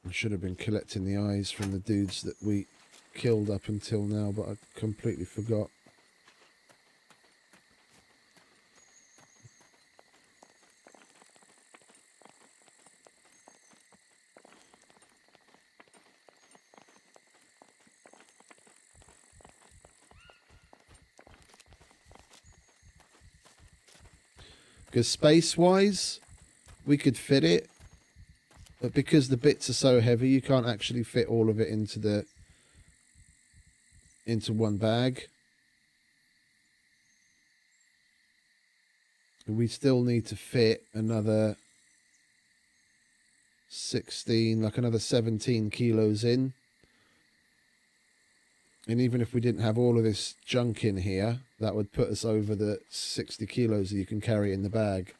I should have been collecting the eyes from the dudes that we killed up until now, but I completely forgot. Because space-wise, we could fit it, but because the bits are so heavy, you can't actually fit all of it into one bag. And we still need to fit another 16, like another 17 kilos in. And even if we didn't have all of this junk in here, that would put us over the 60 kilos that you can carry in the bag.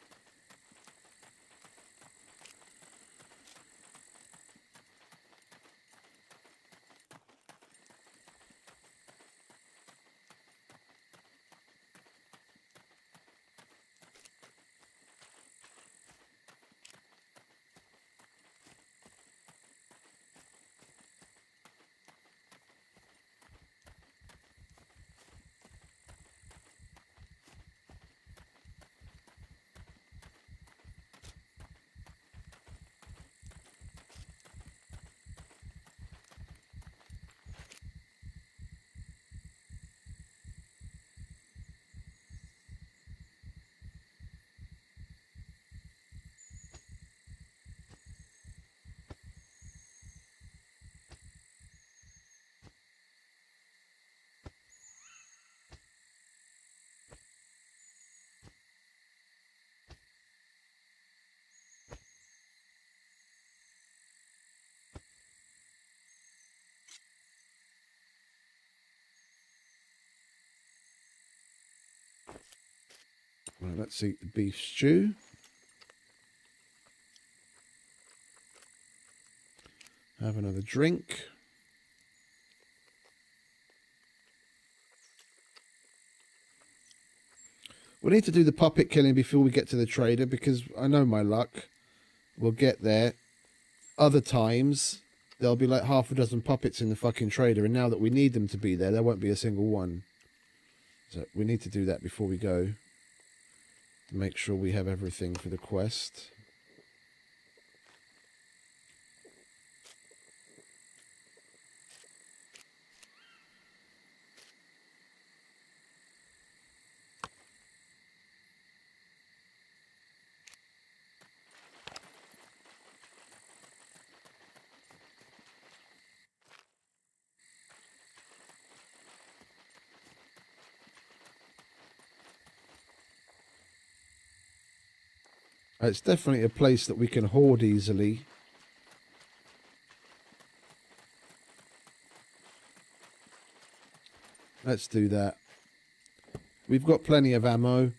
Right, let's eat the beef stew. Have another drink. We need to do the puppet killing before we get to the trader, because I know my luck. We'll get there. Other times, there'll be like half a dozen puppets in the fucking trader, and now that we need them to be there, there won't be a single one. So we need to do that before we go. Make sure we have everything for the quest. It's definitely a place that we can hoard easily. Let's do that. We've got plenty of ammo.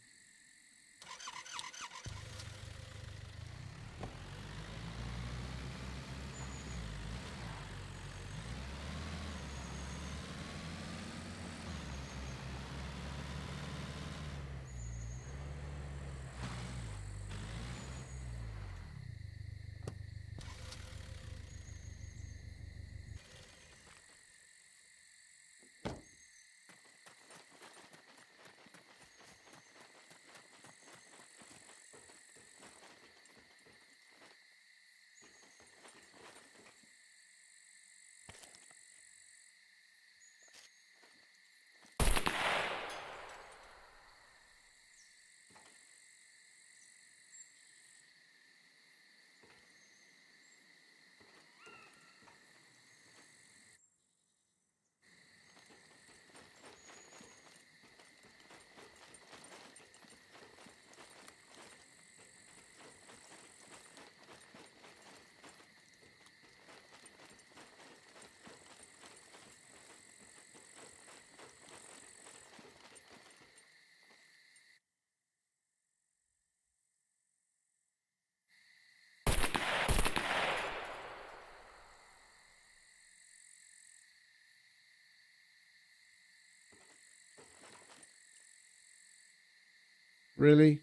Really?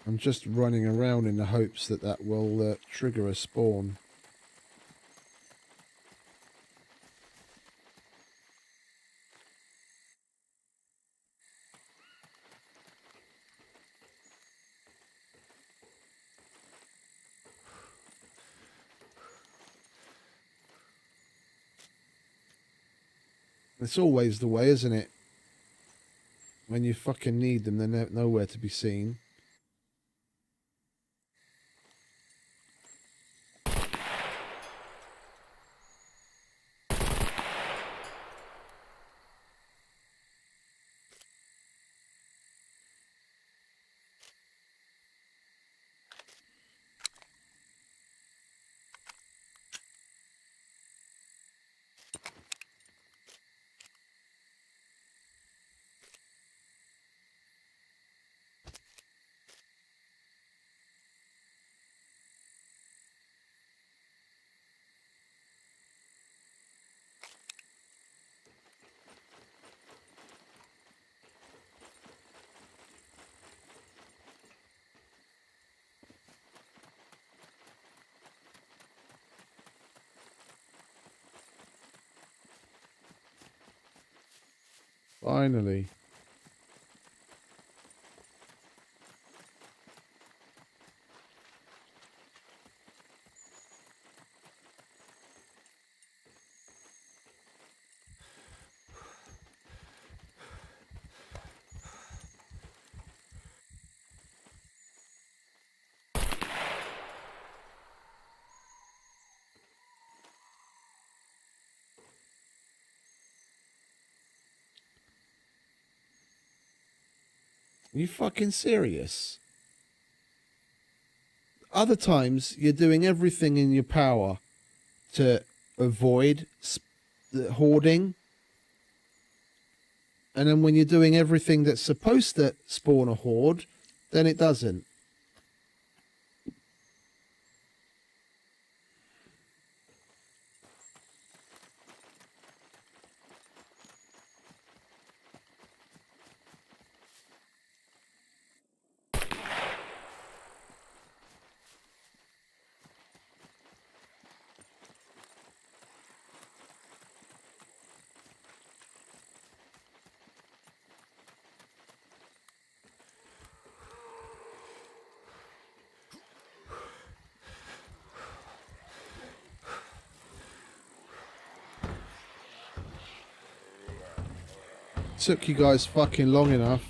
I'm just running around in the hopes that that will trigger a spawn. It's always the way, isn't it? When you fucking need them, they're nowhere to be seen. Finally. Are you fucking serious? Other times, you're doing everything in your power to avoid the hoarding. And then when you're doing everything that's supposed to spawn a horde, then it doesn't. Took you guys fucking long enough.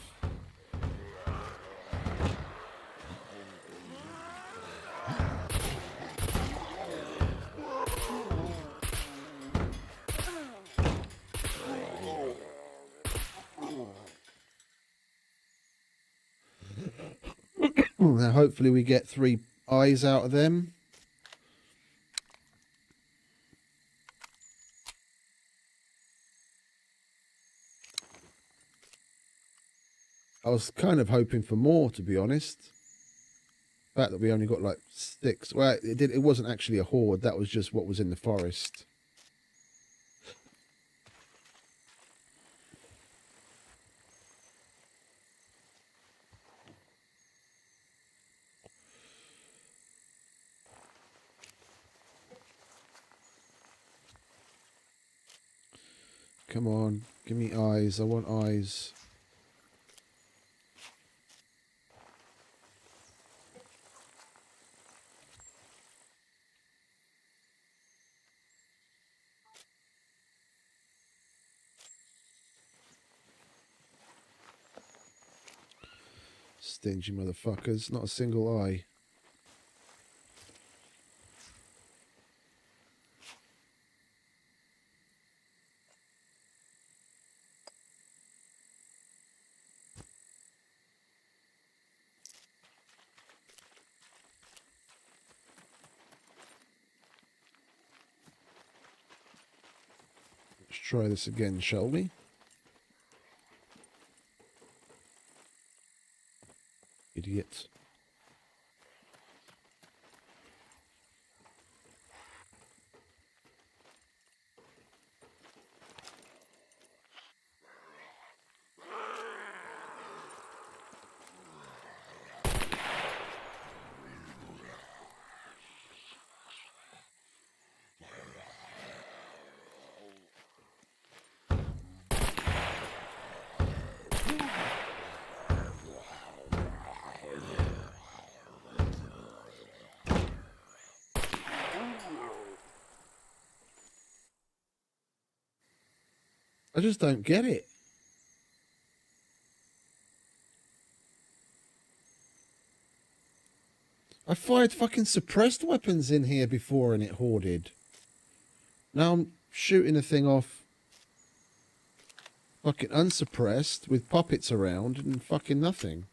Now hopefully we get 3 eyes out of them. I was kind of hoping for more, to be honest. The fact that we only got like 6. Well, it wasn't actually a horde. That was just what was in the forest. Come on, give me eyes. I want eyes. Stingy motherfuckers. Not a single eye. Let's try this again, shall we? Idiot. I just don't get it. I fired fucking suppressed weapons in here before and it hoarded. Now I'm shooting a thing off fucking unsuppressed with puppets around and fucking nothing.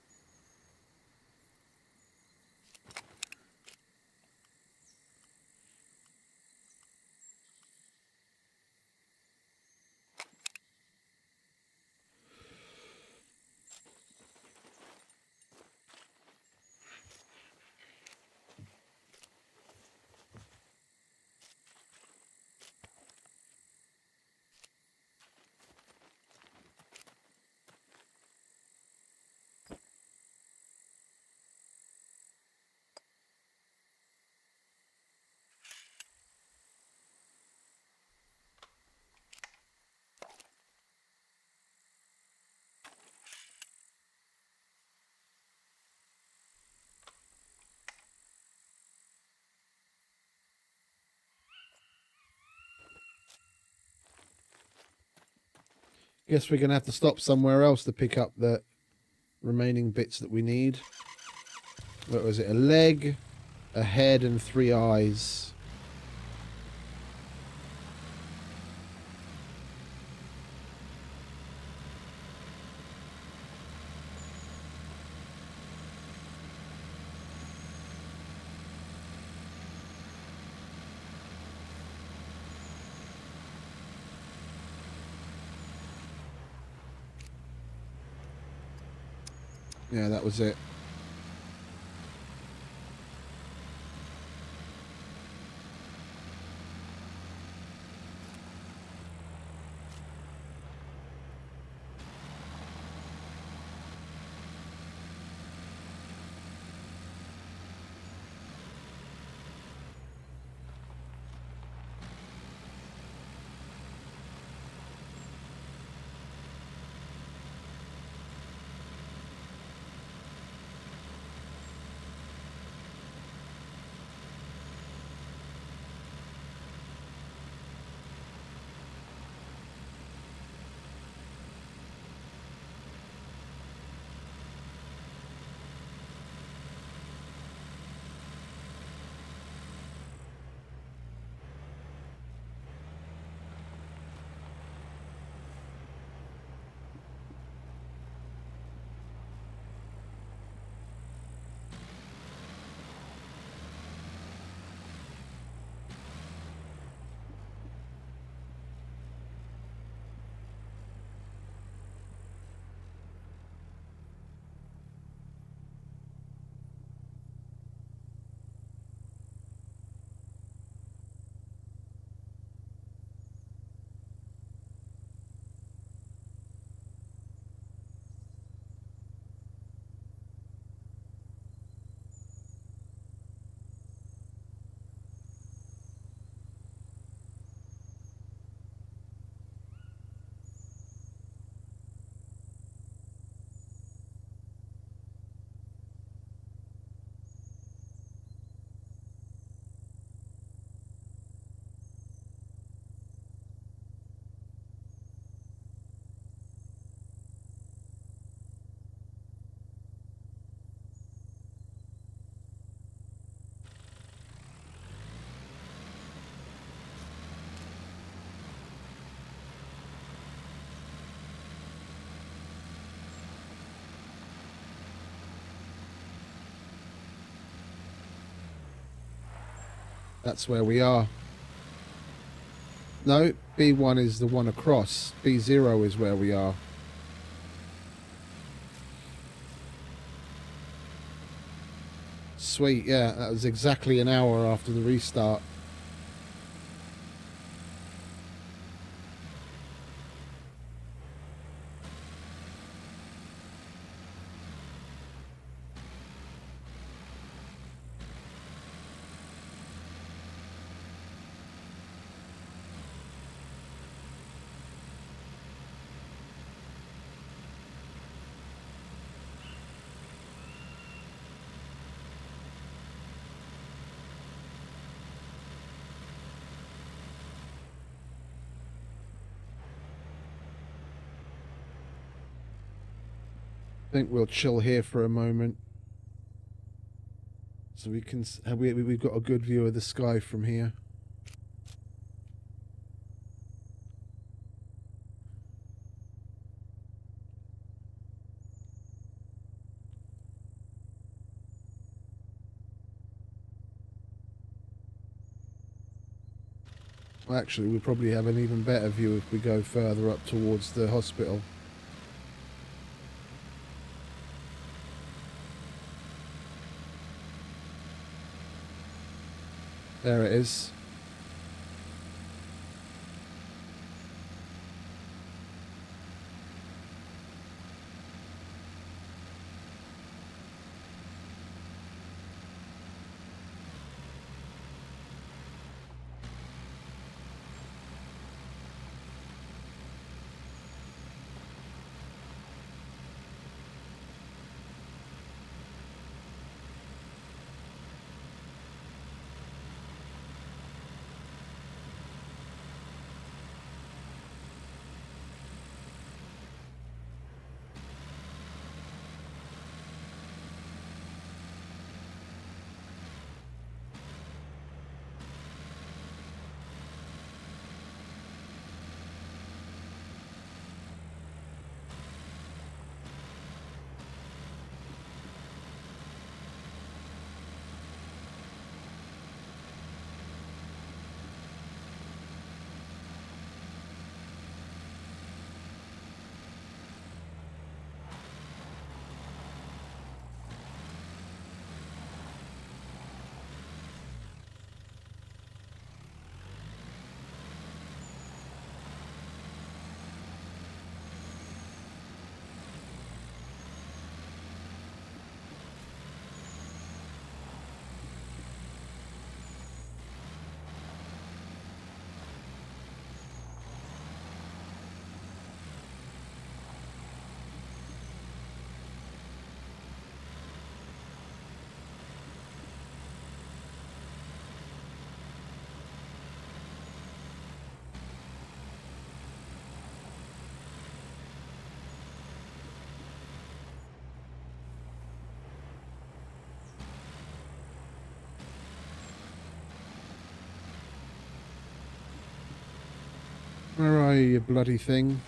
Guess we're going to have to stop somewhere else to pick up the remaining bits that we need. What was it? A leg, a head, and 3 eyes. Yeah, that was it. That's where we are. No, B1 is the one across. B0 is where we are. Sweet, yeah, that was exactly an hour after the restart. think we'll chill here for a moment. So we can, we've got a good view of the sky from here. Actually, we'll probably have an even better view if we go further up towards the hospital. There it is. Where are you, you bloody thing?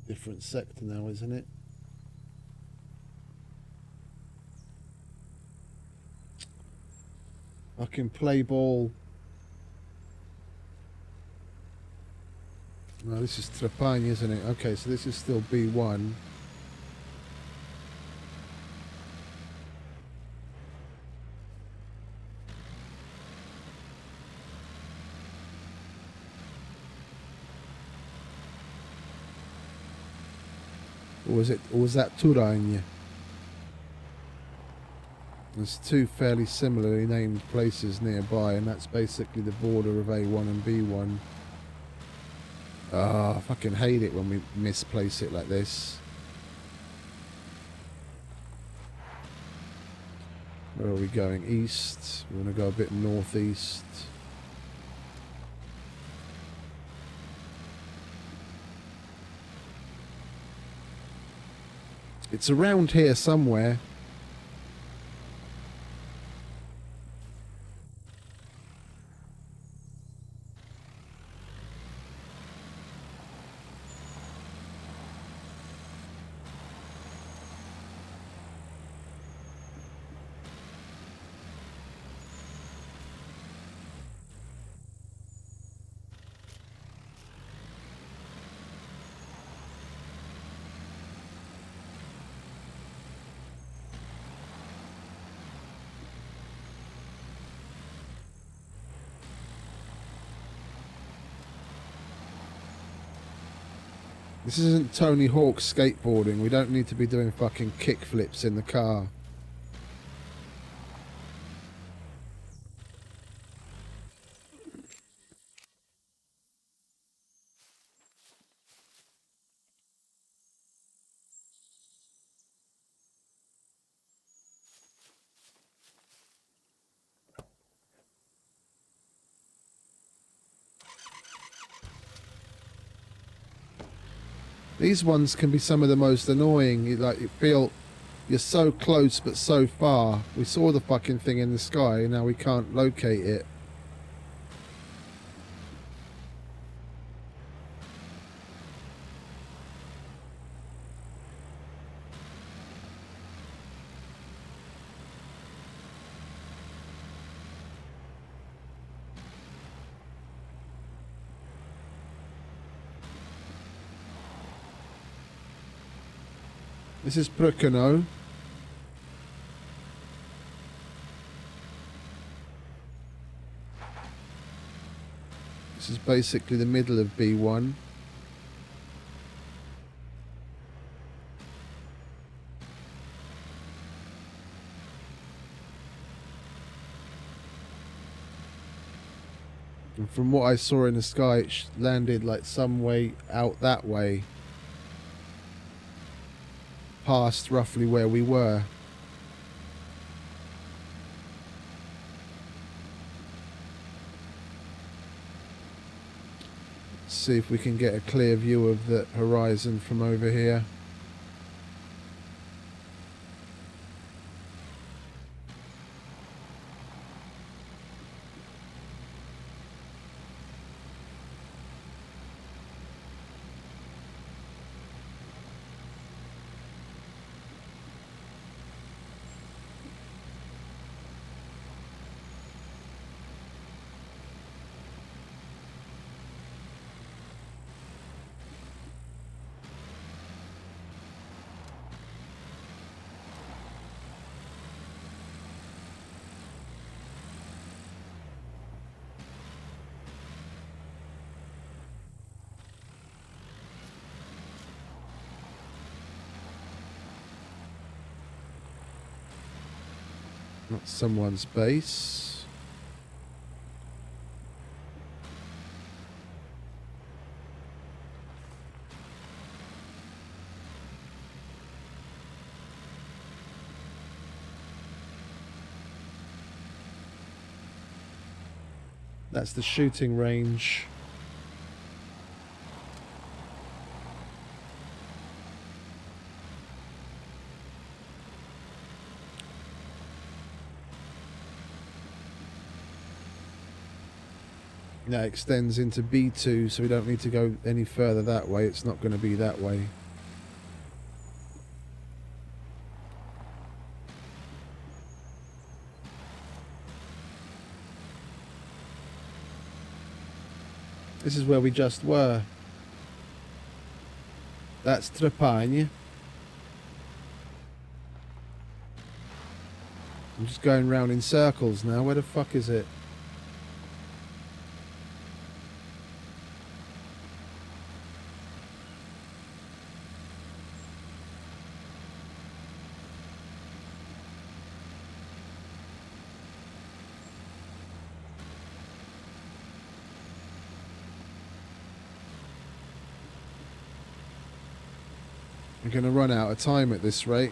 Different sector now, isn't it? I can play ball. No, this is Trapani, isn't it? Okay, so this is still B1. Or was that Turagna? There's two fairly similarly named places nearby, and that's basically the border of A1 and B1. Ah, I fucking hate it when we misplace it like this. Where are we going? East. We want to go a bit northeast. It's around here somewhere. This isn't Tony Hawk skateboarding. We don't need to be doing fucking kickflips in the car. These ones can be some of the most annoying. You feel you're so close but so far. We saw the fucking thing in the sky, now we can't locate it. This is Prucano. This is basically the middle of B1. And from what I saw in the sky, it landed like some way out that way. Past roughly where we were. Let's see if we can get a clear view of the horizon from over here. Not someone's base. That's the shooting range. That extends into B2, so we don't need to go any further that way. It's not going to be that way. This is where we just were. That's Trepagna. I'm just going round in circles now. Where the fuck is it? We're going to run out of time at this rate.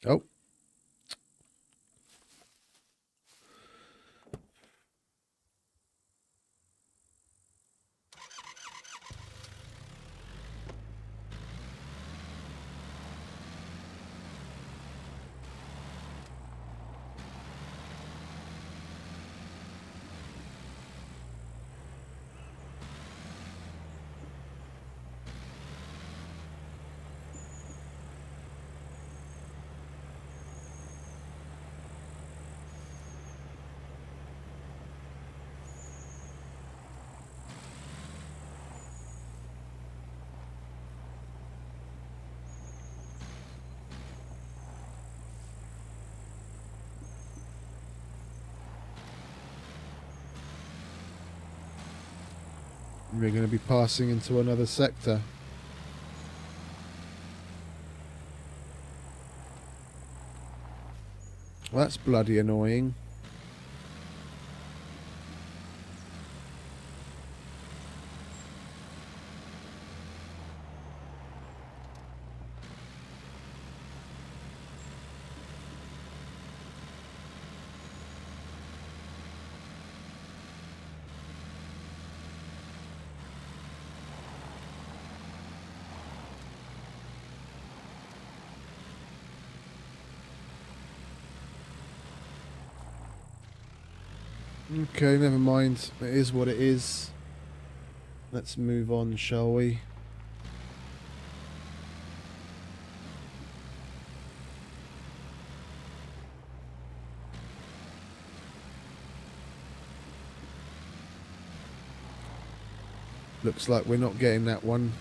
Oh. We're going to be passing into another sector. Well, that's bloody annoying. Okay, never mind. It is what it is. Let's move on, shall we? Looks like we're not getting that one.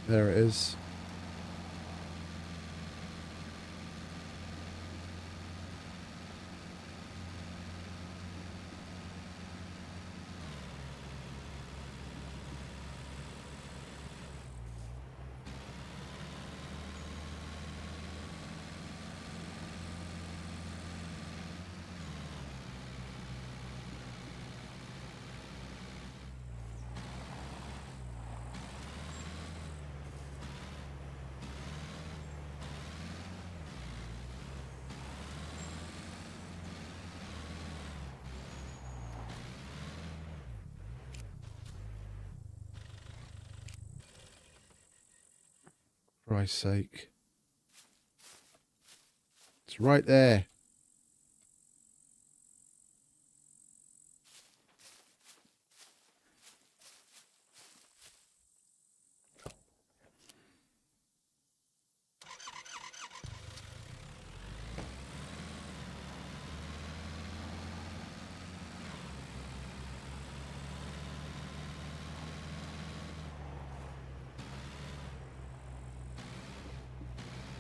There it is. For Christ's sake. It's right there.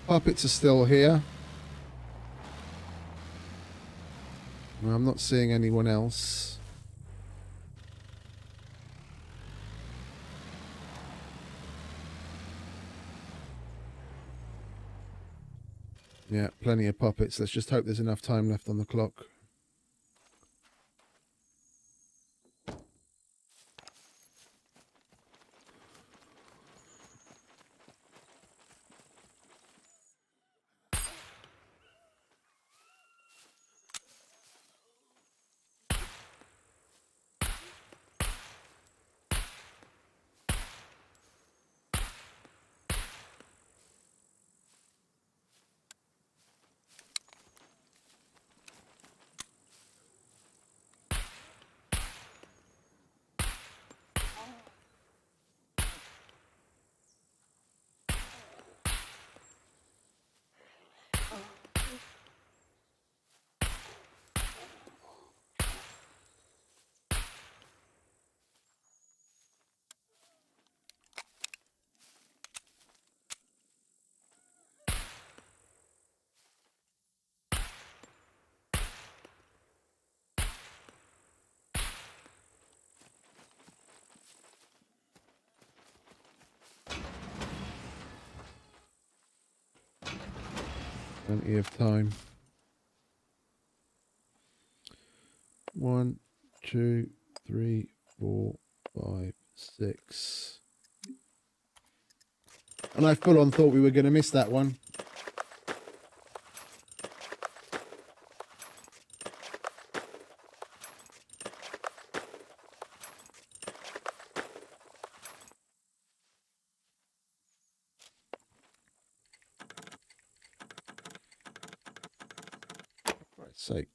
Puppets are still here. Well, I'm not seeing anyone else. Yeah, plenty of puppets. Let's just hope there's enough time left on the clock. Plenty of time. 1, 2, 3, 4, 5, 6. And I full on thought we were going to miss that one. For Christ's sake.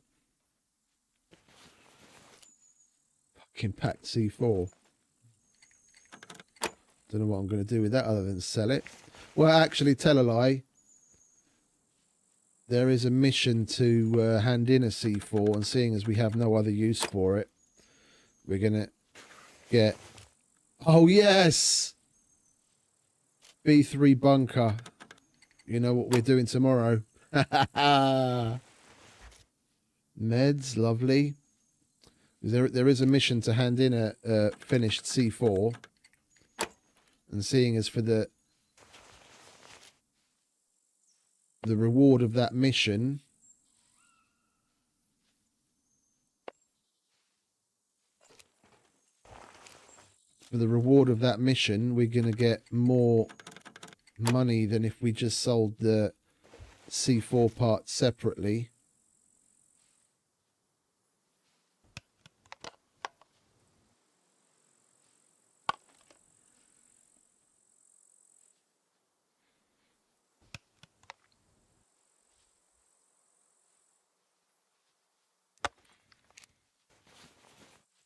Fucking packed C4. Don't know what I'm going to do with that other than sell it. Well, actually, tell a lie. There is a mission to hand in a C4, and seeing as we have no other use for it, we're going to get... Oh, yes! B3 bunker. You know what we're doing tomorrow. Meds, lovely. There is a mission to hand in a finished C4. And seeing as for the reward of that mission, we're going to get more money than if we just sold the C4 parts separately.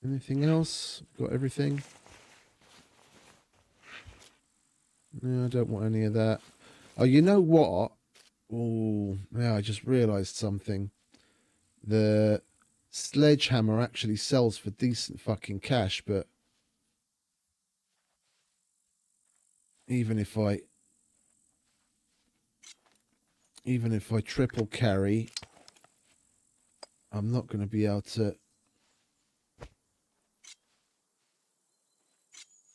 Anything else? Got everything? No, I don't want any of that. Oh, you know what? Oh, yeah, I just realised something. The sledgehammer actually sells for decent fucking cash, but even if I triple carry, I'm not going to be able to,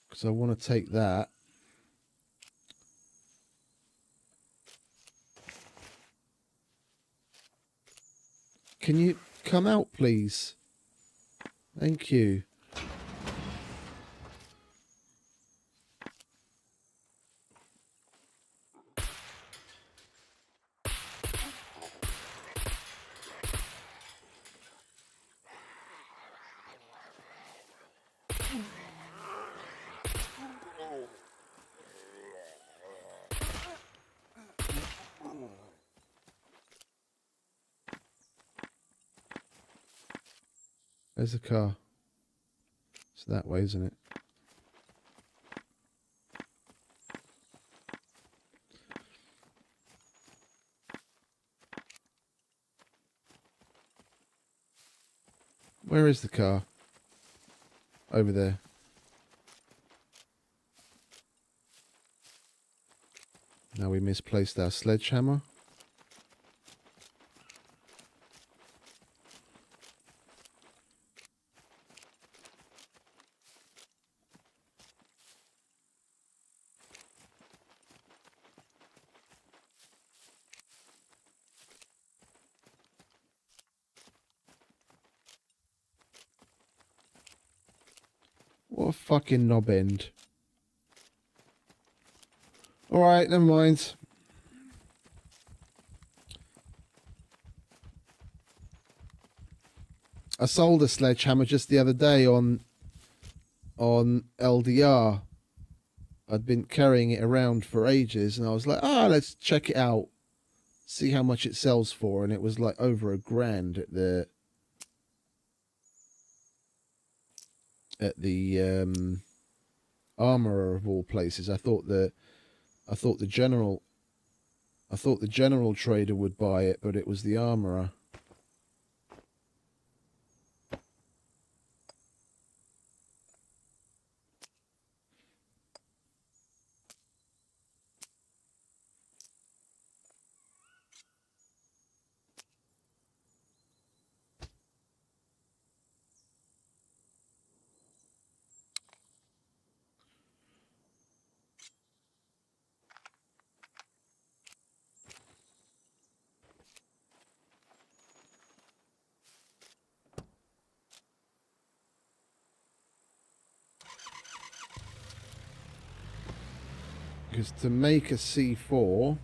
because I want to take that. Can you come out, please? Thank you. There's the car. It's that way, isn't it? Where is the car? Over there. Now we misplaced our sledgehammer. What a fucking knob end. Alright, never mind. I sold a sledgehammer just the other day on LDR. I'd been carrying it around for ages, and I was like, let's check it out. See how much it sells for. And it was like over $1,000 at the Armourer of all places. I thought the general trader would buy it, but it was the Armourer. Because to make a C4...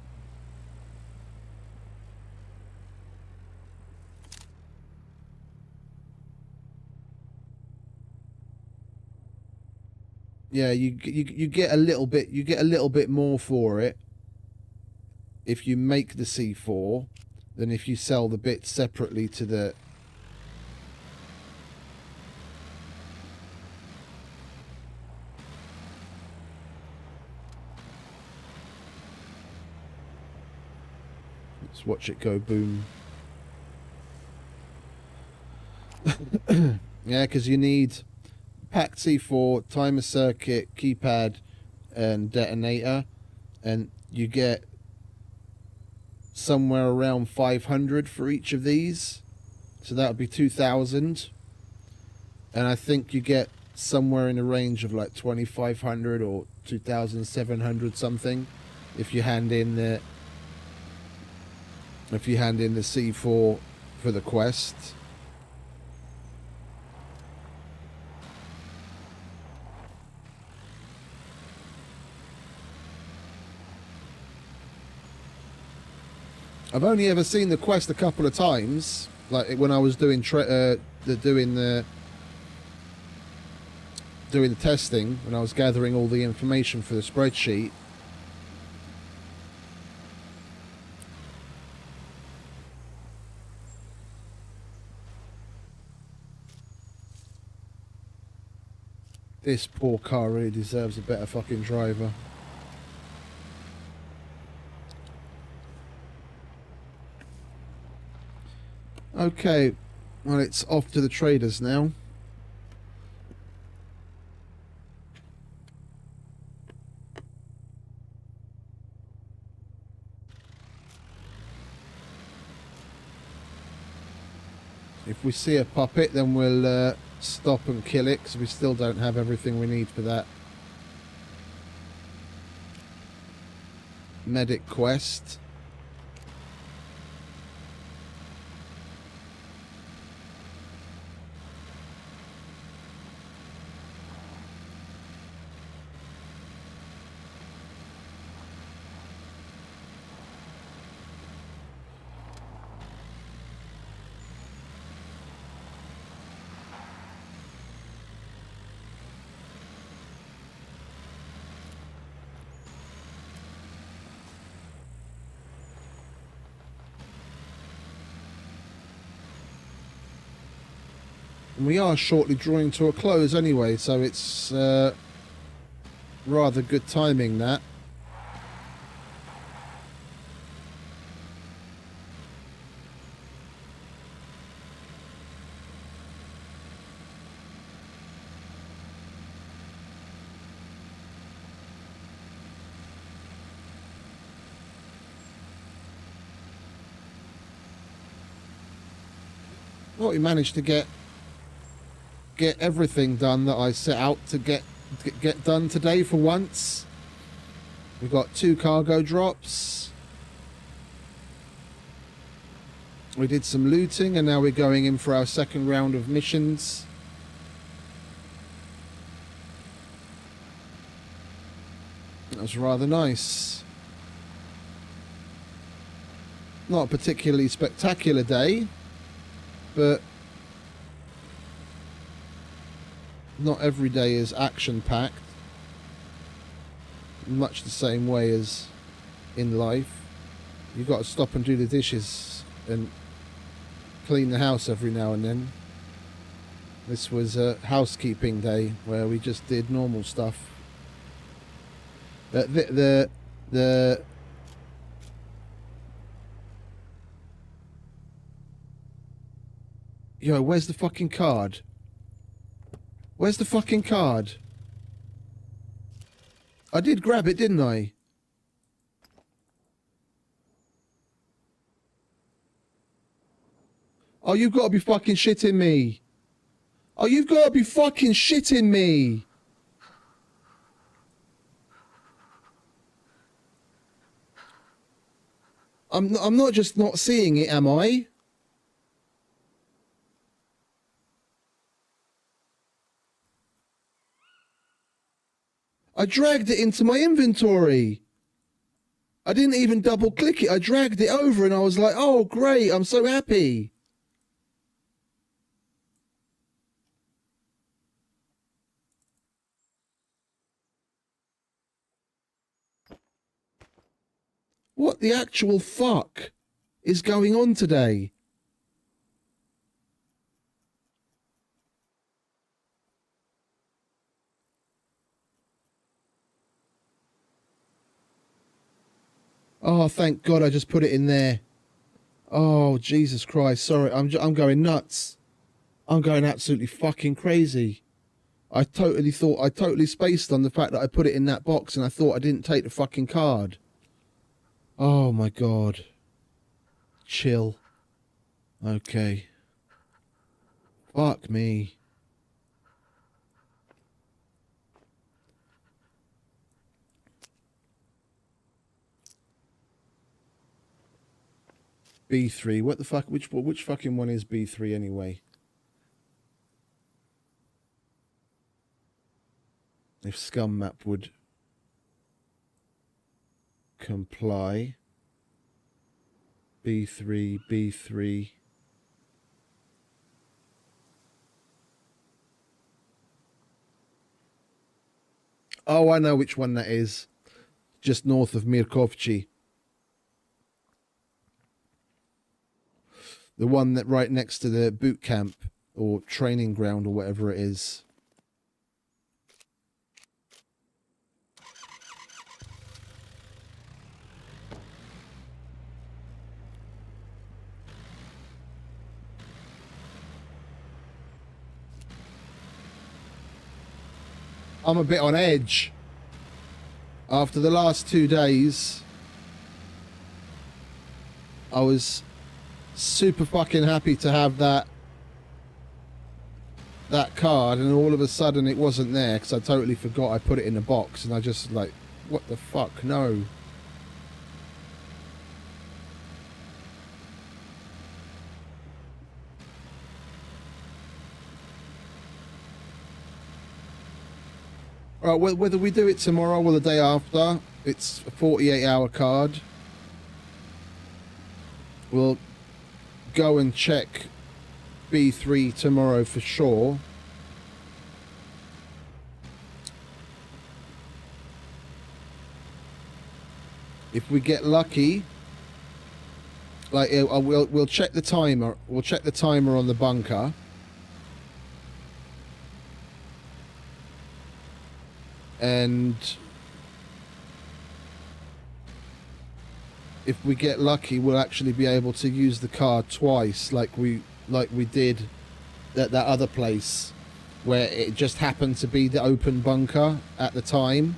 Yeah, you get a little bit. You get a little bit more for it if you make the C4 than if you sell the bits separately to the. Let's watch it go boom. Yeah, because you need packed C4, timer circuit, keypad, and detonator, and you get somewhere around 500 for each of these, so that would be 2,000, and I think you get somewhere in the range of like 2,500 or 2,700 something if you hand in the C4 for the quest. I've only ever seen the quest a couple of times, like when I was doing doing the testing, when I was gathering all the information for the spreadsheet. This poor car really deserves a better fucking driver. Okay, well, it's off to the traders now. If we see a puppet, then we'll stop and kill it, because we still don't have everything we need for that medic quest. And we are shortly drawing to a close anyway, so it's rather good timing, that. Well, we managed to get everything done that I set out to get done today for once. We got 2 cargo drops. We did some looting, and now we're going in for our second round of missions. That was rather nice. Not a particularly spectacular day, but not every day is action-packed, much the same way as in life. You've got to stop and do the dishes and clean the house every now and then. This was a housekeeping day where we just did normal stuff. Yo, where's the fucking card? Where's the fucking card? I did grab it, didn't I? Oh, you've got to be fucking shitting me. Oh, you've got to be fucking shitting me. I'm not just not seeing it, am I? I dragged it into my inventory. I didn't even double click it. I dragged it over and I was like, oh, great. I'm so happy. What the actual fuck is going on today? Oh, thank God I just put it in there. Oh, Jesus Christ. Sorry, I'm going nuts. I'm going absolutely fucking crazy. I totally spaced on the fact that I put it in that box and I thought I didn't take the fucking card. Oh my God. Chill. Okay. Fuck me. B3. What the fuck? Which fucking one is B3 anyway? If SCUM map would comply. B3, B3. Oh, I know which one that is. Just north of Mirkovci. The one that right next to the boot camp or training ground or whatever it is. I'm a bit on edge. After the last 2 days, I was super fucking happy to have that card, and all of a sudden it wasn't there because I totally forgot I put it in a box, and I just like, what the fuck? No. Right, whether we do it tomorrow or the day after, it's a 48-hour card. We'll go and check B3 tomorrow for sure. If we get lucky, like we'll check the timer. We'll check the timer on the bunker. And if we get lucky, we'll actually be able to use the card twice, like we did at that other place where it just happened to be the open bunker at the time.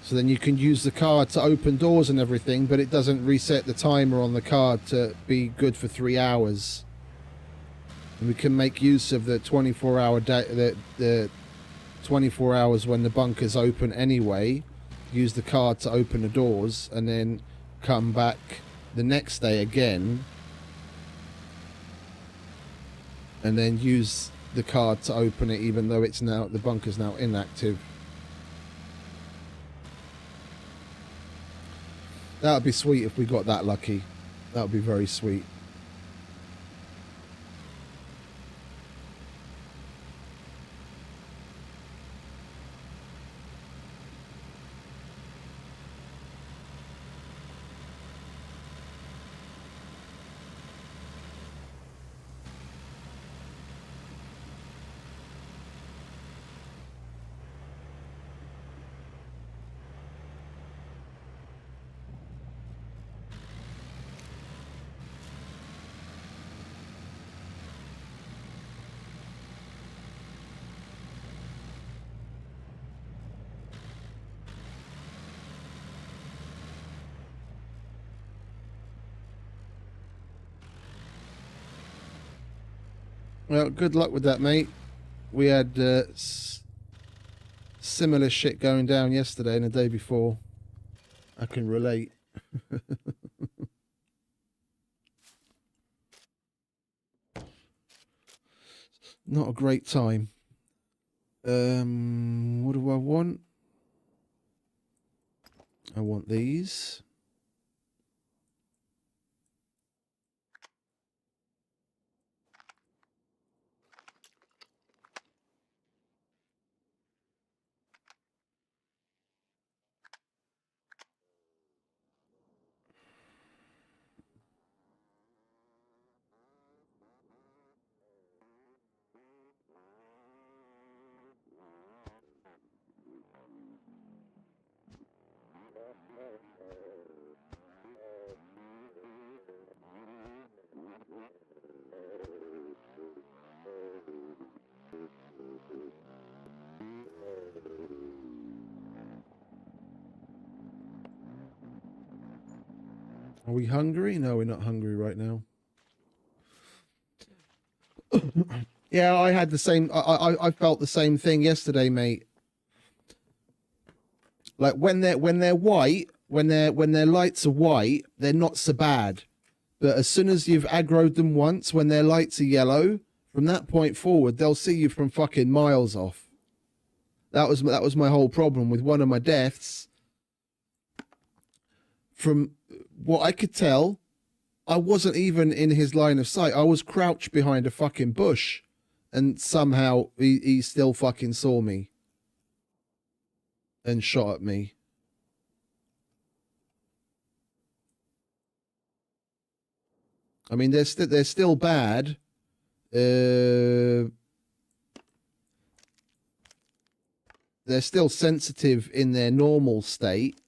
So then you can use the card to open doors and everything, but it doesn't reset the timer on the card to be good for 3 hours. And we can make use of the 24-hour the 24 hours when the bunker's open anyway. Use the card to open the doors, and then come back the next day again, and then use the card to open it, even though it's now the bunker's now inactive. That would be sweet if we got that lucky. That would be very sweet. Well, good luck with that, mate. We had similar shit going down yesterday and the day before. I can relate. Not a great time. What do I want? I want these. Are we hungry? No, we're not hungry right now. Yeah, I had the same. I felt the same thing yesterday, mate. Like when they're white, when their lights are white, they're not so bad. But as soon as you've aggroed them once, when their lights are yellow, from that point forward, they'll see you from fucking miles off. That was my whole problem with one of my deaths. From what I could tell, I wasn't even in his line of sight. I was crouched behind a fucking bush, and somehow he still fucking saw me and shot at me. I mean, they're still bad. They're still sensitive in their normal state,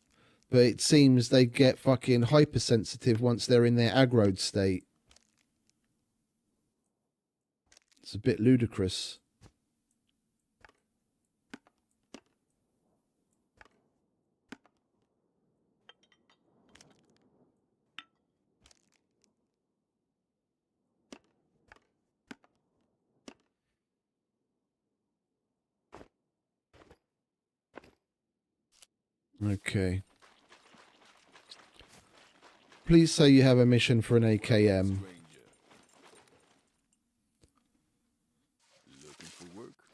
but it seems they get fucking hypersensitive once they're in their aggroed state. It's a bit ludicrous. Okay. Please say you have a mission for an AKM.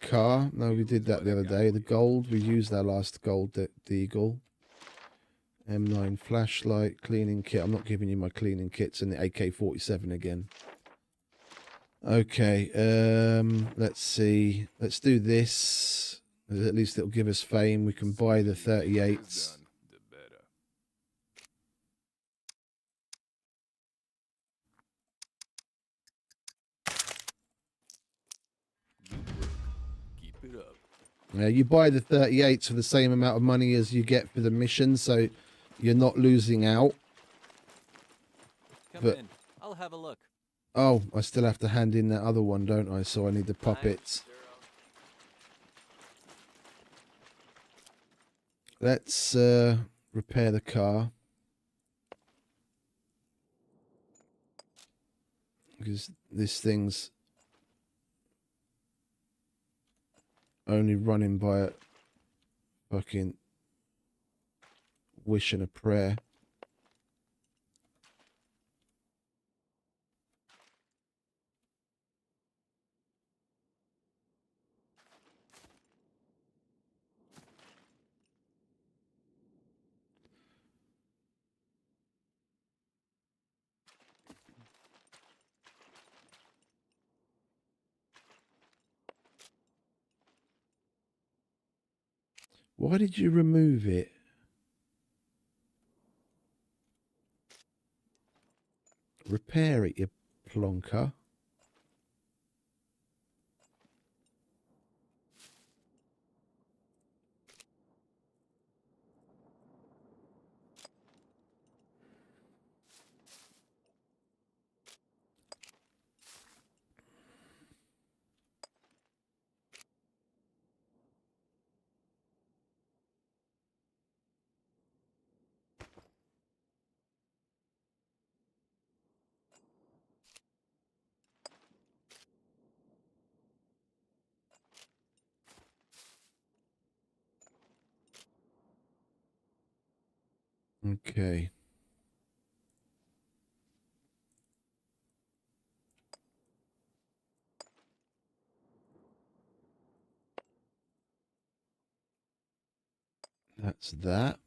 Car? No, we did that the other day. The gold, we used our last gold deagle. M9 flashlight, cleaning kit. I'm not giving you my cleaning kits and the AK-47 again. Okay, let's see. Let's do this. At least it'll give us fame. We can buy the 38s. You buy the 38s for the same amount of money as you get for the mission, so you're not losing out. Come in. I'll have a look. Oh, I still have to hand in that other one, don't I? So I need the puppets. Let's repair the car. Because this thing's only running by a fucking wish and a prayer. Why did you remove it? Repair it, you plonker. Okay. That's that.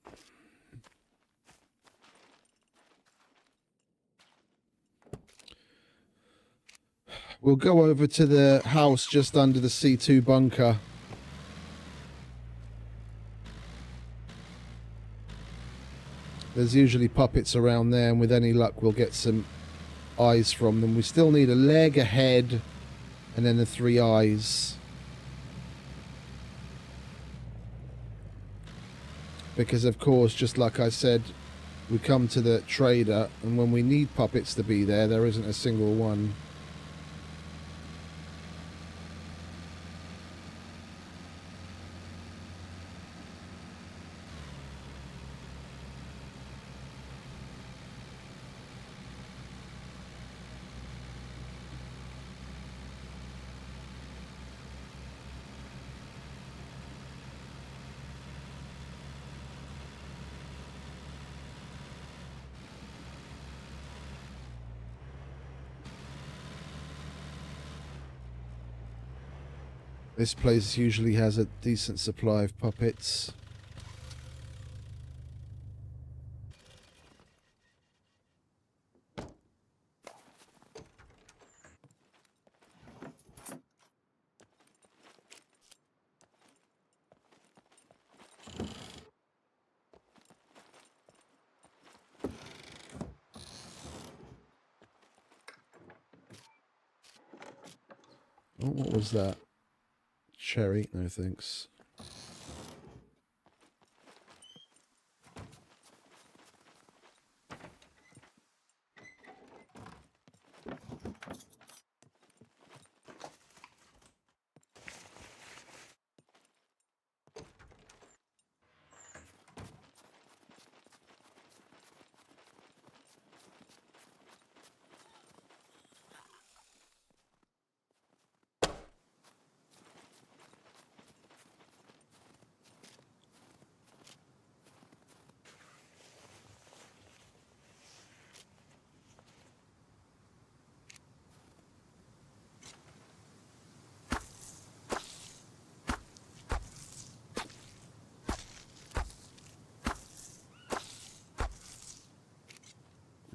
We'll go over to the house just under the C2 bunker. There's usually puppets around there, and with any luck we'll get some eyes from them. We still need a leg, a head, and then the 3 eyes. Because of course, just like I said, we come to the trader, and when we need puppets to be there, there isn't a single one. This place usually has a decent supply of puppets. Oh, what was that? Cherry? No thanks.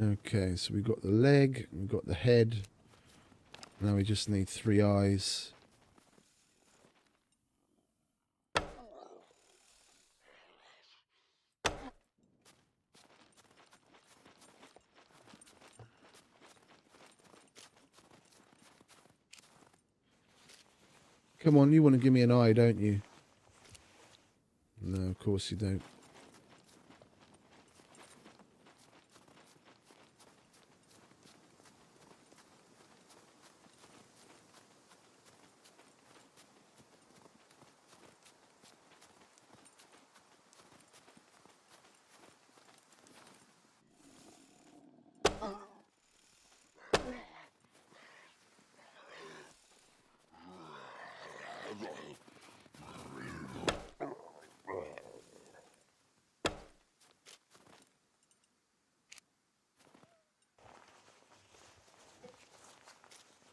Okay, so we've got the leg, we've got the head. Now we just need 3 eyes. Come on, you want to give me an eye, don't you? No, of course you don't.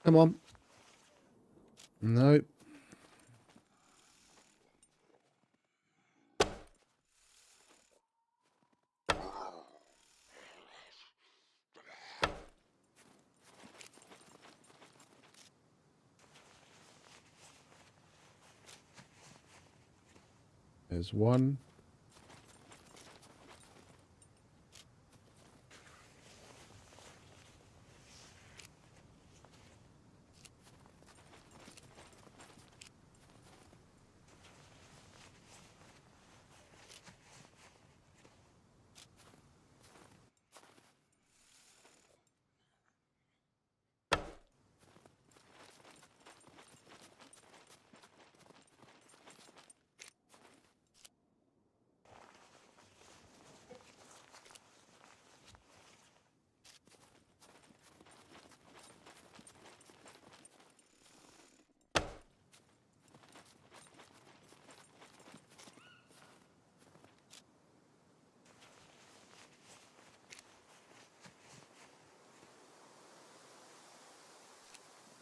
Come on. Nope. There's one.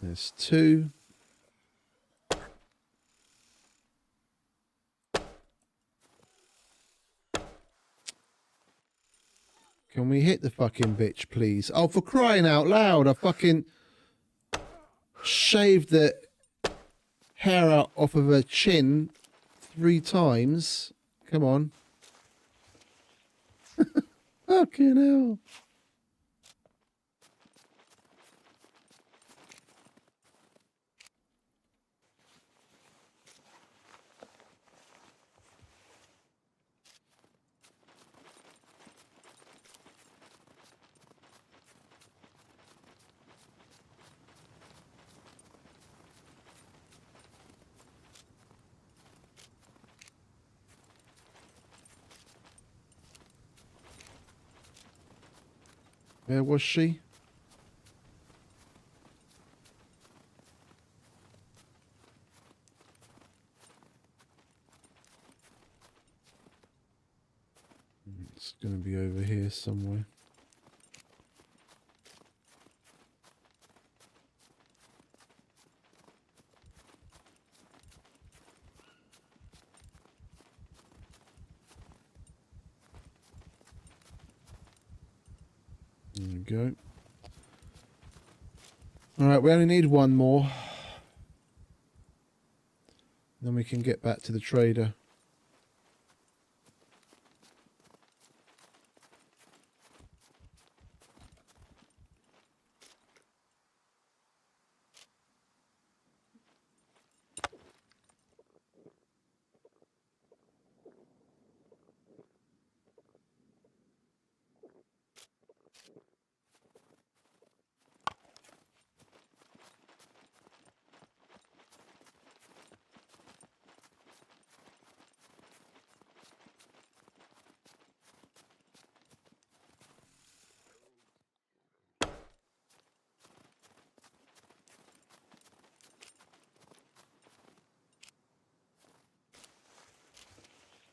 There's 2. Can we hit the fucking bitch, please? Oh, for crying out loud, I fucking shaved the hair out off of her chin 3 times. Come on. Fucking hell. Where was she? It's going to be over here somewhere. There we go. Alright, we only need one more. Then we can get back to the trader.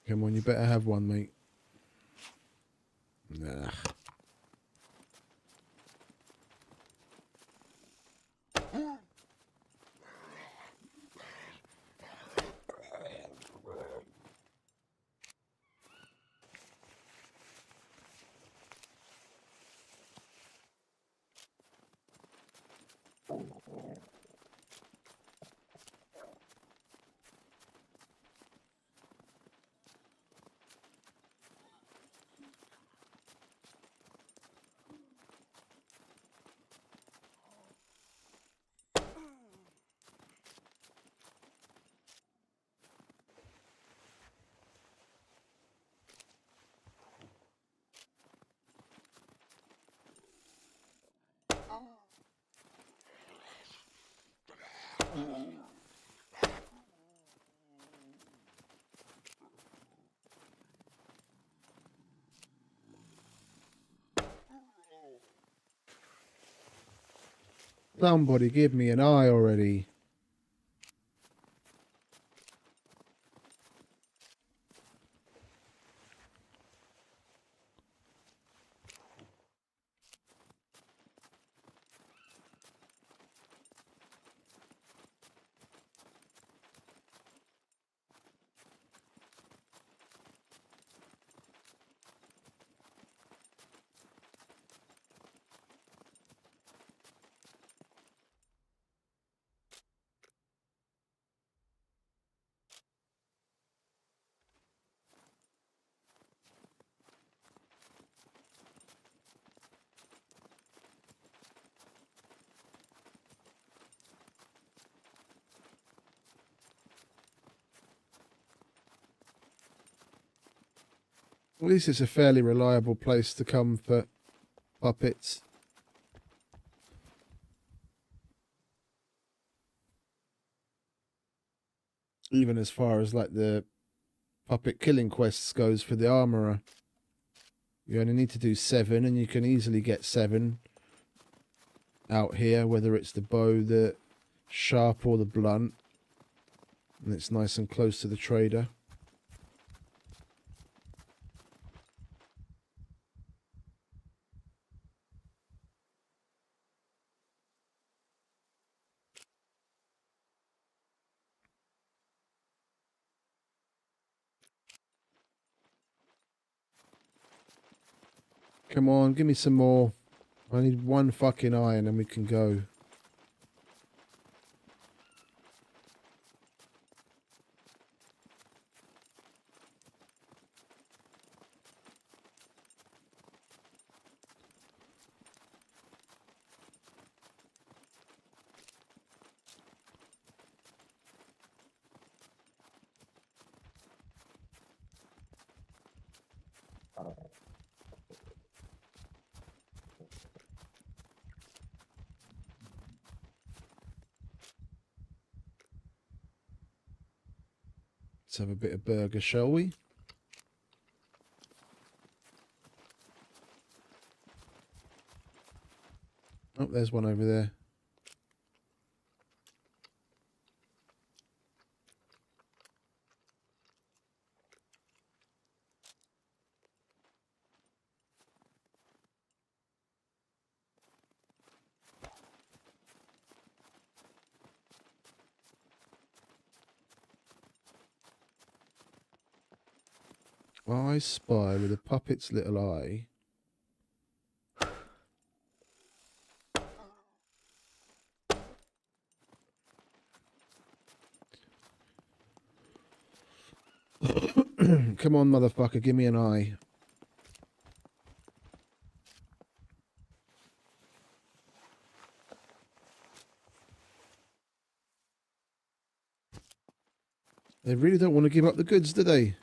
Come on, you better have one, mate. Nah. Somebody give me an eye already. At least it's a fairly reliable place to come for puppets. Even as far as like the puppet killing quests goes for the armorer. You only need to do 7 and you can easily get 7 out here, whether it's the bow, the sharp or the blunt. And it's nice and close to the trader. Come on, give me some more. I need one fucking eye and then we can go. Let's have a bit of burger, shall we? Oh, there's one over there. I spy with a puppet's little eye. Come on, motherfucker, give me an eye. They really don't want to give up the goods, do they?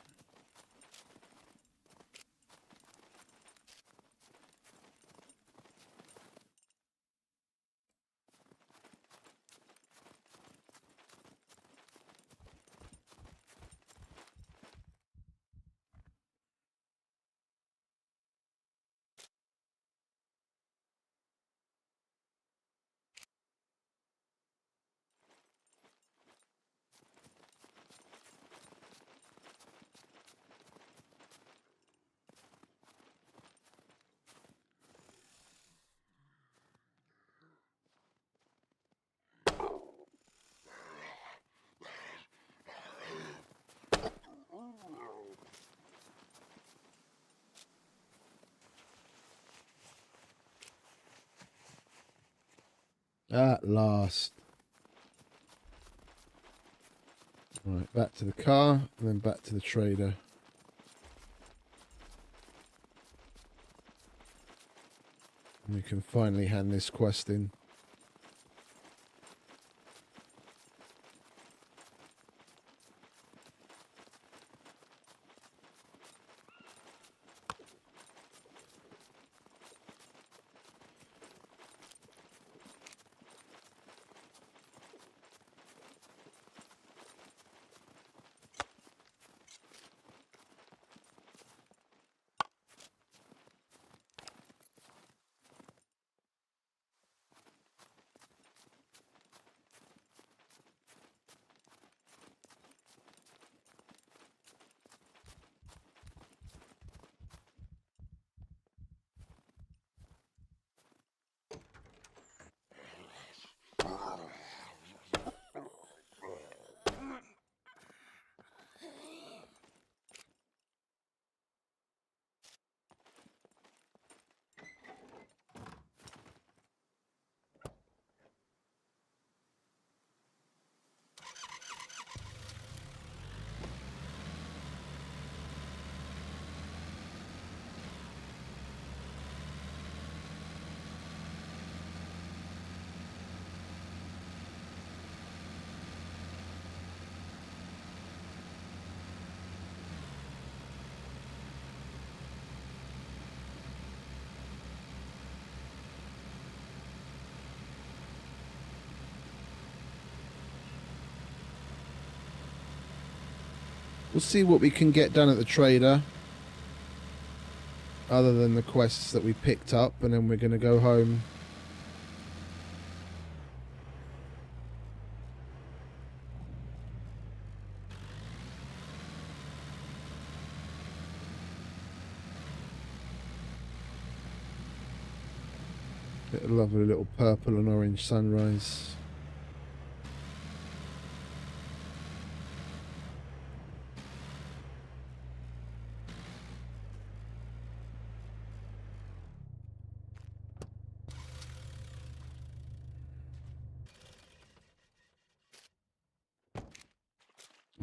At last. Right, back to the car, and then back to the trader. And we can finally hand this quest in. We'll see what we can get done at the trader, other than the quests that we picked up, and then we're going to go home. A lovely little purple and orange sunrise.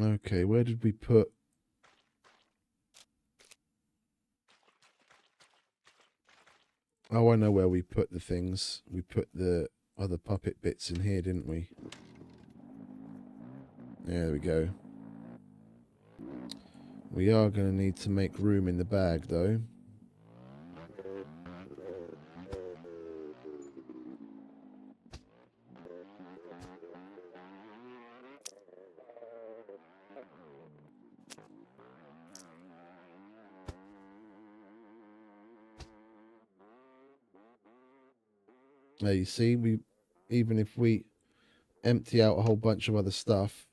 Okay, where did we put... Oh, I know where we put the things. We put the other puppet bits in here, didn't we? There we go. We are going to need to make room in the bag, though. Now you see, even if we empty out a whole bunch of other stuff,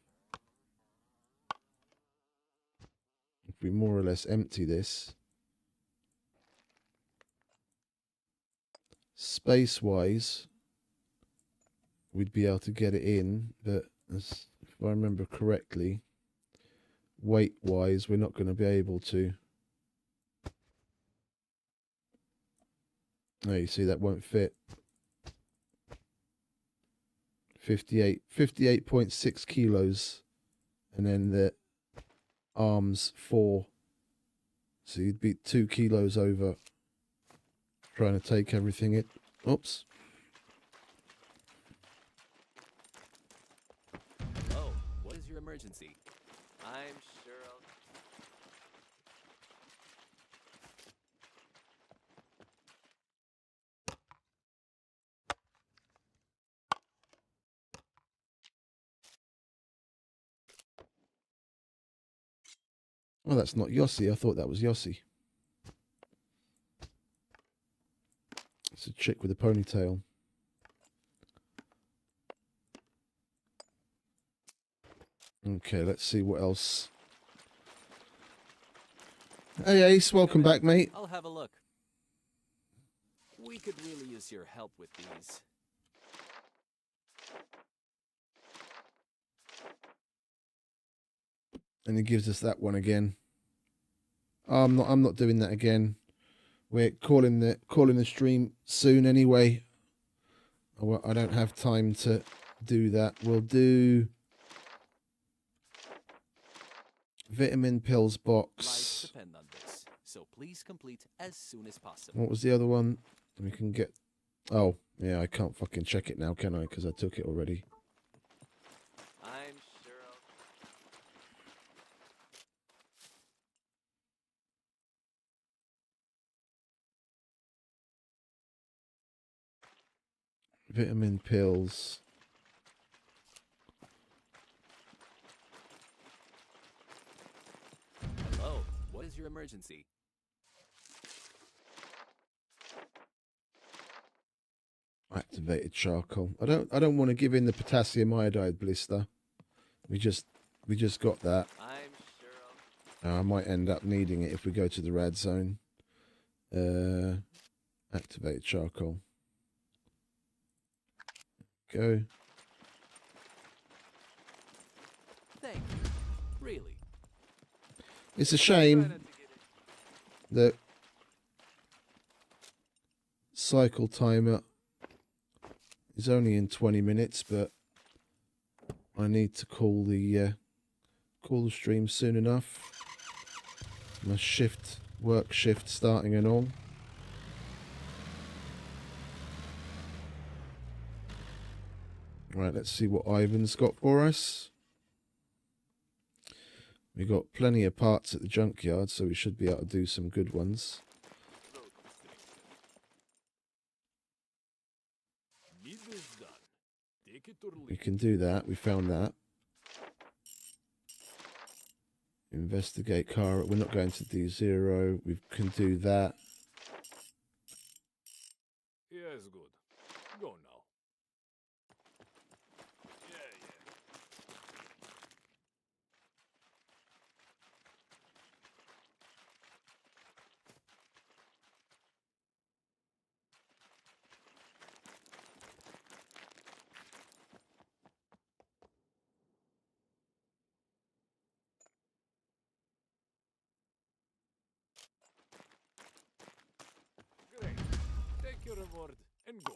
if we more or less empty this, space-wise, we'd be able to get it in, but if I remember correctly, weight-wise, we're not going to be able to. Now you see, that won't fit. 58.6 kilos, and then the arms 4, so you'd be 2 kilos over trying to take everything in. Oops. Oh, what is your emergency? I'm sure I'll... Oh, that's not Yossi. I thought that was Yossi. It's a chick with a ponytail. Okay, let's see what else. Hey Ace, welcome back, mate. I'll have a look. We could really use your help with these. And he gives us that one again. Oh, I'm not doing that again. We're calling the stream soon anyway. I don't have time to do that. We'll do vitamin pills box. Lives depend on this, so please complete as soon as possible. What was the other one? We can get... Oh, yeah, I can't fucking check it now, can I? Because I took it already. I'm sure I'll... Vitamin pills. Hello, what is your emergency? Activated charcoal. I don't want to give in the potassium iodide blister. We just got that. I'm sure I'll... I might end up needing it if we go to the rad zone. Activated charcoal. Go. Thank you. Really. It's a Try shame not to get it. that cycle timer is only in 20 minutes, but I need to call the stream soon enough. My work shift starting and all. Right, let's see what Ivan's got for us. We got plenty of parts at the junkyard, so we should be able to do some good ones. Need this done. Take it or We leave. can do that. We found that. Investigate car. We're not going to D0. We can do that. Yes, good. Go now. Yeah. Great. Take your reward and go.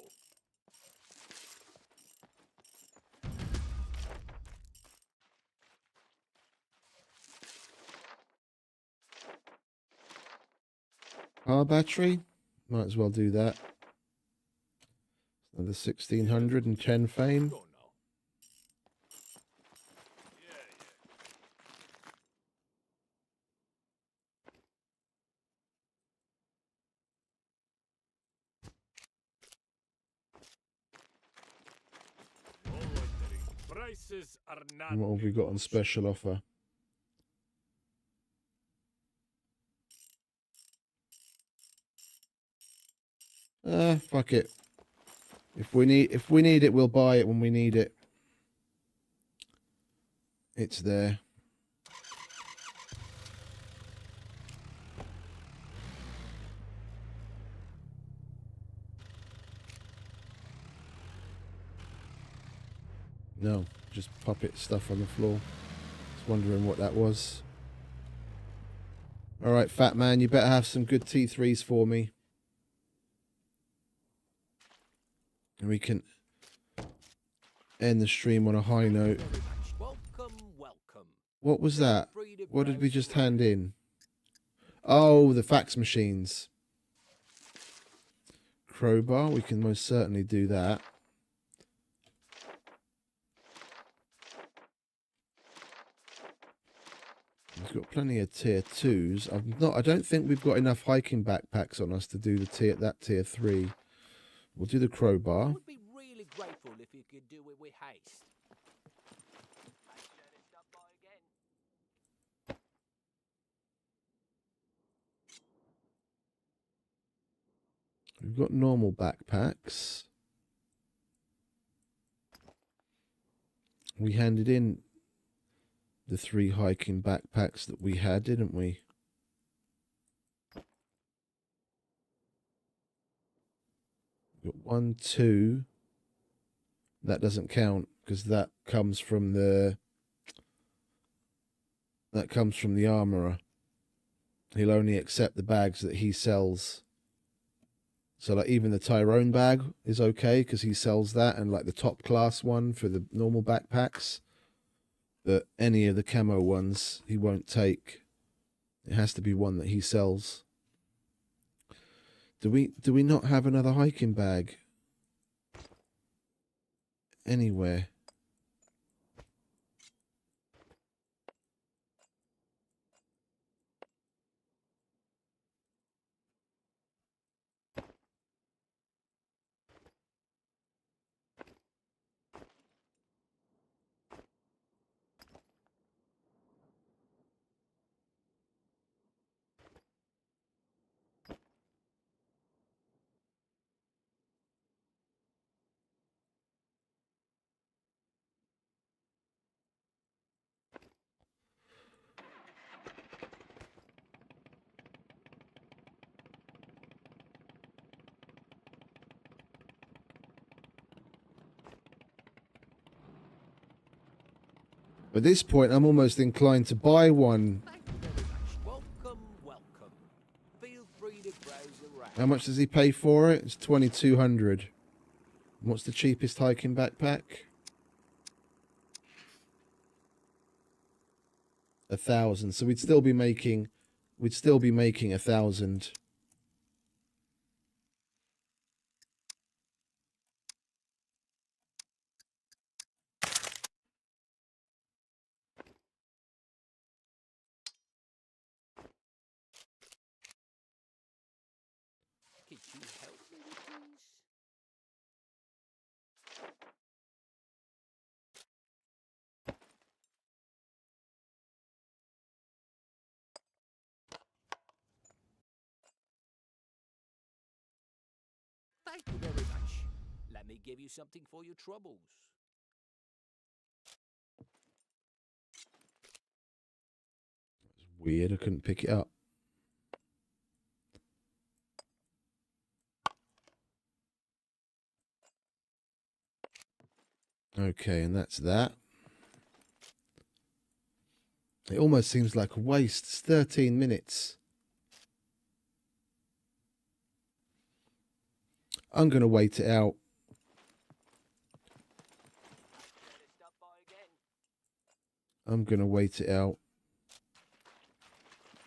Car battery? Might as well do that. Another 1610 fame. Go now. Yeah, yeah. No loitering. Prices are not And what have we got on special offer? Fuck it. If we need it, we'll buy it when we need it. It's there. No, just puppet stuff on the floor. Just wondering what that was. Alright, fat man, you better have some good T3s for me. And we can end the stream on a high note. Welcome, welcome. What was that? What did we just hand in? Oh, the fax machines. Crowbar, we can most certainly do that. We've got plenty of tier 2s. I don't think we've got enough hiking backpacks on us to do that tier 3. We'll do the I crowbar. would be really grateful if you could do it with haste. Make sure to stop by again. We've got normal backpacks. We handed in the 3 hiking backpacks that we had, didn't we? We've got 1, 2. That doesn't count because that comes from the armorer. He'll only accept the bags that he sells. So like even the Tyrone bag is okay because he sells that, and like the top class one for the normal backpacks. But any of the camo ones he won't take. It has to be one that he sells. Do we not have another hiking bag anywhere? At this point, I'm almost inclined to buy one. Thank you very much. Welcome, welcome. Feel free to browse around. How much does he pay for it? It's 2,200. What's the cheapest hiking backpack? 1,000. So we'd still be making 1,000. Could you help me with these? Thank you very much. Let me give you something for your troubles. It's weird, I couldn't pick it up. Okay, and that's that. It almost seems like a waste. It's 13 minutes. I'm going to wait it out. I'm going to wait it out.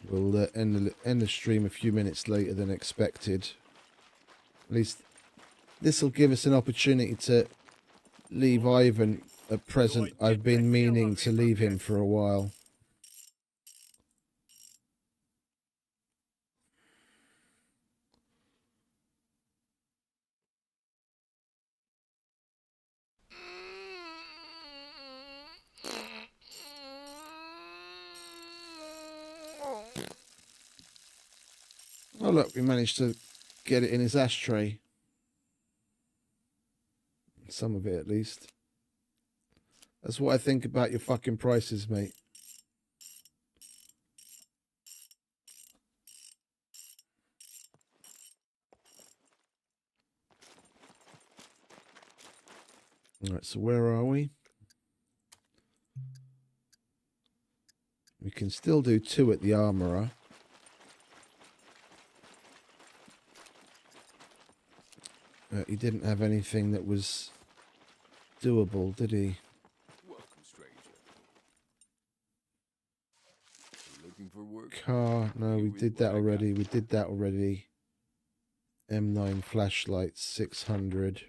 We'll end the stream a few minutes later than expected. At least this will give us an opportunity to leave Ivan at present. I've been meaning to leave him for a while. Oh look, we managed to get it in his ashtray. Some of it at least. That's what I think about your fucking prices, mate. Alright, so where are we? We can still do 2 at the armourer. He didn't have anything that was doable, did he? Welcome, stranger. Looking for work? Car, no, we did that already. We did that already. M9 flashlight, 600.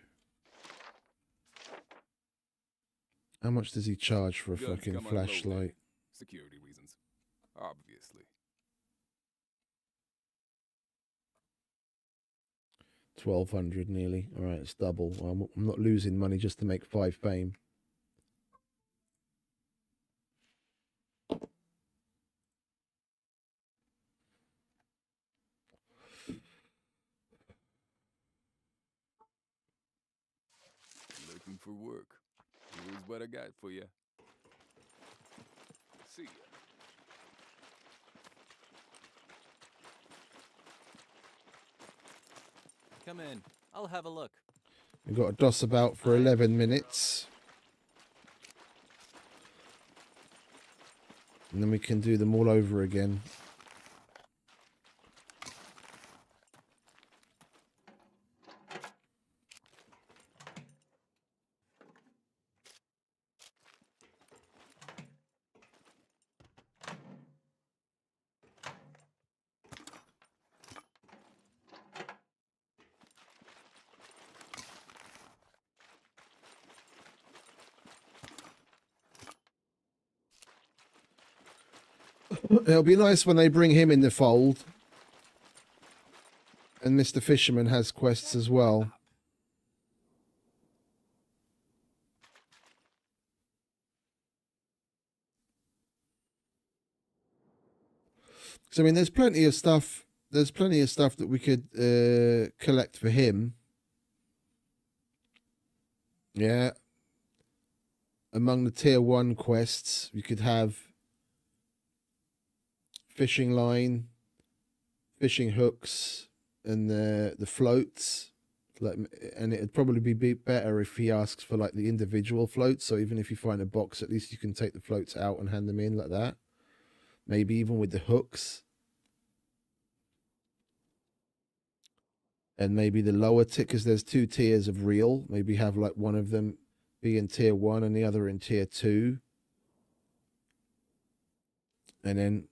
How much does he charge for a Guns fucking come unloaded. flashlight? Security reasons. Obviously. 1200 nearly. All right, it's double. Well, I'm not losing money just to make 5 fame. Looking for work. Here's what I got for you. See ya. Come in. I'll have a look. We've got a DOS about for 11 minutes. And then we can do them all over again. It'll be nice when they bring him in the fold. And Mr. Fisherman has quests as well. So I mean, there's plenty of stuff. There's plenty of stuff that we could collect for him. Yeah. Among the tier 1 quests, you could have fishing line, fishing hooks, and the floats. Like, and it'd probably be better if he asks for like the individual floats. So even if you find a box, at least you can take the floats out and hand them in like that. Maybe even with the hooks. And maybe the lower tier, because there's 2 tiers of reel. Maybe have like one of them be in tier 1 and the other in tier 2. And then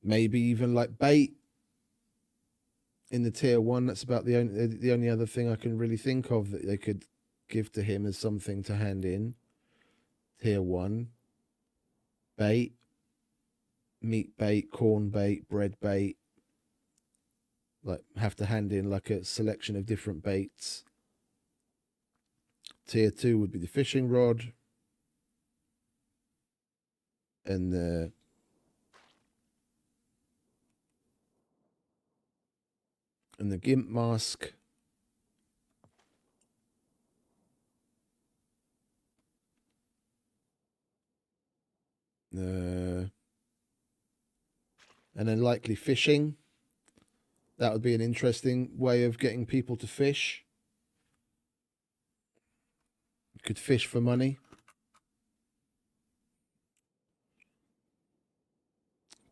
maybe even like bait in the tier 1. That's about the only other thing I can really think of that they could give to him as something to hand in. Tier 1. Bait. Meat bait, corn bait, bread bait. Like, have to hand in like a selection of different baits. Tier 2 would be the fishing rod. And the gimp mask. And then likely fishing. That would be an interesting way of getting people to fish. You could fish for money.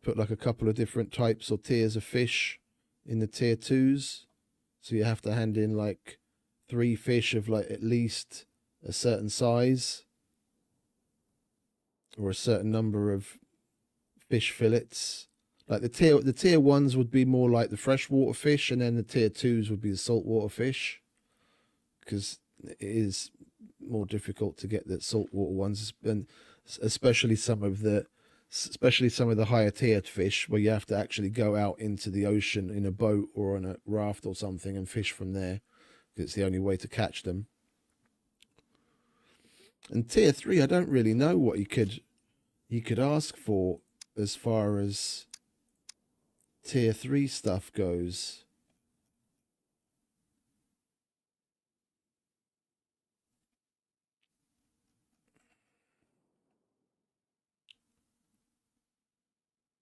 Put like a couple of different types or tiers of fish in the tier 2s. So you have to hand in like 3 fish of like at least a certain size. Or a certain number of fish fillets. Like the tier 1s would be more like the freshwater fish, and then the tier 2s would be the saltwater fish, because it is more difficult to get the saltwater ones, and especially some of the higher tiered fish, where you have to actually go out into the ocean in a boat or on a raft or something and fish from there. It's the only way to catch them. And tier 3, I don't really know what you could ask for as far as tier 3 stuff goes.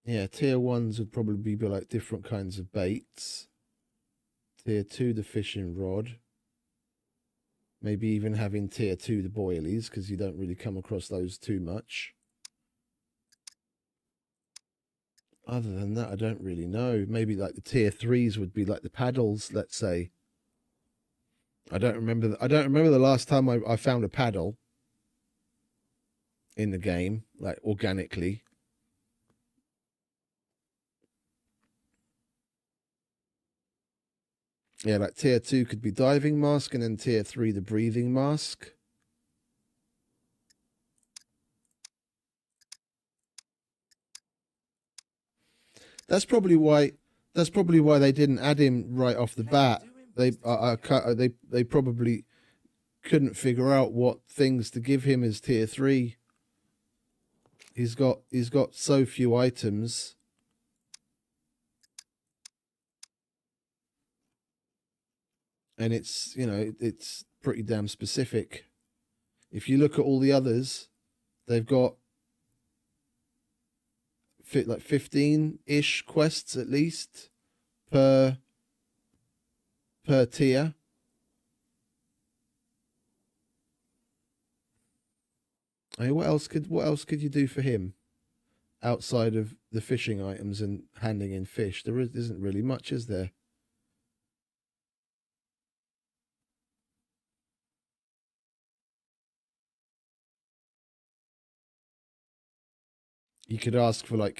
Yeah, tier 1s would probably be like different kinds of baits. Tier 2, the fishing rod. Maybe even having tier 2, the boilies, because you don't really come across those too much. Other than that, I don't really know. Maybe like the tier 3s would be like the paddles, let's say. I don't remember the last time I found a paddle in the game, like organically. Yeah, like tier 2 could be diving mask, and then tier 3 the breathing mask. That's probably why they didn't add him right off the bat. They probably couldn't figure out what things to give him as tier 3. He's got so few items. And it's, it's pretty damn specific. If you look at all the others, they've got like 15-ish quests at least per tier. I mean, what else could you do for him outside of the fishing items and handing in fish? There isn't really much, is there? You could ask for like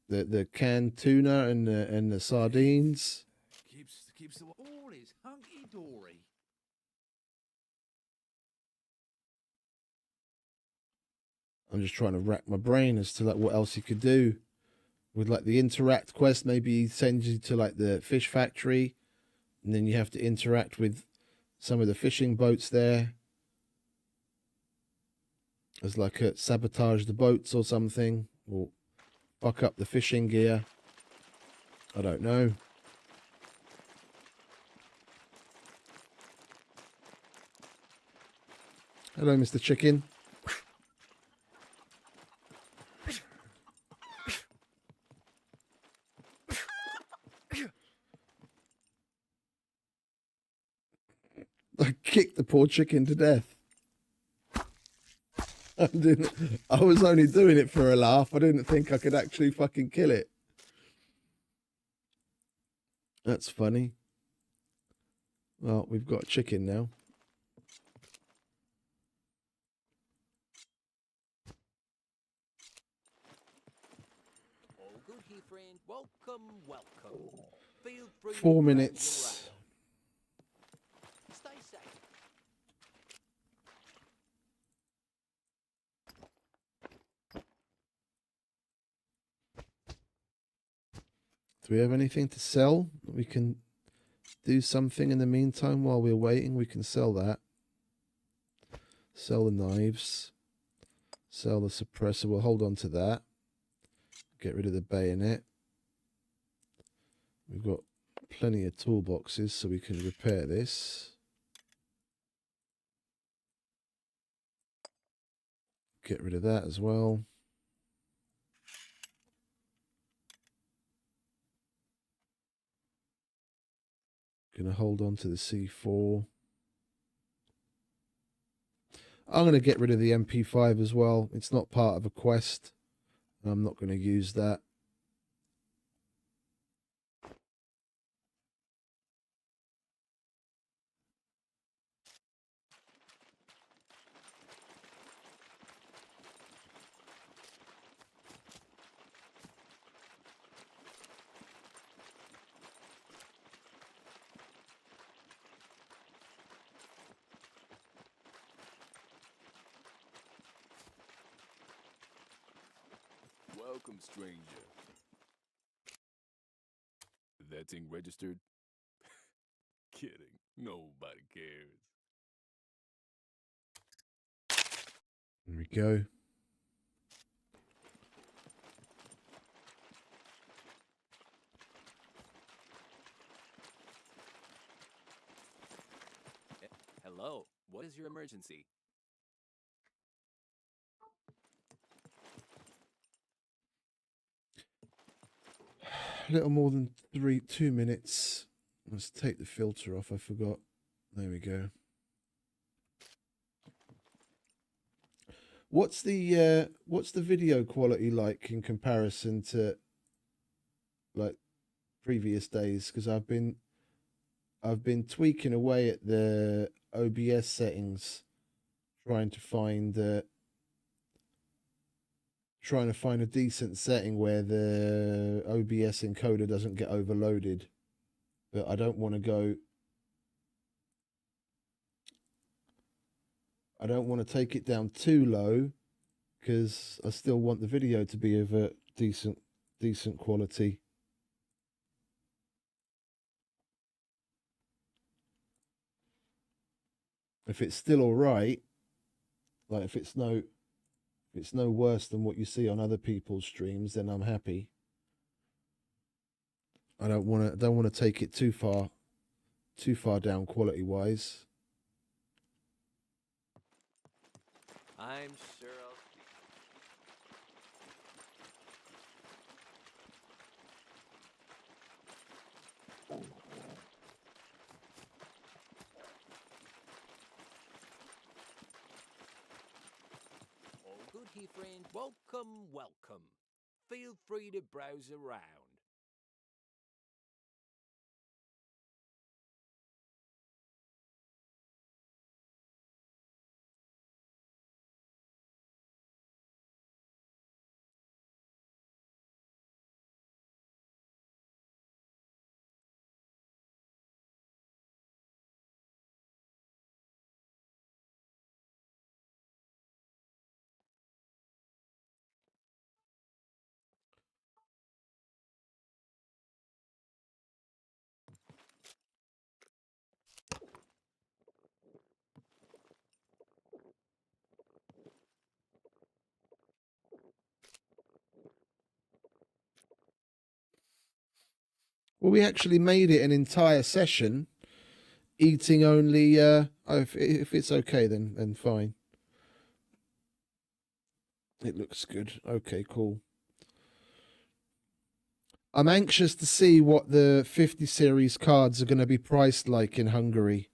the canned tuna and the sardines. Keeps the all is hunky dory. I'm just trying to rack my brain as to like what else you could do with like the interact quest. Maybe he sends you to like the fish factory, and then you have to interact with some of the fishing boats there. As like a sabotage the boats or something, or fuck up the fishing gear. I don't know. Hello, Mr. Chicken. I kicked the poor chicken to death. I was only doing it for a laugh. I didn't think I could actually fucking kill it. That's funny. Well, we've got chicken now. All good here, friend. Welcome. Feel free 4 to minutes. stay safe. Do we have anything to sell? We can do something in the meantime while we're waiting. We can sell that. Sell the knives. Sell the suppressor. We'll hold on to that. Get rid of the bayonet. We've got plenty of toolboxes, so we can repair this. Get rid of that as well. Gonna hold on to the C4. I'm gonna get rid of the MP5 as well. It's not part of a quest. I'm not gonna use that. Welcome, stranger. That thing registered? Kidding. Nobody cares. There we go. Hello. What is your emergency? A little more than 2 minutes. Let's take the filter off. I forgot. There we go. What's the video quality like in comparison to like previous days? Because I've been tweaking away at the OBS settings, trying to find a decent setting where the OBS encoder doesn't get overloaded. But I don't want to go. I don't want to take it down too low because I still want the video to be of a decent quality. If it's still all right, like if it's no worse than what you see on other people's streams, then I'm happy. I don't want to take it too far down quality wise. I'm sure I'll see. All good here, friend. Welcome, welcome. Feel free to browse around. Well, we actually made it an entire session, eating only. If it's okay, then fine. It looks good. Okay, cool. I'm anxious to see what the 50 series cards are going to be priced like in Hungary.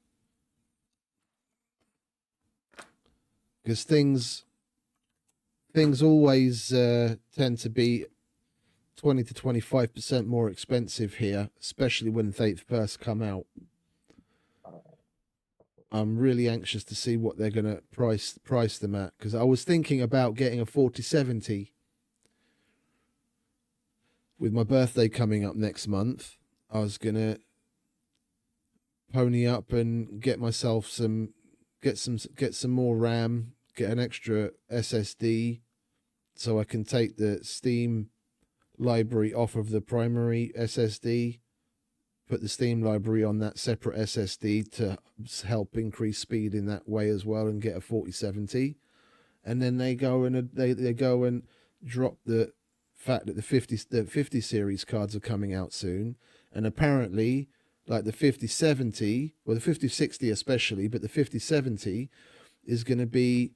Because things always tend to be 20 to 25% more expensive here, especially when they first come out. I'm really anxious to see what they're going to price them at, because I was thinking about getting a 4070 with my birthday coming up next month. I was going to pony up and get myself get some more RAM, get an extra SSD so I can take the Steam library off of the primary SSD, put the Steam library on that separate SSD to help increase speed in that way as well, and get a 4070. And then they go and they go and drop the fact that the 50 series cards are coming out soon, and apparently like the 5070, well the 5060 especially, but the 5070 is going to be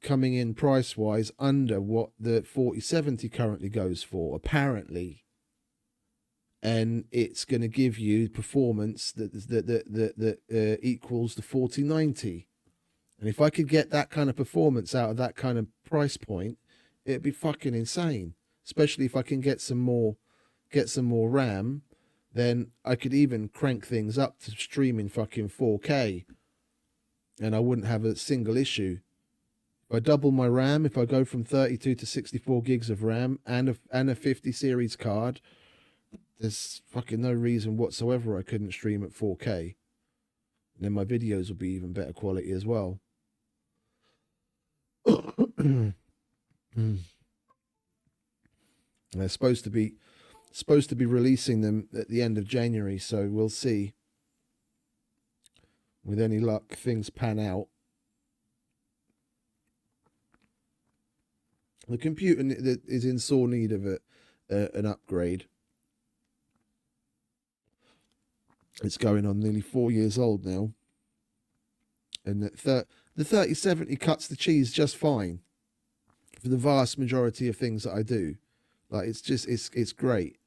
coming in price wise under what the 4070 currently goes for, apparently. And it's going to give you performance that equals the 4090. And if I could get that kind of performance out of that kind of price point, it'd be fucking insane. Especially if I can get some more RAM, then I could even crank things up to streaming fucking 4K, and I wouldn't have a single issue. If I double my RAM, if I go from 32 to 64 gigs of RAM and a 50 series card, there's fucking no reason whatsoever I couldn't stream at 4K. And then my videos will be even better quality as well. And they're supposed to be releasing them at the end of January, so we'll see. With any luck, things pan out. The computer is in sore need of an upgrade. It's going on nearly 4 years old now. And the 3070 cuts the cheese just fine for the vast majority of things that I do. Like, it's great.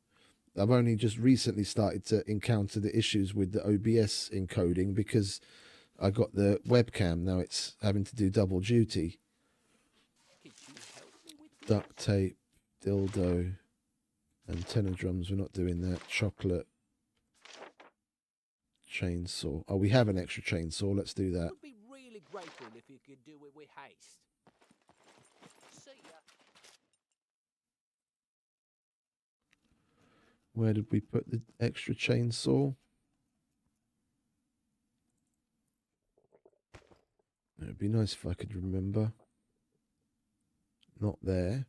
I've only just recently started to encounter the issues with the OBS encoding because I got the webcam. Now it's having to do double duty. Duct tape, dildo, antenna drums. We're not doing that. Chocolate. Chainsaw. Oh, we have an extra chainsaw. Let's do that. Would be really grateful if you could do it with haste. See ya. Where did we put the extra chainsaw? It would be nice if I could remember. Not there.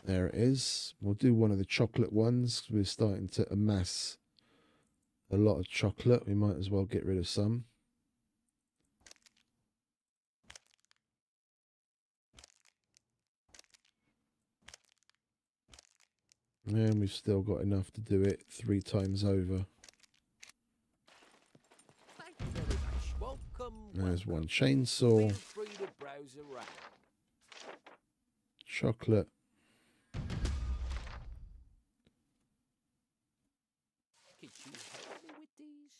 There it is. We'll do one of the chocolate ones. We're starting to amass a lot of chocolate. We might as well get rid of some. And we've still got enough to do it 3 times over. Thank you very much. Welcome. There's welcome. one chainsaw. Feel free to browse around. Chocolate. Could you help me with these?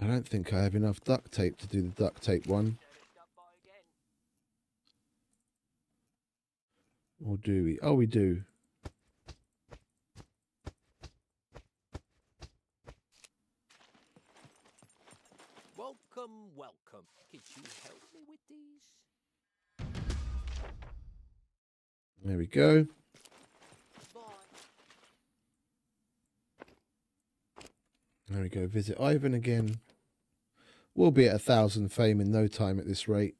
I don't think I have enough duct tape to do the duct tape one. Stop by again. Or do we? Oh, we do. Welcome, welcome. Could you help me with these? There we go. Bye. There we go. Visit Ivan again. We'll be at 1,000 fame in no time at this rate.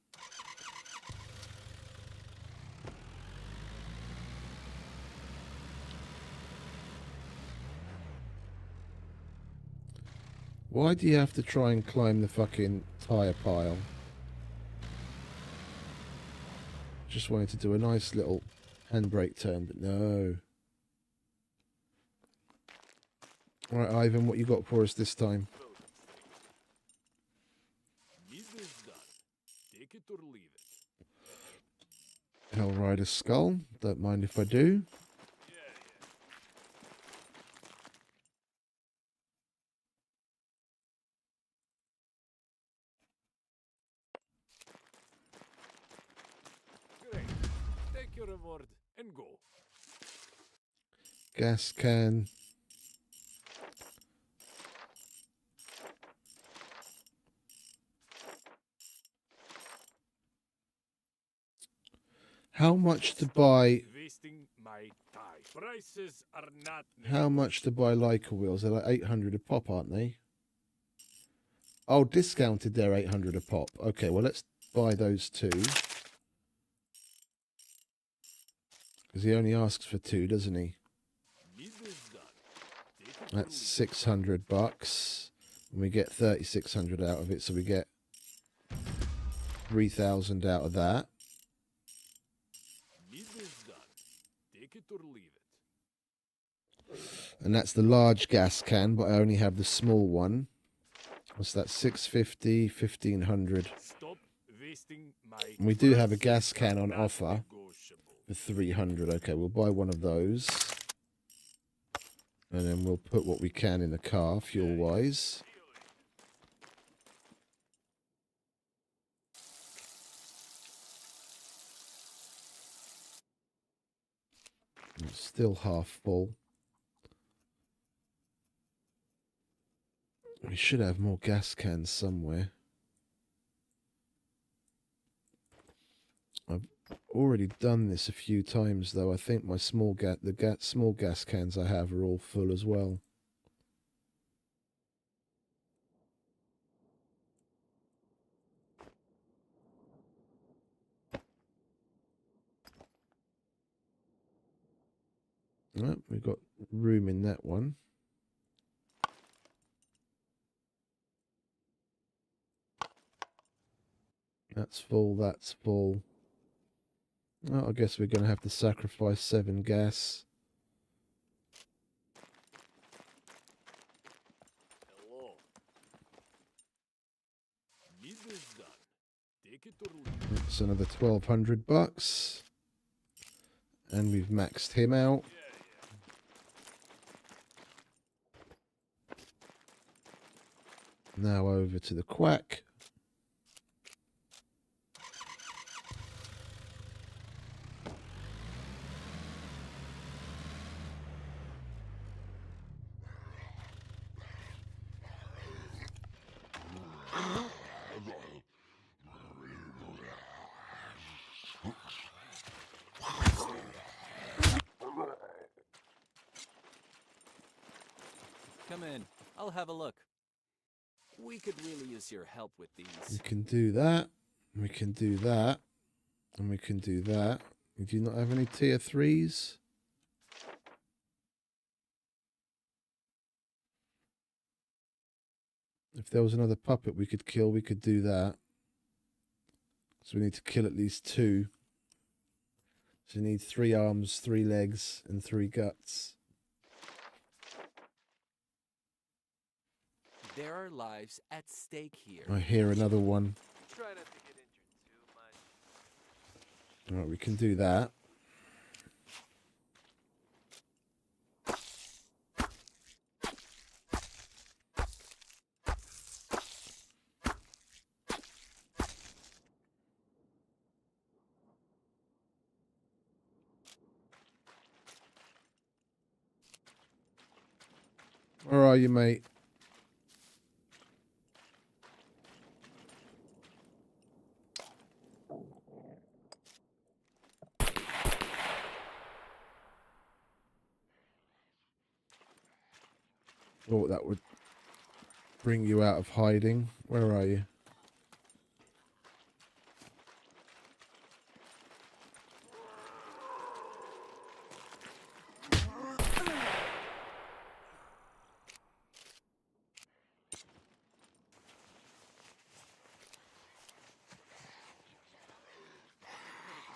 Why do you have to try and climb the fucking tyre pile? Just wanted to do a nice little handbrake turn, but no. Alright, Ivan, what you got for us this time? Business done. Take it or leave it. Hellrider Skull. Don't mind if I do. Great. Take your reward and go. Gas can. How much to buy? Wasting my time. Prices are not. How much to buy Leica wheels? They're like 800 a pop, aren't they? Oh, discounted. They're 800 a pop. Okay, well let's buy those 2. Because he only asks for 2, doesn't he? Business done. Take it or That's leave 600 bucks. And we get 3,600 out of it, so we get 3,000 out of that. it. Business done. Take it or leave it. And that's the large gas can, but I only have the small one. What's that? 650, 1,500. Stop wasting my. And we do have a Prices gas can are on not offer negotiable. for 300. Okay, we'll buy one of those. And then we'll put what we can in the car, fuel-wise. It's still half full. We should have more gas cans somewhere. I've already done this a few times, though. I think my small gas cans I have are all full as well. Right, we've got room in that one. That's full, that's full. Well, I guess we're going to have to sacrifice 7 gas. Hello. Business done. Take it or leave it. That's another 1,200 bucks. And we've maxed him out. Now over to the quack. Come in. I'll have a look. We could really use your help with We these. can do that. We can do that. And we can do that. We do not have any tier 3s. If there was another puppet we could kill, we could do that. So we need to kill at least 2. So you need 3 arms, 3 legs, and 3 guts. There are lives at stake here. I hear another one. Try not to get injured too much. Alright, we can do that. Where are you, mate? Oh, that would bring you out of hiding. Where are you?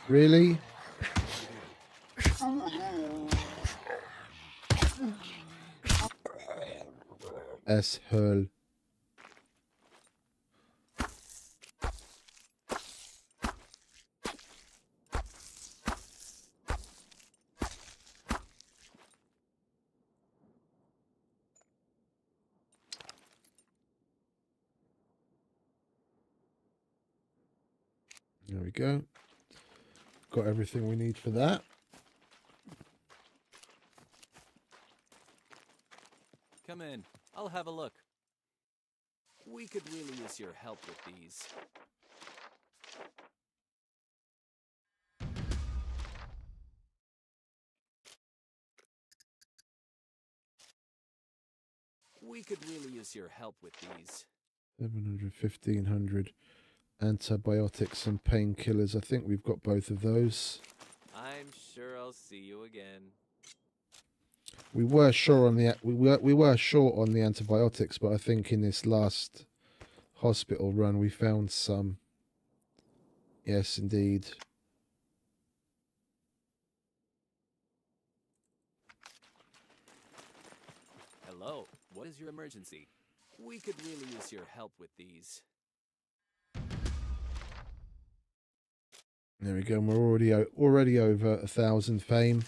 Really? Asshole. There we go. Got everything we need for that. Come in. I'll have a look. We could really use your help with these. We could really use your help with these. 700, 1,500 antibiotics and painkillers. I think we've got both of those. I'm sure I'll see you again. We were sure on the we were short on the antibiotics, but I think in this last hospital run we found some. Yes, indeed. Hello. What is your emergency? We could really use your help with these. There we go. And we're already over 1,000 fame.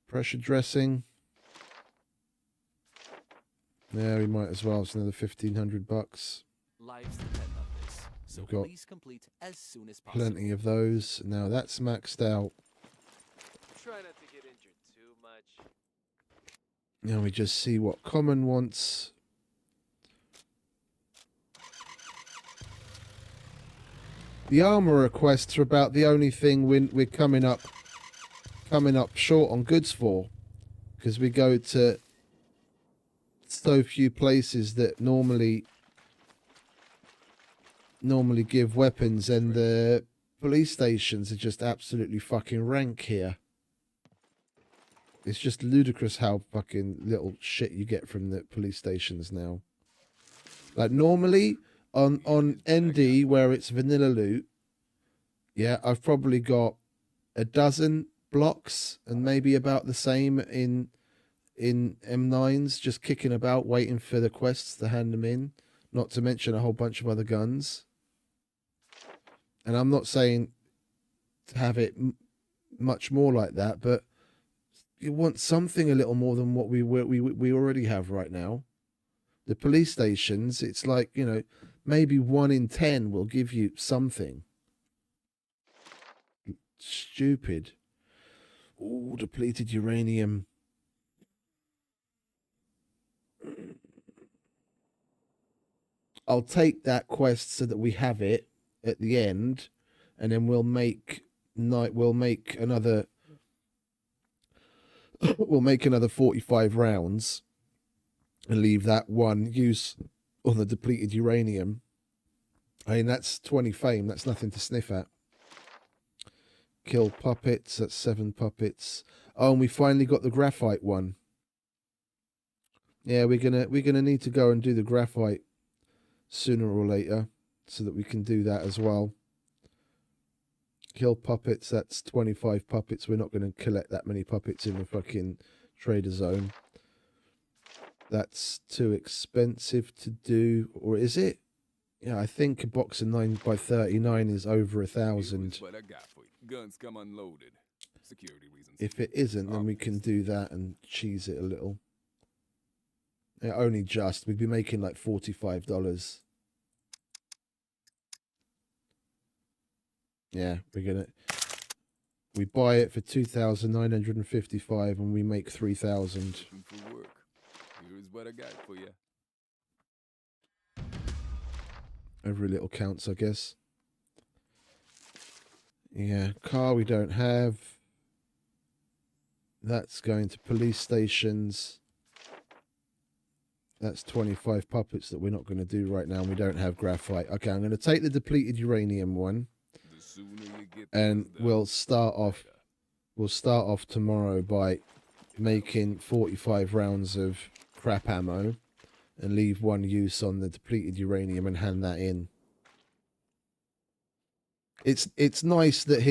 Pressure dressing. Yeah, we might as well. It's another 1,500 bucks. Lives depend on this, so We've got please complete as soon as possible. Plenty of those. Now that's maxed out. Try not to get injured too much. Now we just see what Common wants. The armor requests are about the only thing we're coming up short on goods for, because we go to so few places that normally give weapons, and the police stations are just absolutely fucking rank here. It's just ludicrous how fucking little shit you get from the police stations now. Like normally on ND where it's vanilla loot, yeah, I've probably got a dozen blocks and maybe about the same in M9s just kicking about waiting for the quests to hand them in, not to mention a whole bunch of other guns. And I'm not saying to have it much more like that, but you want something a little more than what we already have right now. The police stations, it's like, you know, maybe 1 in 10 will give you something. Stupid. Ooh, depleted uranium. I'll take that quest so that we have it at the end, and then we'll make another 45 rounds and leave that one use on the depleted uranium. I mean, that's 20 fame. That's nothing to sniff at. Kill puppets. That's 7 puppets. Oh, and we finally got the graphite one. Yeah, we're gonna need to go and do the graphite sooner or later so that we can do that as well. Kill puppets. That's 25 puppets. We're not going to collect that many puppets in the fucking trader zone. That's too expensive to do, or is it? Yeah, I think a box of 9x39 is over 1,000. What I got for you. Guns come unloaded. Security reasons. If it isn't, then we can do that and cheese it a little. Yeah, only just. We'd be making like $45. Yeah, we buy it for 2,955 and we make 3,000. Looking for work. Here's what I got for you. Every little counts, I guess. Yeah, car we don't have. That's going to police stations. That's 25 puppets that we're not going to do right now. And we don't have graphite. Okay, I'm going to take the depleted uranium one. The sooner you get And those done, we'll start off tomorrow by making 45 rounds of crap ammo and leave 1 use on the depleted uranium and hand that in. It's nice that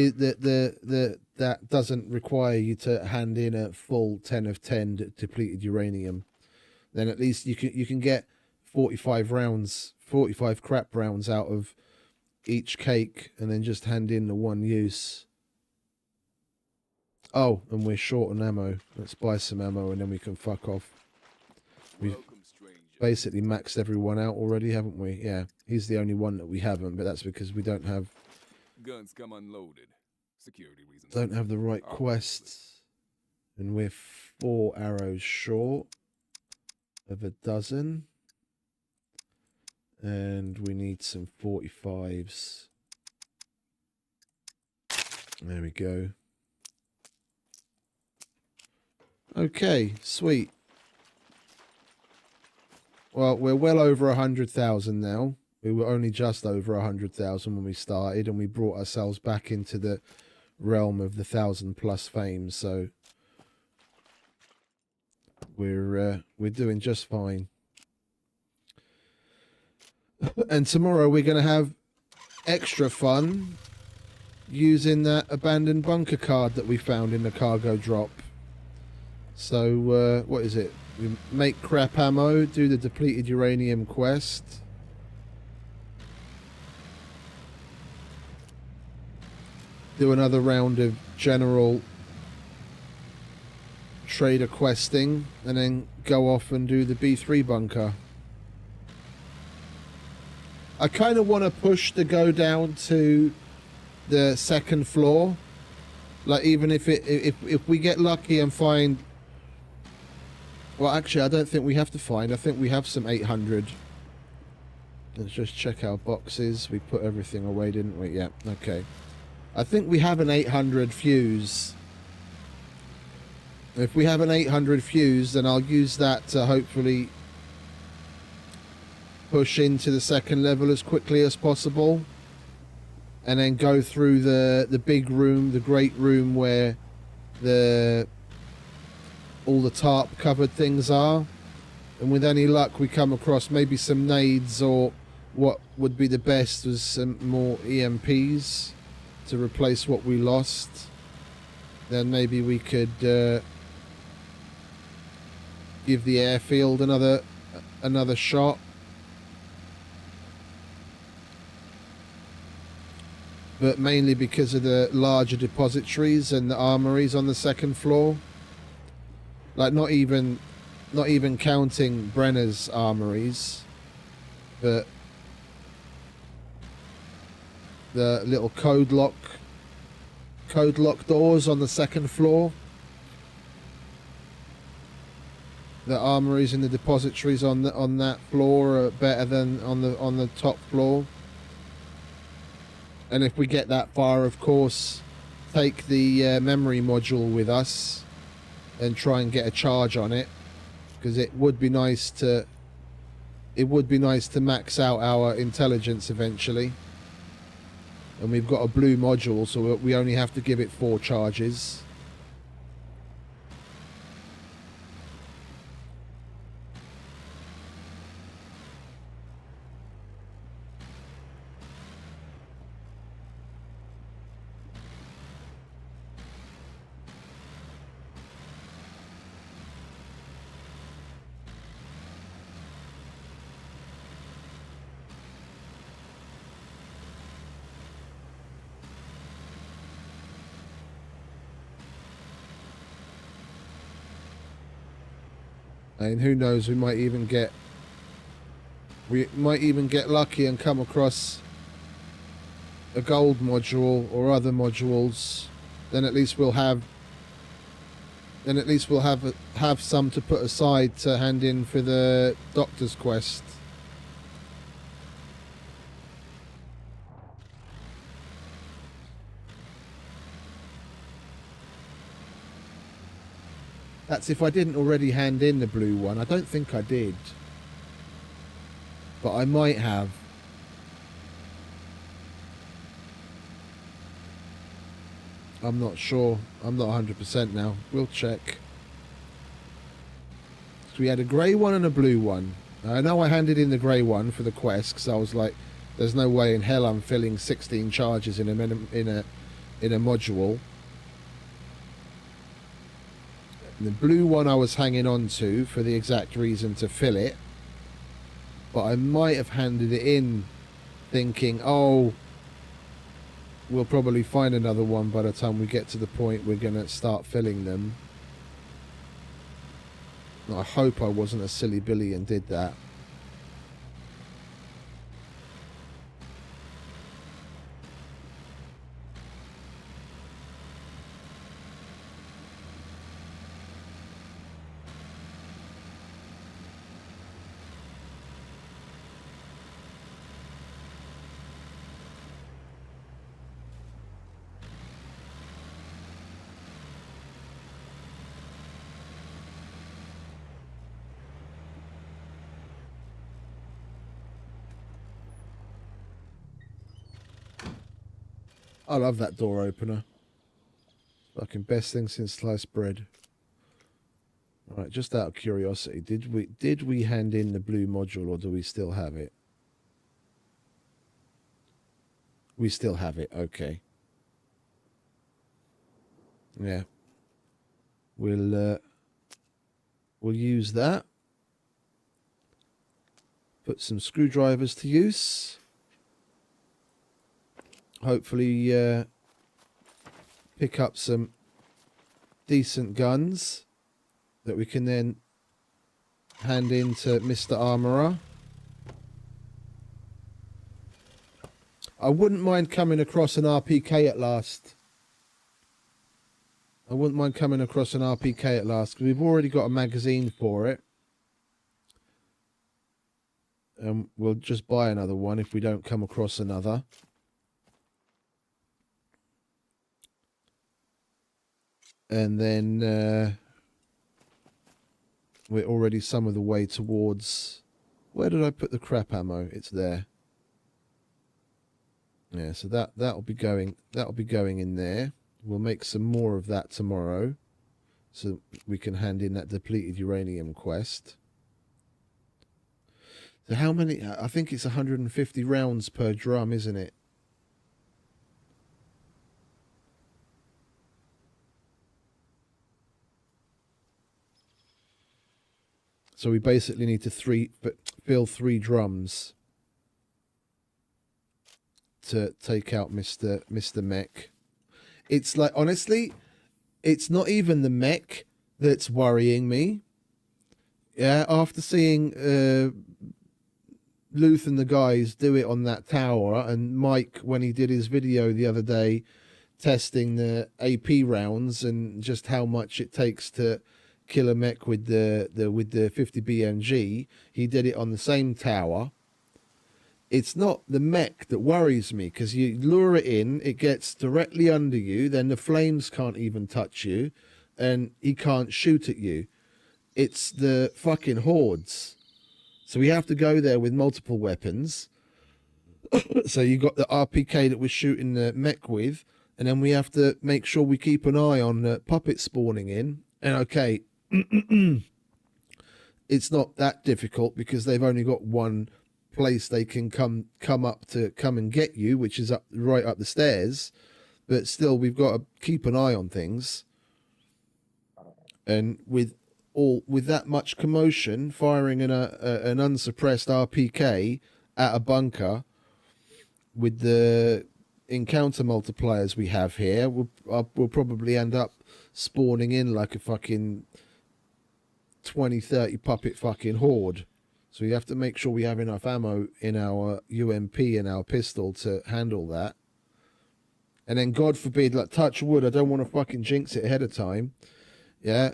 that doesn't require you to hand in a full 10 of 10 depleted uranium. Then at least you can get 45 rounds, 45 crap rounds out of each cake, and then just hand in the 1 use. Oh, and we're short on ammo. Let's buy some ammo and then we can fuck off. We've welcome, stranger. basically maxed everyone out already, haven't we? Yeah, he's the only one that we haven't, but that's because we don't have Guns come unloaded. Security reasons. the right quests, and we're 4 arrows short of a dozen. And we need some 45s. There we go. Okay, sweet. Well, we're well over 100,000 now. We were only just over 100,000 when we started, and we brought ourselves back into the realm of the 1,000+ fame. So we're doing just fine. And tomorrow we're going to have extra fun using that abandoned bunker card that we found in the cargo drop. So, what is it? We make crap ammo, do the depleted uranium quest. Do another round of general trader questing, and then go off and do the B3 bunker. I kind of want to push to go down to the 2nd floor. Like, even if we get lucky and find... Well, actually, I don't think we have to find. I think we have some 800. Let's just check our boxes. We put everything away, didn't we? Yeah, okay. I think we have an 800 fuse. If we have an 800 fuse, then I'll use that to hopefully push into the 2nd level as quickly as possible, and then go through the big room, the great room where the all the tarp covered things are. And with any luck, we come across maybe some nades, or what would be the best was some more EMPs to replace what we lost. Then maybe we could give the airfield another shot. But mainly because of the larger depositories and the armories on the second floor. Like not even counting Brenner's armories, but the little code lock doors on the second floor. The armories and the depositories on that floor are better than on the top floor. And if we get that far, of course, take the memory module with us and try and get a charge on it, because it would be nice to max out our intelligence eventually. And we've got a blue module, so we only have to give it 4 charges. And who knows, we might even get lucky and come across a gold module or other modules. Then at least we'll have some to put aside to hand in for the doctor's quest. That's if I didn't already hand in the blue one. I don't think I did. But I might have. I'm not sure. I'm not 100% now. We'll check. So we had a grey one and a blue one. I know I handed in the grey one for the quest, because I was like, there's no way in hell I'm filling 16 charges in a module. The blue one I was hanging on to for the exact reason to fill it, but I might have handed it in thinking, oh, we'll probably find another one by the time we get to the point we're going to start filling them. I hope I wasn't a silly Billy and did that. I love that door opener. Fucking best thing since sliced bread. Right, just out of curiosity, did we hand in the blue module, or do we still have it? We still have it, okay. Yeah. We'll use that. Put some screwdrivers to use. Hopefully pick up some decent guns that we can then hand in to Mr. Armourer. I wouldn't mind coming across an RPK at last. I wouldn't mind coming across an RPK at last, because we've already got a magazine for it. And we'll just buy another one if we don't come across another. And then we're already some of the way towards... Where did I put the crap ammo? It's there. Yeah, so that'll be going in there. We'll make some more of that tomorrow. so we can hand in that depleted uranium quest. So how many? I think it's 150 rounds per drum, isn't it? So we basically need to fill 3 drums to take out Mr. Mech. It's like, honestly, it's not even the mech that's worrying me. Yeah, after seeing Luth and the guys do it on that tower, and Mike, when he did his video the other day testing the AP rounds and just how much it takes to kill a mech with the 50 BMG, he did it on the same tower. It's not the mech that worries me, because you lure it in, it gets directly under you, then the flames can't even touch you, and he can't shoot at you. It's the fucking hordes. So we have to go there with multiple weapons. So you got the RPK that we're shooting the mech with, and then we have to make sure we keep an eye on the puppets spawning in. And okay, it's not that difficult because they've only got one place they can come and get you, which is right up the stairs. But still, we've got to keep an eye on things. And with that much commotion, firing an unsuppressed RPK at a bunker with the encounter multipliers we have here, we'll probably end up spawning in like a fucking 20-30 puppet fucking horde. So we have to make sure we have enough ammo in our UMP and our pistol to handle that. And then, God forbid, like, touch wood, I don't want to fucking jinx it ahead of time. Yeah.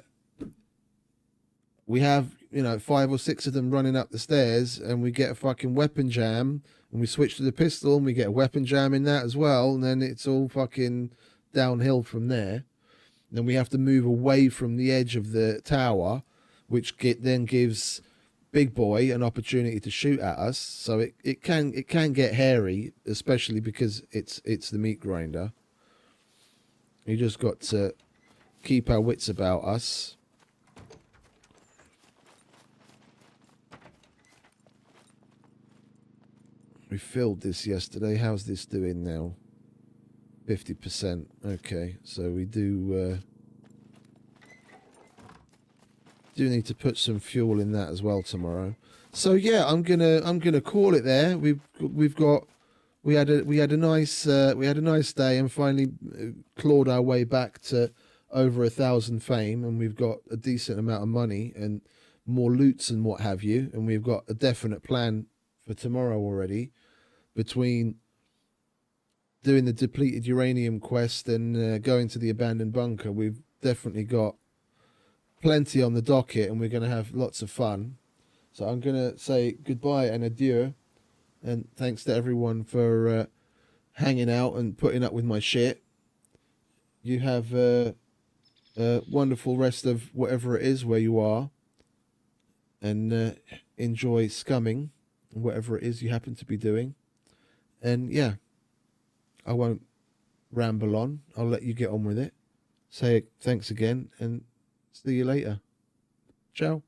We have, 5 or 6 of them running up the stairs, and we get a fucking weapon jam, and we switch to the pistol, and we get a weapon jam in that as well, and then it's all fucking downhill from there. Then we have to move away from the edge of the tower, which then gives Big Boy an opportunity to shoot at us. So it can get hairy, especially because it's the meat grinder. You just got to keep our wits about us. We filled this yesterday. How's this doing now? 50%. Okay, so we do need to put some fuel in that as well tomorrow. So yeah, I'm gonna call it there. We had a nice day and finally clawed our way back to over 1,000 fame, and we've got a decent amount of money and more loots and what have you, and we've got a definite plan for tomorrow already, between doing the depleted uranium quest and going to the abandoned bunker. We've definitely got plenty on the docket, and we're going to have lots of fun. So I'm going to say goodbye and adieu, and thanks to everyone for hanging out and putting up with my shit. You have a wonderful rest of whatever it is where you are, and enjoy scumming, whatever it is you happen to be doing. And yeah, I won't ramble on. I'll let you get on with it. Say thanks again, and see you later. Ciao.